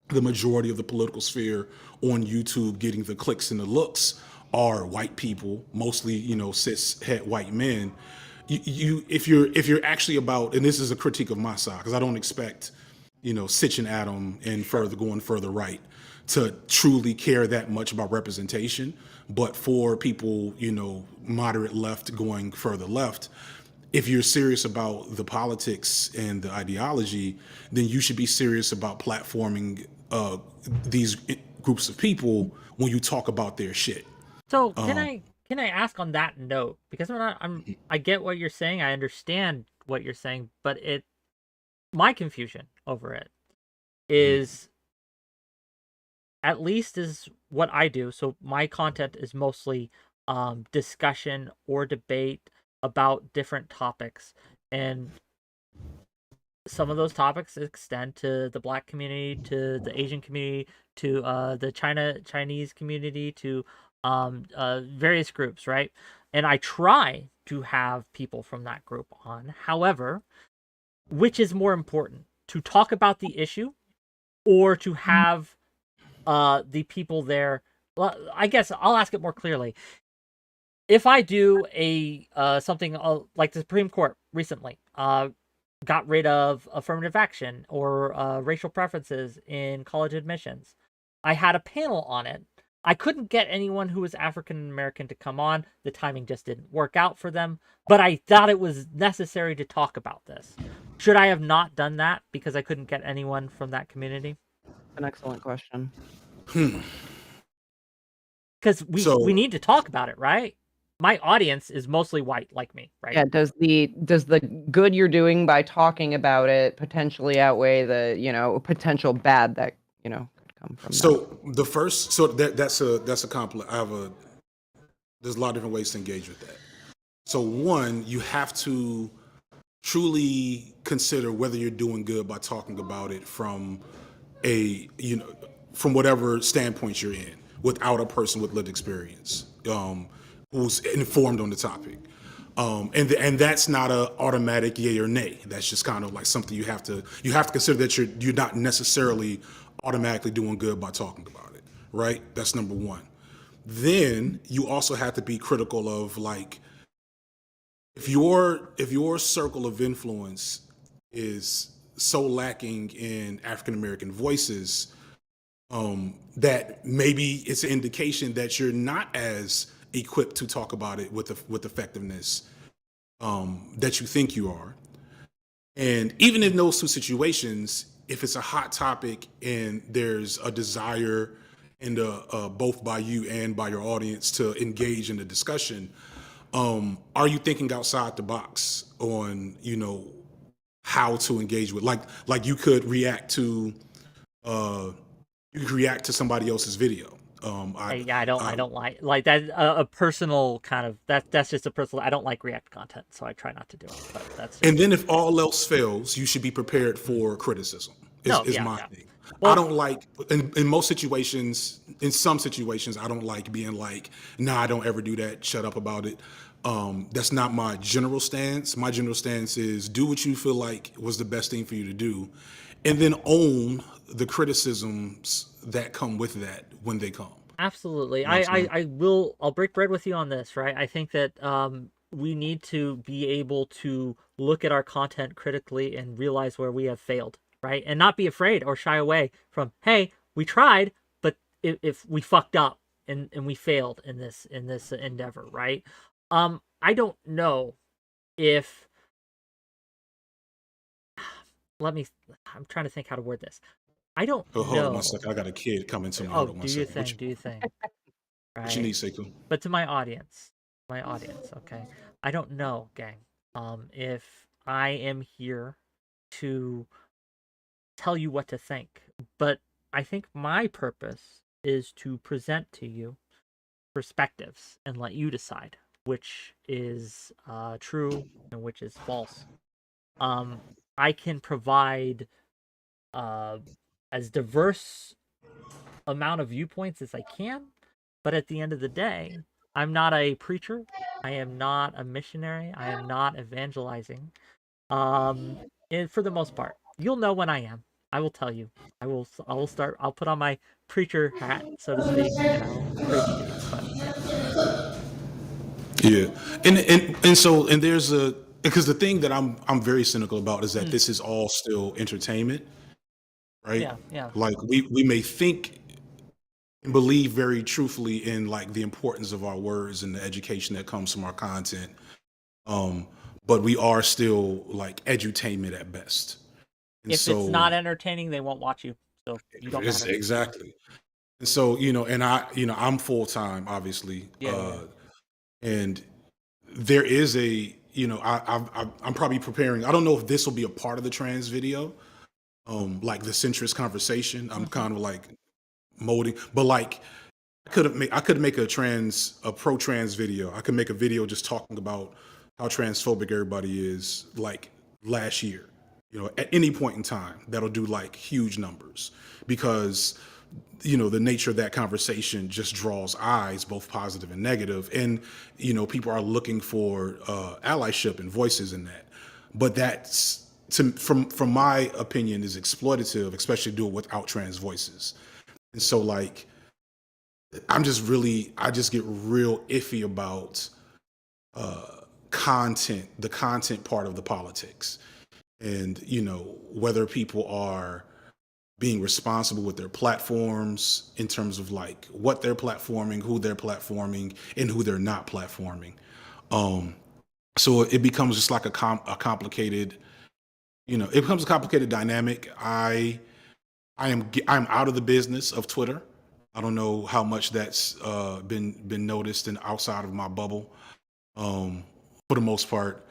the majority of the political sphere on YouTube getting the clicks and the looks are white people, mostly, cis het white men, if you're actually about, and this is a critique of my side, because I don't expect, Sitch and Adam and going further right to truly care that much about representation. But for people, moderate left going further left, if you're serious about the politics and the ideology, then you should be serious about platforming these groups of people when you talk about their shit. So can I ask on that note, because I get what you're saying, I understand what you're saying, but my confusion over it is, at least is what I do. So my content is mostly discussion or debate about different topics, and some of those topics extend to the Black community, to the Asian community, to the Chinese community, to various groups, right? And I try to have people from that group on. However, which is more important, to talk about the issue or to have the people there? Well, I guess I'll ask it more clearly. If I do a something like the Supreme Court recently got rid of affirmative action or racial preferences in college admissions, I had a panel on it. I couldn't get anyone who was African American to come on. The timing just didn't work out for them. But I thought it was necessary to talk about this. Should I have not done that because I couldn't get anyone from that community? An excellent question. Because we need to talk about it, right? My audience is mostly white, like me, right? Yeah. Does the good you're doing by talking about it potentially outweigh the potential bad that could come from that? So the first, so that's a compliment. There's a lot of different ways to engage with that. So one, you have to truly consider whether you're doing good by talking about it from from whatever standpoint you're in, without a person with lived experience, who's informed on the topic. And that's not a automatic yay or nay. That's just kind of like something you have to consider, that you're not necessarily automatically doing good by talking about it, right? That's number one. Then you also have to be critical of, like, if your circle of influence is so lacking in African American voices, that maybe it's an indication that you're not as equipped to talk about it with effectiveness that you think you are. And even in those two situations, if it's a hot topic and there's a desire and both by you and by your audience to engage in the discussion, are you thinking outside the box on how to engage with, like you could react to somebody else's video. I don't like that. A personal kind of that's just a personal. I don't like React content, so I try not to do it. But that's. And then if all else fails, you should be prepared for criticism. Is my thing. Well, I don't like in most situations. In some situations, I don't like being like, "Nah, I don't ever do that. Shut up about it." That's not my general stance. My general stance is do what you feel like was the best thing for you to do, and then own the criticisms that come with that when they come. Absolutely. I'll break bread with you on this, right? I think that we need to be able to look at our content critically and realize where we have failed, right? And not be afraid or shy away from, hey, we tried, but if we fucked up and we failed in this endeavor, right? I don't know if I'm trying to think how to word this. I don't know. Hold on one second. I got a kid coming to me. Oh, do you think? Right. What you need, Sekou? But to my audience, okay? I don't know, gang. If I am here to tell you what to think, but I think my purpose is to present to you perspectives and let you decide which is true and which is false. I can provide as diverse amount of viewpoints as I can, but at the end of the day, I'm not a preacher. I am not a missionary. I am not evangelizing. And for the most part, you'll know when I am. I will tell you. I'll put on my preacher hat, so to speak, and I'll preach to you. Yeah, and there's because the thing that I'm very cynical about is that this is all still entertainment, right? Yeah. Like we may think and believe very truthfully in like the importance of our words and the education that comes from our content, but we are still like edutainment at best. And if it's not entertaining, they won't watch you. So you don't matter. Exactly. And so I'm full time, obviously. And there is you know, I'm probably preparing. I don't know if this will be a part of the trans video, like the centrist conversation. I'm kind of like molding, but like I could make a pro-trans video. I could make a video just talking about how transphobic everybody is, like last year. You know, at any point in time, that'll do like huge numbers because you know the nature of that conversation just draws eyes, both positive and negative, and you know people are looking for allyship and voices in that. But that's from my opinion is exploitative, especially do it without trans voices. And so like I just get real iffy about content, the content part of the politics, and you know whether people are being responsible with their platforms in terms of like what they're platforming, who they're platforming, and who they're not platforming. So it becomes just like a complicated, you know, it becomes a complicated dynamic. I'm out of the business of Twitter. I don't know how much that's been noticed and outside of my bubble, for the most part.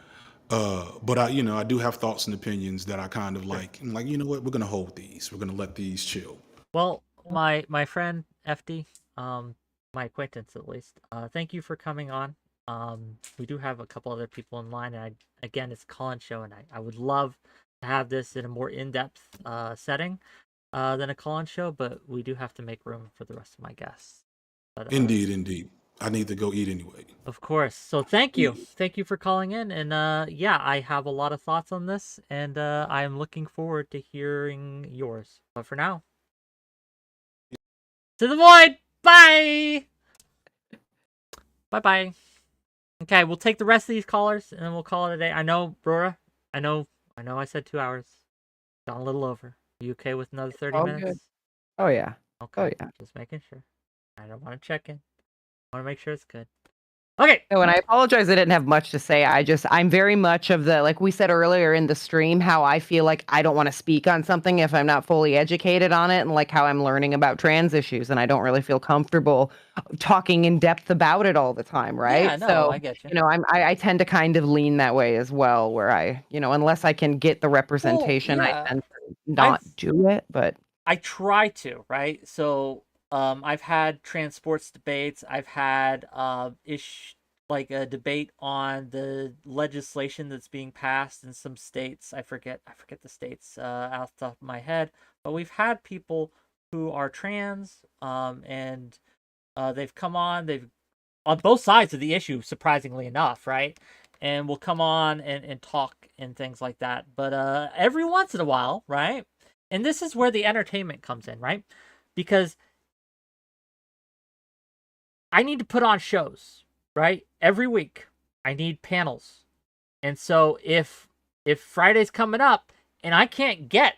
But I do have thoughts and opinions that I kind of like. I'm like, you know what? We're gonna hold these. We're gonna let these chill. Well, my friend FD, my acquaintance at least, thank you for coming on. We do have a couple other people in line, and again, it's a call-in show, and I would love to have this in a more in-depth setting than a call-in show, but we do have to make room for the rest of my guests. But, Indeed. I need to go eat anyway. Of course. So thank you for calling in, and yeah, I have a lot of thoughts on this, and I am looking forward to hearing yours. But for now, to the void. Bye. Bye. Okay, we'll take the rest of these callers, and then we'll call it a day. I know, Rora. I know. I said 2 hours. Gone a little over. Are you okay with another 30 minutes? Good. Oh yeah. Okay. Oh yeah. Just making sure. I don't want to check in. I want to make sure it's good. Okay. Oh, and I apologize I didn't have much to say. I'm very much of the, like we said earlier in the stream, how I feel like I don't want to speak on something if I'm not fully educated on it, and like how I'm learning about trans issues, and I don't really feel comfortable talking in depth about it all the time, right? Yeah, no, so, I get you. You know, I tend to kind of lean that way as well, where I, you know, unless I can get the representation, Well, yeah. I tend to not do it, but I try to, right? So, I've had trans sports debates. I've had like a debate on the legislation that's being passed in some states. I forget the states off the top of my head, but we've had people who are trans, and they've come on. They've on both sides of the issue, surprisingly enough, right? And we'll come on and talk and things like that. But every once in a while, right? And this is where the entertainment comes in, right? Because I need to put on shows, right? Every week. I need panels. And so if Friday's coming up and I can't get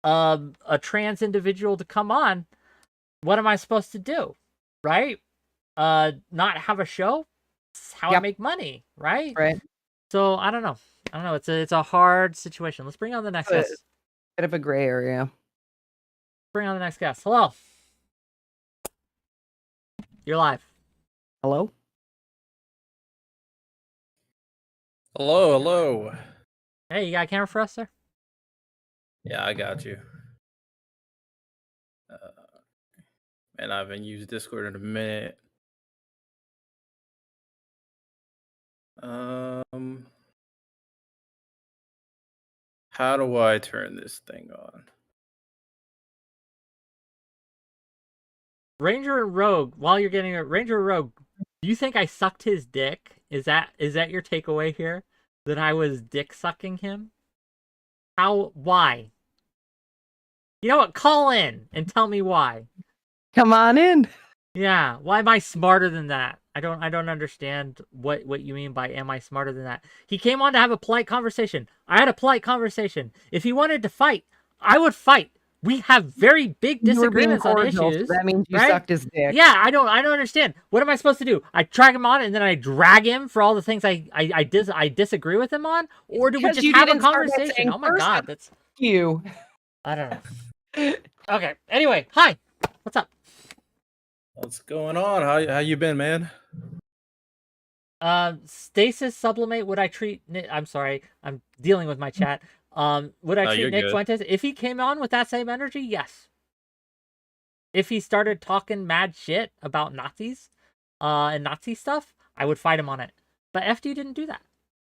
a trans individual to come on, what am I supposed to do? Right? Not have a show? That's how I make money, right? Right. So I don't know. It's a hard situation. Let's bring on the next guest. Bit of a gray area. Bring on the next guest. Hello. You're live. Hello? Hello. Hey, you got a camera for us, sir? Yeah, I got you. Man, I haven't used Discord in a minute. How do I turn this thing on? Ranger and Rogue, while you're getting it, Ranger and Rogue, do you think I sucked his dick? Is that your takeaway here? That I was dick sucking him? Why? You know what? Call in and tell me why. Come on in. Yeah, why am I smarter than that? I don't understand what you mean by am I smarter than that? He came on to have a polite conversation. I had a polite conversation. If he wanted to fight, I would fight. We have very big disagreements on issues. That means you right? sucked his dick. Yeah, I don't understand. What am I supposed to do? I drag him on and then I drag him for all the things I disagree with him on, or do we just have a conversation? Oh my god, that's you. I don't know. Okay. Anyway, hi. What's up? What's going on? How you been, man? Stasis sublimate. Would I treat? I'm sorry, I'm dealing with my chat. Would I No, treat you're Nick good. Fuentes if he came on with that same energy? Yes. If he started talking mad shit about Nazis, and Nazi stuff, I would fight him on it. But FD didn't do that.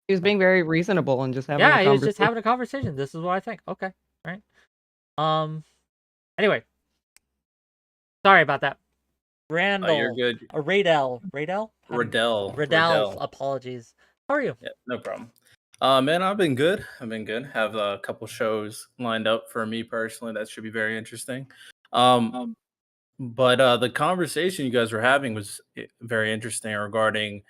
He was being very reasonable and just having a Yeah, he was conversation. just having a conversation. This is what I think. Okay, right. Anyway, sorry about that. Randall, You're good. Radell. Riddell. Apologies. How are you? Yeah, no problem. Man, I've been good. Have a couple shows lined up for me personally that should be very interesting. But the conversation you guys were having was very interesting regarding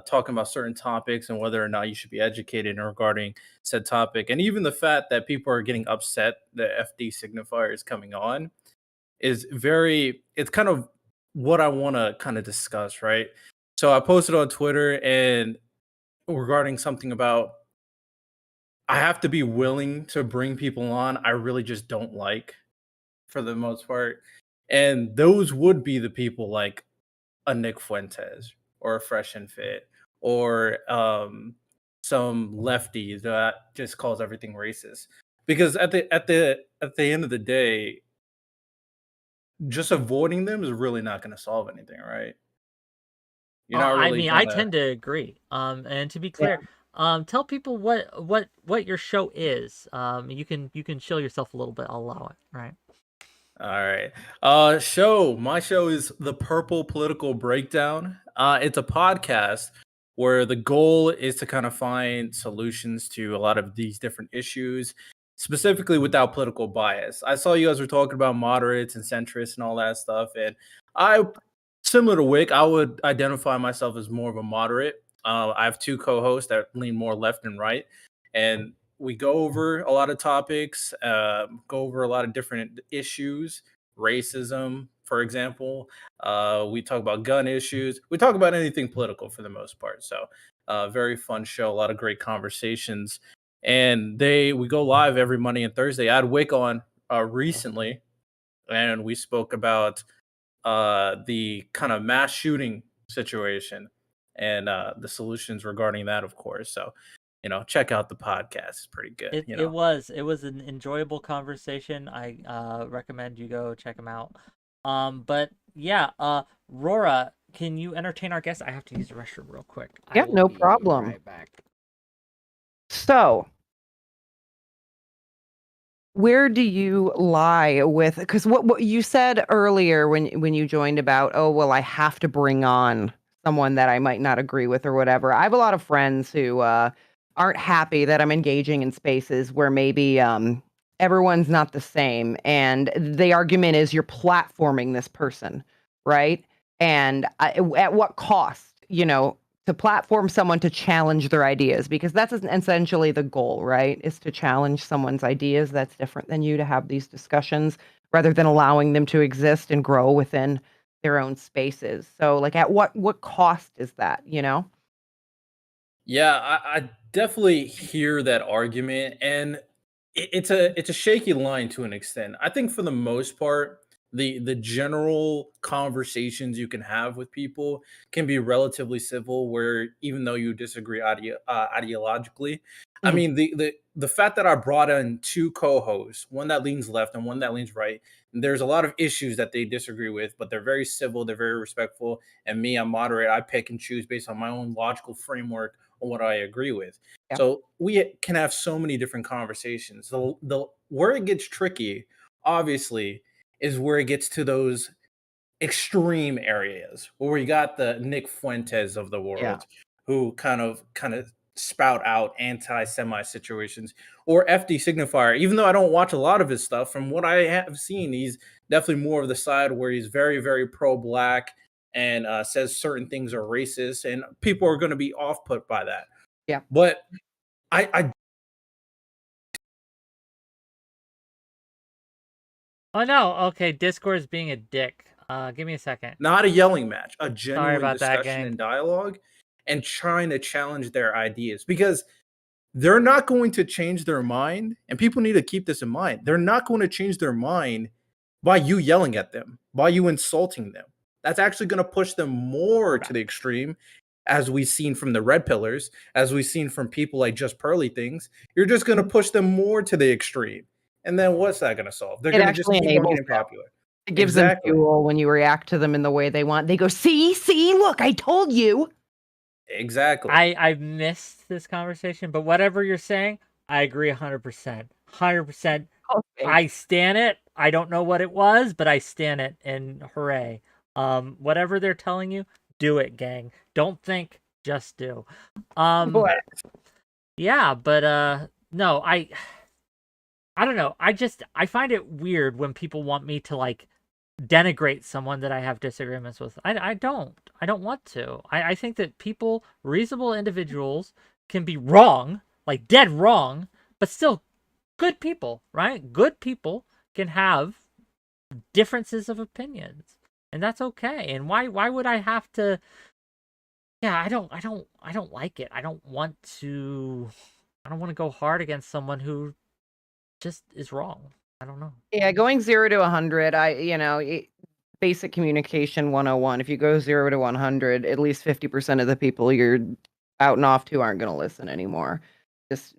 talking about certain topics and whether or not you should be educated regarding said topic, and even the fact that people are getting upset that FD signifier is coming on is very. It's kind of what I want to kind of discuss, right? So I posted on Twitter and regarding something about I have to be willing to bring people on I really just don't like for the most part. And those would be the people like a Nick Fuentes or a Fresh and Fit or some lefty that just calls everything racist. Because at the end of the day, just avoiding them is really not going to solve anything, right? You're not I really mean, I gonna. tend to agree. And to be clear, tell people what your show is. You can show yourself a little bit. I'll allow it. Right. All right. My show is The Purple Political Breakdown. It's a podcast where the goal is to kind of find solutions to a lot of these different issues, specifically without political bias. I saw you guys were talking about moderates and centrists and all that stuff, and I, similar to Wick, I would identify myself as more of a moderate. I have two co-hosts that lean more left and right, and we go over a lot of topics, go over a lot of different issues, racism, for example. We talk about gun issues. We talk about anything political for the most part. So, very fun show. A lot of great conversations. And we go live every Monday and Thursday. I had Wick on recently, and we spoke about the kind of mass shooting situation and the solutions regarding that, of course. So, check out the podcast. It's pretty good. It was an enjoyable conversation. I recommend you go check them out. But yeah, Rora, can you entertain our guests? I have to use the restroom real quick. Yeah, no problem. Right back. So, where do you lie with? Because what you said earlier when you joined about, oh well, I have to bring on someone that I might not agree with or whatever. I have a lot of friends who aren't happy that I'm engaging in spaces where maybe everyone's not the same, and the argument is you're platforming this person, right? And at what cost? To platform someone to challenge their ideas, because that's essentially the goal, right? Is to challenge someone's ideas that's different than you, to have these discussions rather than allowing them to exist and grow within their own spaces. So like at what cost is that, Yeah, I definitely hear that argument, and it's a shaky line to an extent. I think for the most part, the general conversations you can have with people can be relatively civil, where even though you disagree ideologically, I Mhm. mean the fact that I brought in two co-hosts, one that leans left and one that leans right, there's a lot of issues that they disagree with, but they're very civil, they're very respectful, and me, I'm moderate. I pick and choose based on my own logical framework on what I agree with. Yeah. So we can have so many different conversations. The where it gets tricky, obviously, is where it gets to those extreme areas where you got the Nick Fuentes of the world who kind of spout out anti-Semite situations, or FD Signifier. Even though I don't watch a lot of his stuff, from what I have seen, he's definitely more of the side where he's very, very pro-black and says certain things are racist, and people are going to be off-put by that. Yeah. But I Oh no. Okay, Discord is being a dick. Give me a second. not a yelling match, a genuine about that, discussion gang. and dialogue, and trying to challenge their ideas, because they're not going to change their mind. And people need to keep this in mind. They're not going to change their mind by you yelling at them, by you insulting them. That's actually going to push them more to the extreme, as we've seen from the red pillars, as we've seen from people like Just Pearly Things, you're just going to push them more to the extreme. And then what's that going to solve? They're It going to just actually keep on enables getting them. popular. It gives Exactly. them fuel when you react to them in the way they want. They go, see, look, I told you. Exactly. I've missed this conversation, but whatever you're saying, I agree 100%. 100%. Okay. I stan it. I don't know what it was, but I stan it, and hooray. Whatever they're telling you, do it, gang. Don't think, just do. Yeah, but no, I don't know. I find it weird when people want me to like denigrate someone that I have disagreements with. I don't want to. I think that people, reasonable individuals, can be wrong, like dead wrong, but still good people, right? Good people can have differences of opinions, and that's okay. And why would I have to? Yeah, I don't like it. I don't want to go hard against someone who just is wrong. I don't know. Yeah, going 0 to 100, basic communication 101. If you go 0 to 100, at least 50% of the people you're out and off to aren't going to listen anymore. That's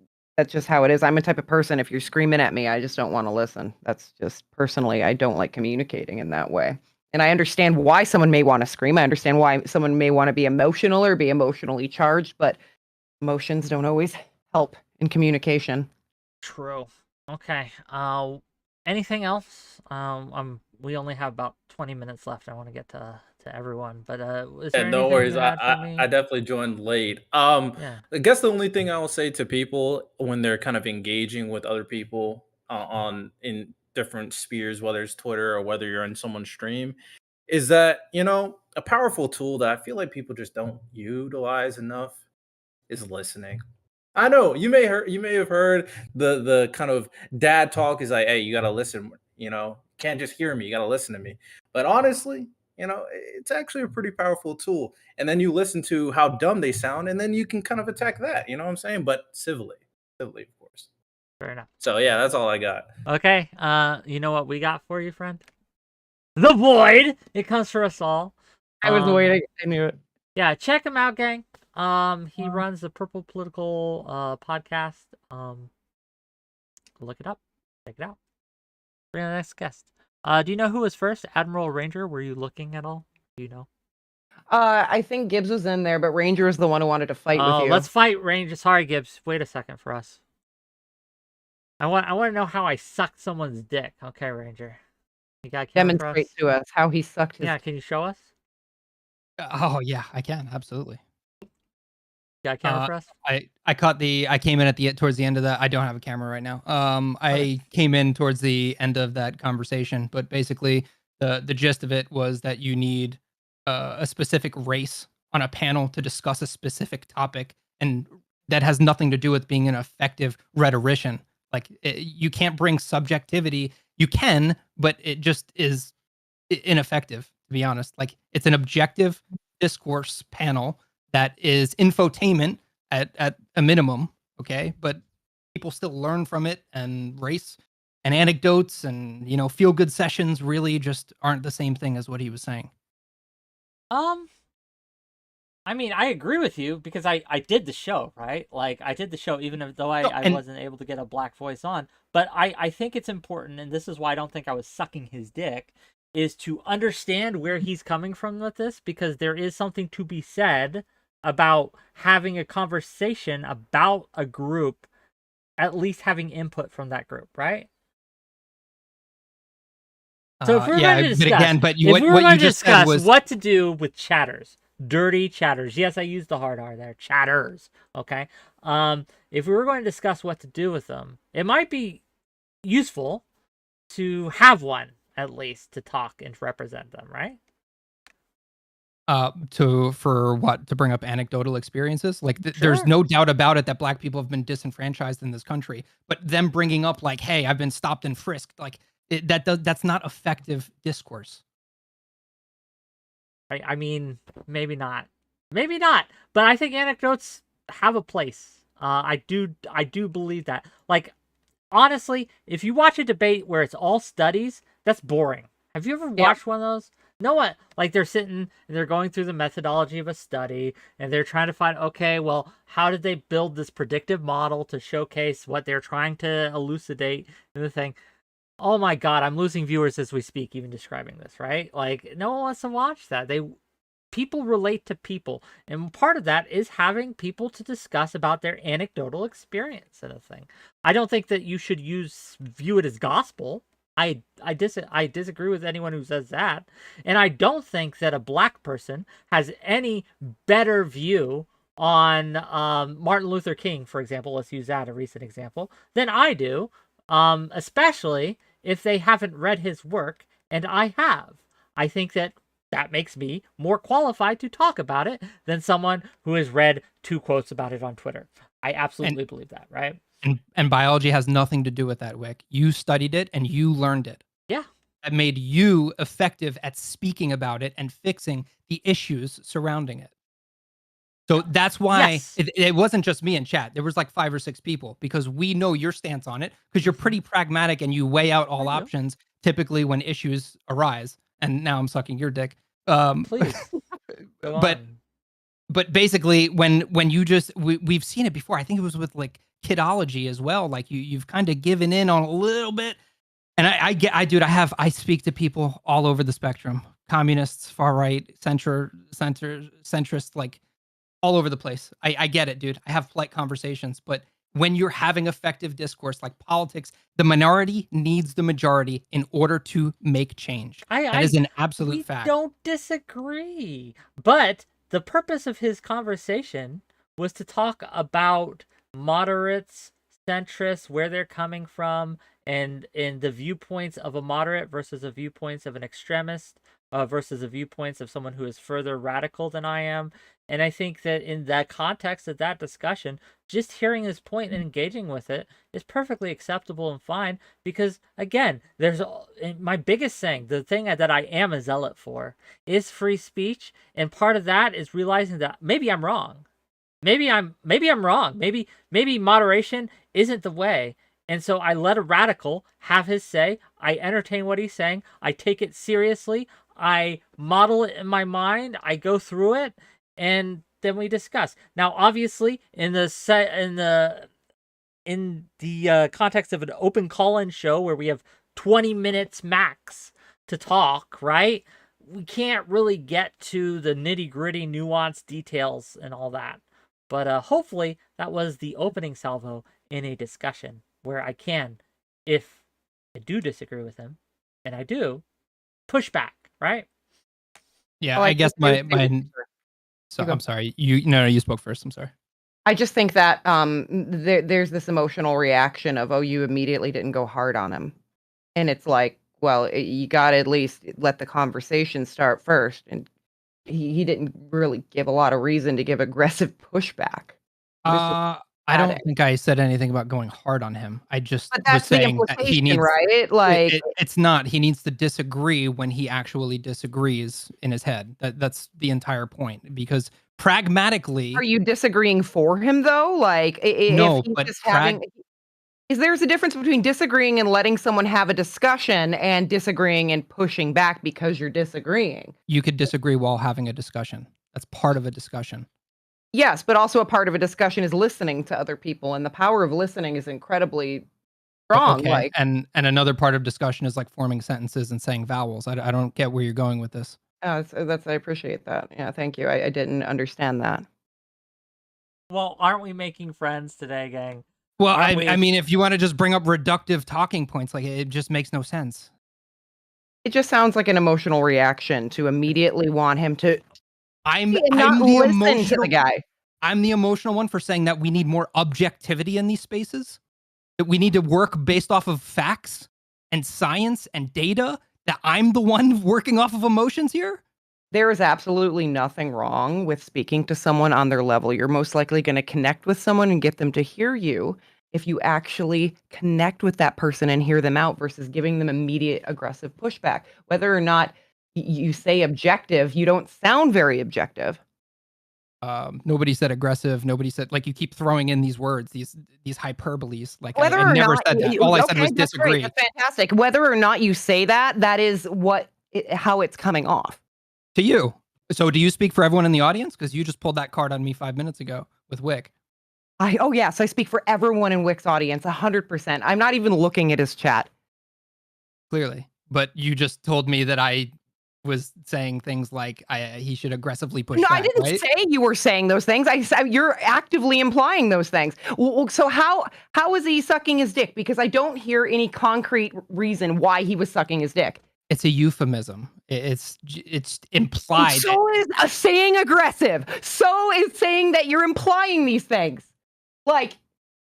just how it is. I'm a type of person, if you're screaming at me, I just don't want to listen. That's just personally, I don't like communicating in that way. And I understand why someone may want to scream. I understand why someone may want to be emotional or be emotionally charged, but emotions don't always help in communication. True. Okay. Anything else? We only have about 20 minutes left. I want to get to everyone, but is there No anything worries. you had for me? I definitely joined late. Yeah. I guess the only thing I will say to people when they're kind of engaging with other people in different spheres, whether it's Twitter or whether you're in someone's stream, is that a powerful tool that I feel like people just don't utilize enough is listening. I know you may have heard the kind of dad talk is like, hey, you gotta listen, can't just hear me, you gotta listen to me. But honestly, it's actually a pretty powerful tool. And then you listen to how dumb they sound, and then you can kind of attack that, you know what I'm saying? But civilly, of course. Fair enough. So yeah, that's all I got. Okay. You know what we got for you, friend? The Void. It comes for us all. I was waiting. I knew it. Yeah, check him out, gang. He runs the Purple Political podcast. Look it up. Check it out. Bring on the next guest. Do you know who was first? Admiral Ranger? Were you looking at all? Do you know? I think Gibbs was in there, but Ranger was the one who wanted to fight with you. Let's fight Ranger. Sorry, Gibbs. Wait a second for us. I want to know how I sucked someone's dick. Okay, Ranger. You got a camera for us? Demonstrate to us how he sucked his. Yeah, can you show us? Oh yeah, I can absolutely. Got a camera for us? I came in towards the end of that. I don't have a camera right now. I came in towards the end of that conversation, but basically the gist of it was that you need a specific race on a panel to discuss a specific topic, and that has nothing to do with being an effective rhetorician. Like you can't bring subjectivity. You can, but it just is ineffective, to be honest. Like it's an objective discourse panel that is infotainment at a minimum, okay? But people still learn from it, and race and anecdotes and feel good sessions really just aren't the same thing as what he was saying. I mean, I agree with you because I did the show, right? Like I did the show even though I wasn't able to get a black voice on. But I think it's important, and this is why I don't think I was sucking his dick, is to understand where he's coming from with this, because there is something to be said about having a conversation about a group, at least having input from that group, right? So if we're going to discuss what to do with chatters, dirty chatters. Yes, I used the hard R there. Chatters. Okay. If we were going to discuss what to do with them, it might be useful to have one at least to talk and represent them, right? To bring up anecdotal experiences. Like there's no doubt about it that black people have been disenfranchised in this country, but them bringing up like, hey, I've been stopped and frisked, like that's not effective discourse. I mean, maybe not, but I think anecdotes have a place. I do believe that. Like, honestly, if you watch a debate where it's all studies, that's boring. Have you ever watched one of those? No one, like they're sitting and they're going through the methodology of a study and they're trying to find, okay, well, how did they build this predictive model to showcase what they're trying to elucidate in the thing? Oh my God, I'm losing viewers as we speak, even describing this, right? Like no one wants to watch that. People relate to people, and part of that is having people to discuss about their anecdotal experience and a thing. I don't think that you should view it as gospel. I disagree with anyone who says that, and I don't think that a black person has any better view on Martin Luther King, for example. Let's use that a recent example than I do, especially if they haven't read his work, and I have. I think that makes me more qualified to talk about it than someone who has read 2 quotes about it on Twitter. I absolutely believe that, right? And biology has nothing to do with that, Wick. You studied it and you learned it. Yeah. That made you effective at speaking about it and fixing the issues surrounding it. So that's why it wasn't just me in chat. There was like 5 or 6 people, because we know your stance on it, because you're pretty pragmatic and you weigh out all options typically when issues arise. And now I'm sucking your dick. Please. But basically, when you just we've seen it before. I think it was with like kidology as well. Like you've kind of given in on a little bit. And I speak to people all over the spectrum: communists, far right, centrist, like all over the place. I get it, dude. I have polite conversations, but when you're having effective discourse like politics, the minority needs the majority in order to make change. That is an absolute fact. I don't disagree. But the purpose of his conversation was to talk about moderates, centrists, where they're coming from, and the viewpoints of a moderate versus the viewpoints of an extremist, versus the viewpoints of someone who is further radical than I am. And I think that in that context of that discussion, just hearing his point and engaging with it is perfectly acceptable and fine, because again, there's my biggest thing, the thing that I am a zealot for, is free speech. And part of that is realizing that maybe I'm wrong. Maybe I'm wrong. Maybe moderation isn't the way. And so I let a radical have his say. I entertain what he's saying. I take it seriously. I model it in my mind. I go through it, and then we discuss. Now, obviously, in the context of an open call-in show where we have 20 minutes max to talk, right? We can't really get to the nitty-gritty, nuanced details and all that. But hopefully, that was the opening salvo in a discussion where I can, if I do disagree with him, and I do, push back, right? Yeah, I guess my so I'm sorry. You spoke first. I'm sorry. I just think that there's this emotional reaction of, oh, you immediately didn't go hard on him. And it's like, well, you got to at least let the conversation start first. And he didn't really give a lot of reason to give aggressive pushback. I don't think I said anything about going hard on him. I just was saying that he needs, right? Like it's not. He needs to disagree when he actually disagrees in his head. That's the entire point. Because pragmatically, are you disagreeing for him though? Like, no, if he's but just there's a difference between disagreeing and letting someone have a discussion and disagreeing and pushing back because you're disagreeing. You could disagree while having a discussion. That's part of a discussion. Yes, but also a part of a discussion is listening to other people, and the power of listening is incredibly strong. Okay. Like, and another part of discussion is like forming sentences and saying vowels. I don't get where you're going with this. That's I appreciate that. Yeah, thank you. I didn't understand that. Well, aren't we making friends today, gang? Well, I mean, if you want to just bring up reductive talking points, like it just makes no sense. It just sounds like an emotional reaction to immediately want him to. I'm the emotional to the guy. I'm the emotional one for saying that we need more objectivity in these spaces. That we need to work based off of facts and science and data. That I'm the one working off of emotions here. There is absolutely nothing wrong with speaking to someone on their level. You're most likely going to connect with someone and get them to hear you if you actually connect with that person and hear them out versus giving them immediate aggressive pushback. Whether or not you say objective, you don't sound very objective. Nobody said aggressive. Nobody said, like, you keep throwing in these words, these hyperboles. Like, Whether I never not, said that. All I said was that's disagree. great. That's fantastic. Whether or not you say that, that is what how it's coming off. To you. So do you speak for everyone in the audience? Because you just pulled that card on me 5 minutes ago with Wick. Oh yes, I speak for everyone in Wick's audience, 100%. I'm not even looking at his chat. Clearly. But you just told me that I was saying things like he should aggressively push No, back, I didn't right? say you were saying those things. I said you're actively implying those things. Well, so how is he sucking his dick? Because I don't hear any concrete reason why he was sucking his dick. It's a euphemism. It's implied. So is saying aggressive. So is saying that you're implying these things. Like,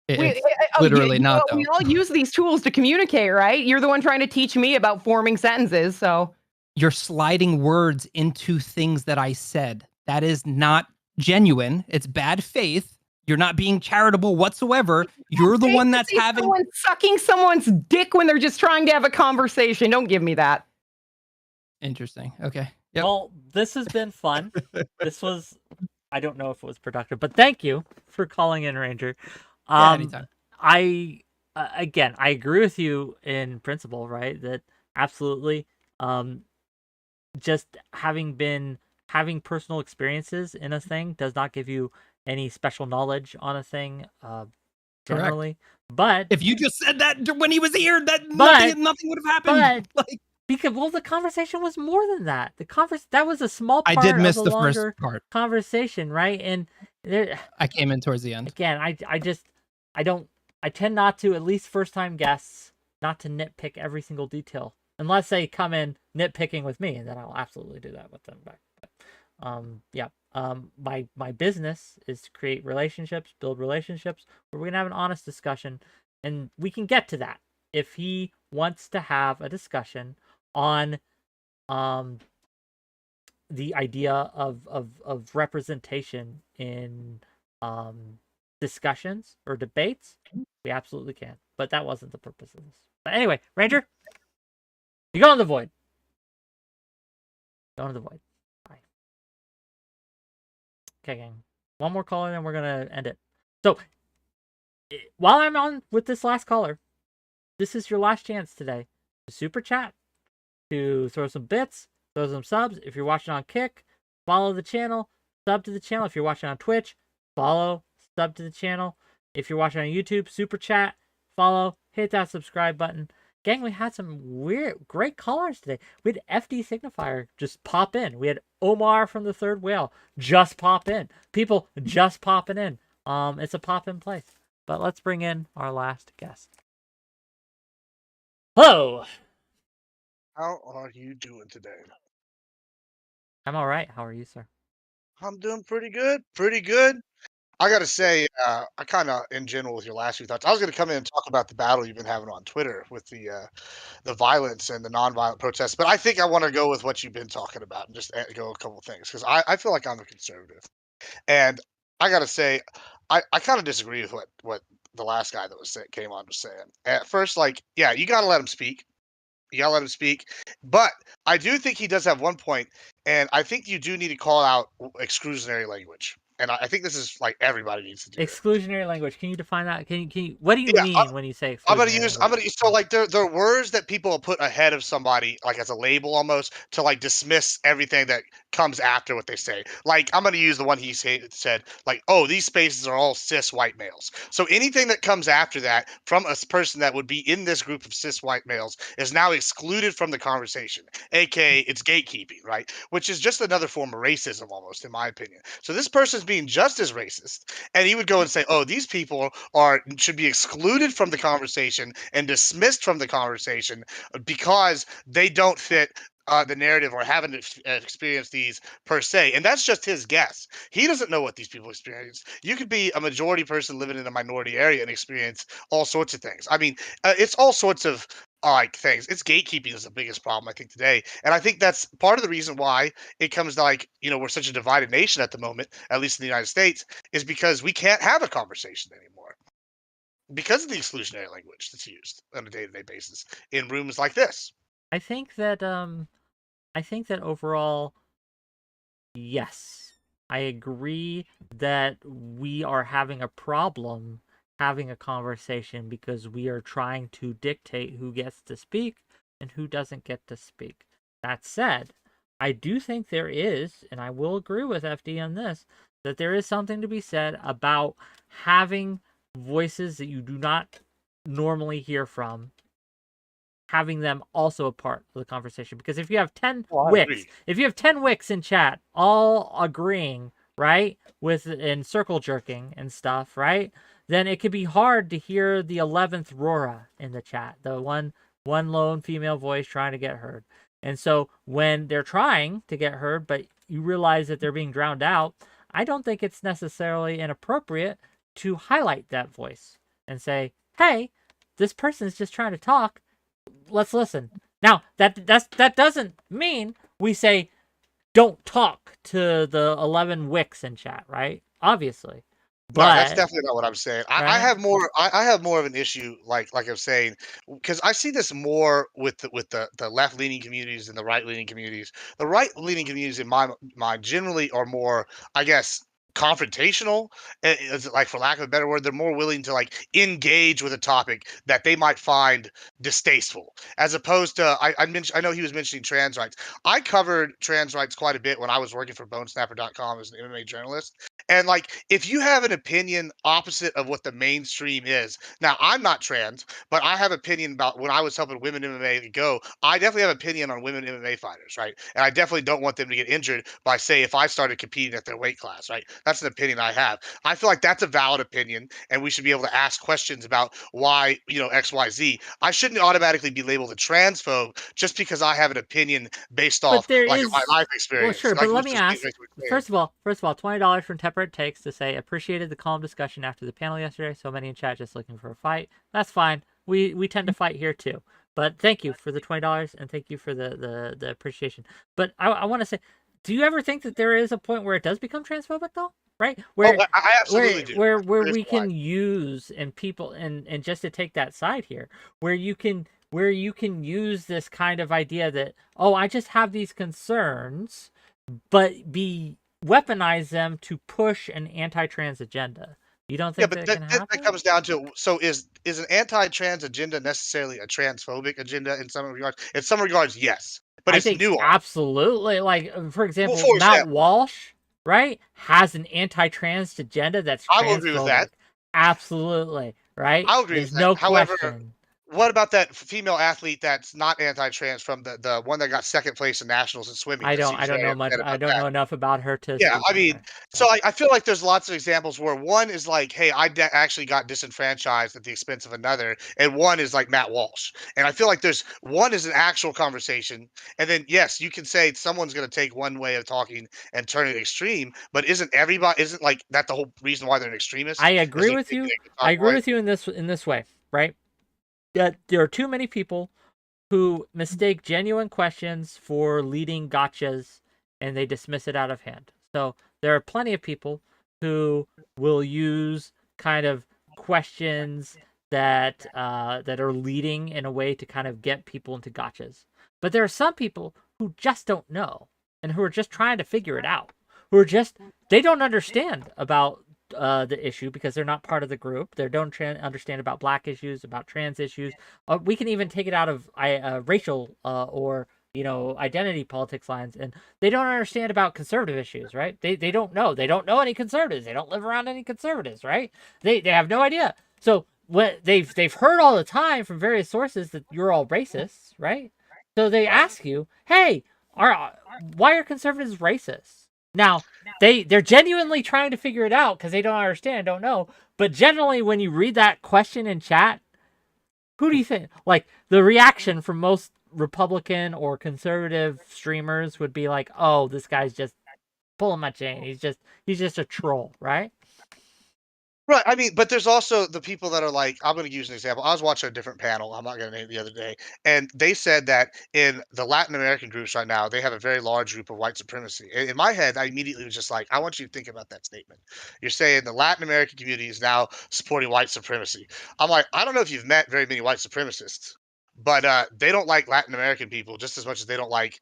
It's literally not, though. we all use these tools to communicate, right? You're the one trying to teach me about forming sentences, so. You're sliding words into things that I said. That is not genuine. It's bad faith. You're not being charitable whatsoever. You're the one that's having someone sucking someone's dick when they're just trying to have a conversation. Don't give me that. Interesting. Okay. Yep. Well, this has been fun. This was, I don't know if it was productive, but thank you for calling in, Ranger. Yeah, anytime. Again, I agree with you in principle, right? That absolutely, just having personal experiences in a thing does not give you any special knowledge on a thing, generally. But if you just said that when he was here, nothing would have happened. But because the conversation was more than that. That was a small part. I did miss of the longer first part conversation, right? And I came in towards the end. Again, I tend not to, at least first time guests, not to nitpick every single detail unless they come in nitpicking with me, and then I'll absolutely do that with them back. My business is to create relationships, build relationships where we can have an honest discussion, and we can get to that if he wants to have a discussion on the idea of representation in discussions or debates. We absolutely can, but that wasn't the purpose of this. But anyway, Ranger, you go in the void. Go in the void. Bye. Okay, gang. One more caller, then we're gonna end it. So while I'm on with this last caller, this is your last chance today to super chat, to throw some bits, throw some subs. If you're watching on Kick, follow the channel, sub to the channel. If you're watching on Twitch, follow, sub to the channel. If you're watching on YouTube, super chat, follow, hit that subscribe button. Gang, we had some great callers today. We had FD Signifier just pop in. We had Omar from the Third Whale just pop in. People just popping in. It's a pop in place. But let's bring in our last guest. Hello. How are you doing today? I'm all right. How are you, sir? I'm doing pretty good. Pretty good. I got to say, I kind of, in general, with your last few thoughts, I was going to come in and talk about the battle you've been having on Twitter with the violence and the nonviolent protests, but I think I want to go with what you've been talking about and just go a couple things because I feel like I'm a conservative, and I got to say, I kind of disagree with what the last guy that came on was saying. At first, like, yeah, you got to let him speak. You gotta let him speak. But I do think he does have one point, and I think you do need to call out exclusionary language. And I think this is like everybody needs to do it. Exclusionary language. Can you define that? Can you what do you Yeah, mean when you say exclusionary I'm language? gonna use so like there are words that people put ahead of somebody like as a label almost to like dismiss everything that comes after what they say. Like I'm gonna use the one he said like, oh, these spaces are all cis white males. So anything that comes after that from a person that would be in this group of cis white males is now excluded from the conversation. AKA it's gatekeeping, right? Which is just another form of racism almost, in my opinion. So this person's being just as racist, and he would go and say, oh, these people should be excluded from the conversation and dismissed from the conversation because they don't fit the narrative or haven't experienced these per se. And that's just his guess. He doesn't know what these people experience. You could be a majority person living in a minority area and experience all sorts of things. I mean, it's all sorts of like things. It's gatekeeping is the biggest problem I think today. And I think that's part of the reason why it comes to like, we're such a divided nation at the moment, at least in the United States, is because we can't have a conversation anymore because of the exclusionary language that's used on a day-to-day basis in rooms like this. I think that overall, yes, I agree that we are having a problem having a conversation because we are trying to dictate who gets to speak and who doesn't get to speak. That said, I do think there is, and I will agree with FD on this, that there is something to be said about having voices that you do not normally hear from, having them also a part of the conversation. Because if you have 10 wicks, if you have 10 wicks in chat all agreeing, right, with and circle jerking and stuff, right, then it could be hard to hear the 11th Rora in the chat, the one lone female voice trying to get heard. And so when they're trying to get heard, but you realize that they're being drowned out, I don't think it's necessarily inappropriate to highlight that voice and say, hey, this person is just trying to talk. Let's listen. Now, that doesn't mean we say don't talk to the 11 wicks in chat, right? Obviously. No, that's But definitely not what I'm saying. I right? have more. I have more of an issue, like I'm saying, because I see this more with the left leaning communities and the right leaning communities. The right leaning communities, in my mind, generally are more, I guess, confrontational. Like, for lack of a better word, they're more willing to like engage with a topic that they might find distasteful, as opposed to I know he was mentioning trans rights. I covered trans rights quite a bit when I was working for BoneSnapper.com as an MMA journalist. And like, if you have an opinion opposite of what the mainstream is, now I'm not trans, but I have opinion about when I was helping women MMA go. I definitely have opinion on women MMA fighters, right? And I definitely don't want them to get injured by, say, if I started competing at their weight class, right? That's an opinion I have. I feel like that's a valid opinion, and we should be able to ask questions about why, X, Y, Z. I shouldn't automatically be labeled a transphobe just because I have an opinion based off there like is my life well, experience. sure, Like, but let which me is ask. basically what I'm saying. First of all, $20 from Temperate Takes to say appreciated the calm discussion after the panel yesterday. So many in chat just looking for a fight. That's fine. We tend to fight here too. But thank you for the $20 and thank you for the appreciation. But I want to say, do you ever think that there is a point where it does become transphobic though? Right? Where I absolutely do. where Here's we why. can use and people and just to take that side here, where you can use this kind of idea that, oh, I just have these concerns, but weaponize them to push an anti-trans agenda. You don't Yeah, think but that that, can that, happen? that comes down to, so is an anti-trans agenda necessarily a transphobic agenda in some regards? In some regards, yes, but I it's think nuanced. absolutely. Like, for Well, example, for Matt example, Walsh, right, has an anti-trans agenda that's I will agree with that. transphobic. Absolutely, right? I'll agree with There's that. no However, question. what about that female athlete that's not anti-trans from the one that got second place in nationals in swimming? That seems I don't very know much. upset I about don't that. know enough about her to Yeah, speak I on mean, her. so I feel like there's lots of examples where one is like, hey, actually got disenfranchised at the expense of another, and one is like Matt Walsh. And I feel like there's one is an actual conversation, and then yes, you can say someone's going to take one way of talking and turn it extreme, but isn't like that the whole reason why they're an extremist? I Is agree they're with thinking you. they can I talk agree right? with you in this way, right? That there are too many people who mistake genuine questions for leading gotchas and they dismiss it out of hand. So there are plenty of people who will use kind of questions that that are leading in a way to kind of get people into gotchas. But there are some people who just don't know and who are just trying to figure it out. Who are just they don't understand about the issue because they're not part of the group. They don't understand about black issues, about trans issues. We can even take it out of racial or identity politics lines, and they don't understand about conservative issues, right? They don't know. They don't know any conservatives. They don't live around any conservatives, right? They have no idea. So what they've heard all the time from various sources that you're all racists, right? So they ask you, hey, why are conservatives racist? Now, they're genuinely trying to figure it out because they don't understand, don't know. But generally, when you read that question in chat, who do you think? Like the reaction from most Republican or conservative streamers would be like, "Oh, this guy's just pulling my chain. He's just a troll, right?" Right. I mean, but there's also the people that are like, I'm going to use an example. I was watching a different panel. I'm not going to name it the other day. And they said that in the Latin American groups right now, they have a very large group of white supremacy. In my head, I immediately was just like, I want you to think about that statement. You're saying the Latin American community is now supporting white supremacy. I'm like, I don't know if you've met very many white supremacists, but they don't like Latin American people just as much as they don't like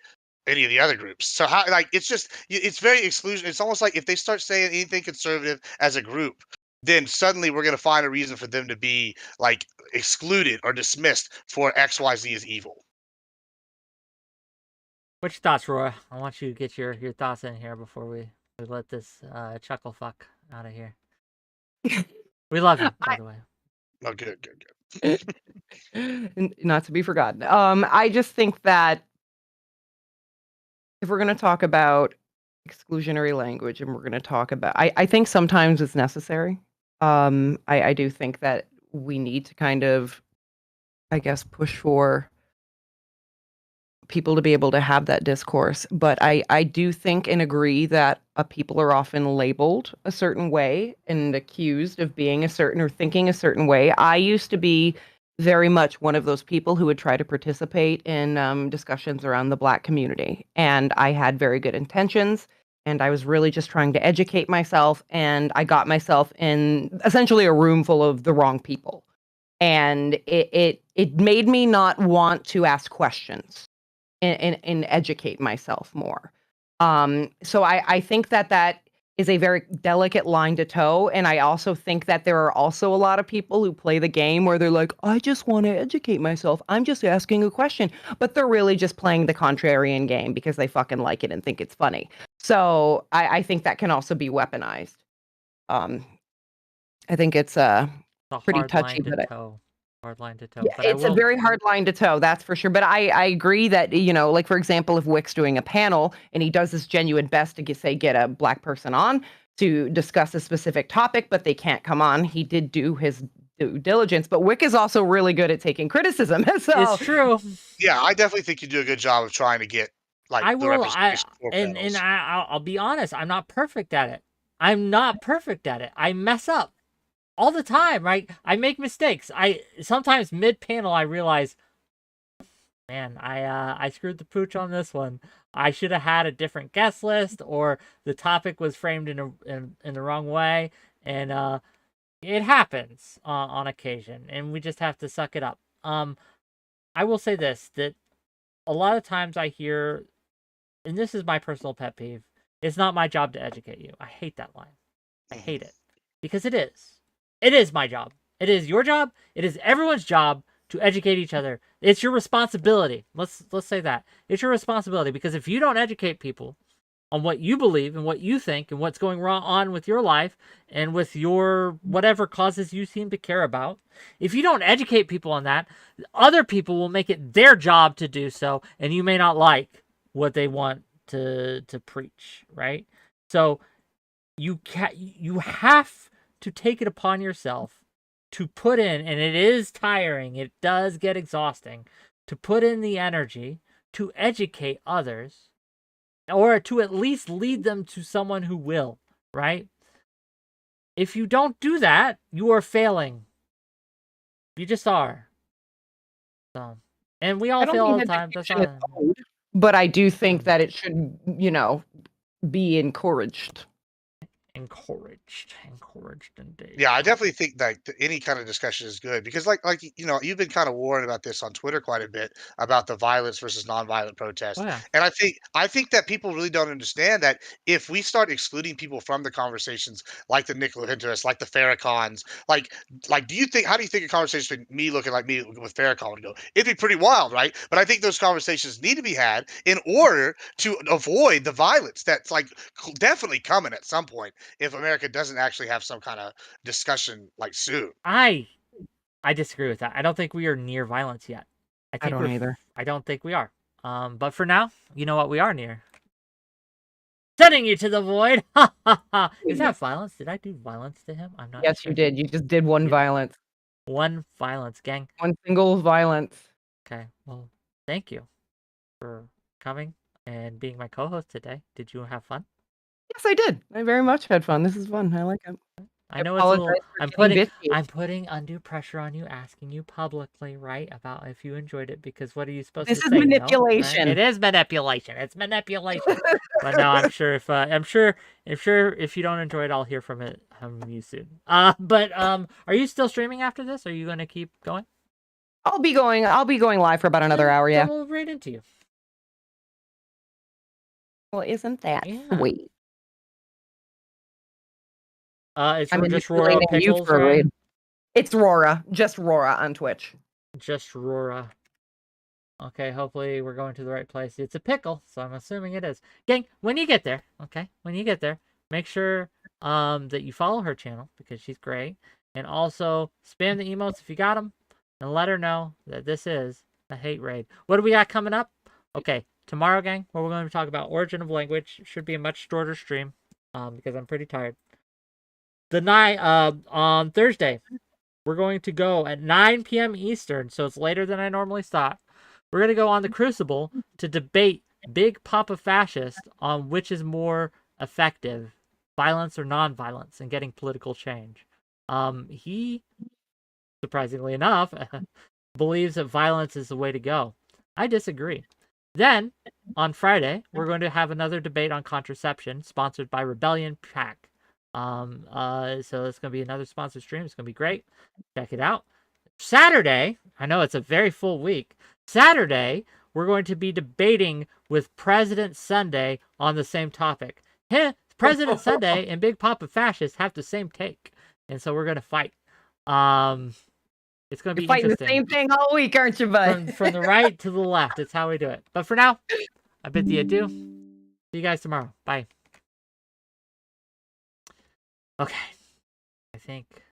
any of the other groups. So how, like, it's very exclusion. It's almost like if they start saying anything conservative as a group, then suddenly we're going to find a reason for them to be like excluded or dismissed for XYZ is evil. What's your thoughts, Roy? I want you to get your thoughts in here before we let this chuckle fuck out of here. We love you, by the way. Oh, good. Not to be forgotten. I just think that if we're going to talk about exclusionary language and we're going to talk about, I think sometimes it's necessary. I do think that we need to kind of, I guess, push for people to be able to have that discourse. But I do think and agree that people are often labeled a certain way and accused of being a certain or thinking a certain way. I used to be very much one of those people who would try to participate in discussions around the Black community. And I had very good intentions. And I was really just trying to educate myself. And I got myself in essentially a room full of the wrong people. And it made me not want to ask questions and educate myself more. So I think that is a very delicate line to toe. And I also think that there are also a lot of people who play the game where they're like, I just want to educate myself. I'm just asking a question. But they're really just playing the contrarian game because they fucking like it and think it's funny. So I think that can also be weaponized. I think it's pretty touchy, but hard line to toe. yeah, But it's a very hard line to toe, that's for sure. But I agree that, like, for example, if Wick's doing a panel and he does his genuine best to get a Black person on to discuss a specific topic, but they can't come on, he did do his due diligence. But Wick is also really good at taking criticism. So it's true. Yeah, I definitely think you do a good job of trying to get the representation for panels. I'll be honest, I'm not perfect at it. I mess up all the time, right? I make mistakes. Sometimes mid-panel I realize, man, I screwed the pooch on this one. I should have had a different guest list, or the topic was framed in the wrong way, and it happens on occasion, and we just have to suck it up. I will say this, that a lot of times I hear, and this is my personal pet peeve, it's not my job to educate you. I hate that line. I hate it. Because it is. It is my job. It is your job. It is everyone's job to educate each other. It's your responsibility. Let's say that. It's your responsibility, because if you don't educate people on what you believe and what you think and what's going on with your life and with your whatever causes you seem to care about, if you don't educate people on that, other people will make it their job to do so, and you may not like what they want to preach, right? So you have to take it upon yourself to put in, and it is tiring, it does get exhausting, to put in the energy to educate others, or to at least lead them to someone who will, right? If you don't do that, you are failing. You just are. So, and we all fail all the time. That's not... But I do think that it should, be encouraged. Encouraged indeed. Yeah, I definitely think that any kind of discussion is good, because like you've been kind of warned about this on Twitter quite a bit about the violence versus nonviolent protest. Oh, yeah. And I think that people really don't understand that if we start excluding people from the conversations, like the 𝕾𝖍𝖎𝖙𝖘𝖍𝖔𝖜, like the Farrakhan's, how do you think a conversation between me looking like me with Farrakhan would go? It'd be pretty wild, right? But I think those conversations need to be had in order to avoid the violence that's definitely coming at some point if America doesn't actually have some kind of discussion soon. I disagree with that. I don't think we are near violence yet. I don't either. I don't think we are. But for now, you know what we are near? Sending you to the void. Is that violence? Did I do violence to him? I'm not. Yes, sure. You did. You just did one violence. One violence, gang. One single violence. Okay. Well, thank you for coming and being my co-host today. Did you have fun? Yes, I did. I very much had fun. This is fun. I like it. I know it's a little. I'm putting undue pressure on you, asking you publicly, right, about if you enjoyed it, because what are you supposed to say? This is manipulation. No, right? It is manipulation. It's manipulation. But no, I'm sure if you don't enjoy it, I'll hear from you soon. But are you still streaming after this? Are you going to keep going? I'll be going live for about another hour. Yeah. We'll right into you. Well, isn't that sweet? It's just RoraPickles, right? It's Rora, just Rora on Twitch. Just Rora. Okay, hopefully we're going to the right place. It's a pickle, so I'm assuming it is. Gang, when you get there, okay, when you get there, make sure that you follow her channel because she's great. And also spam the emotes if you got them and let her know that this is a hate raid. What do we got coming up? Okay, tomorrow, gang, where we're going to talk about origin of language. Should be a much shorter stream because I'm pretty tired. The night on Thursday, we're going to go at 9 p.m. Eastern, so it's later than I normally thought. We're going to go on the Crucible to debate 𝕵𝖎𝖎𝖙𝖘𝖍𝖔𝖜 on which is more effective, violence or non-violence, in getting political change. He, surprisingly enough, believes that violence is the way to go. I disagree. Then, on Friday, we're going to have another debate on contraception, sponsored by Rebellion Pack. So it's going to be another sponsored stream. It's going to be great. Check it out. Saturday, I know it's a very full week. Saturday, we're going to be debating with President Sunday on the same topic. President Sunday and 𝕵𝖎𝖎𝖙𝖘𝖍𝖔𝖜 have the same take, and so we're going to fight. It's going to be Fighting interesting. the same thing all week, aren't you, bud? From the right to the left. It's how we do it. But for now, I bid thee adieu. See you guys tomorrow. Bye. Okay. I think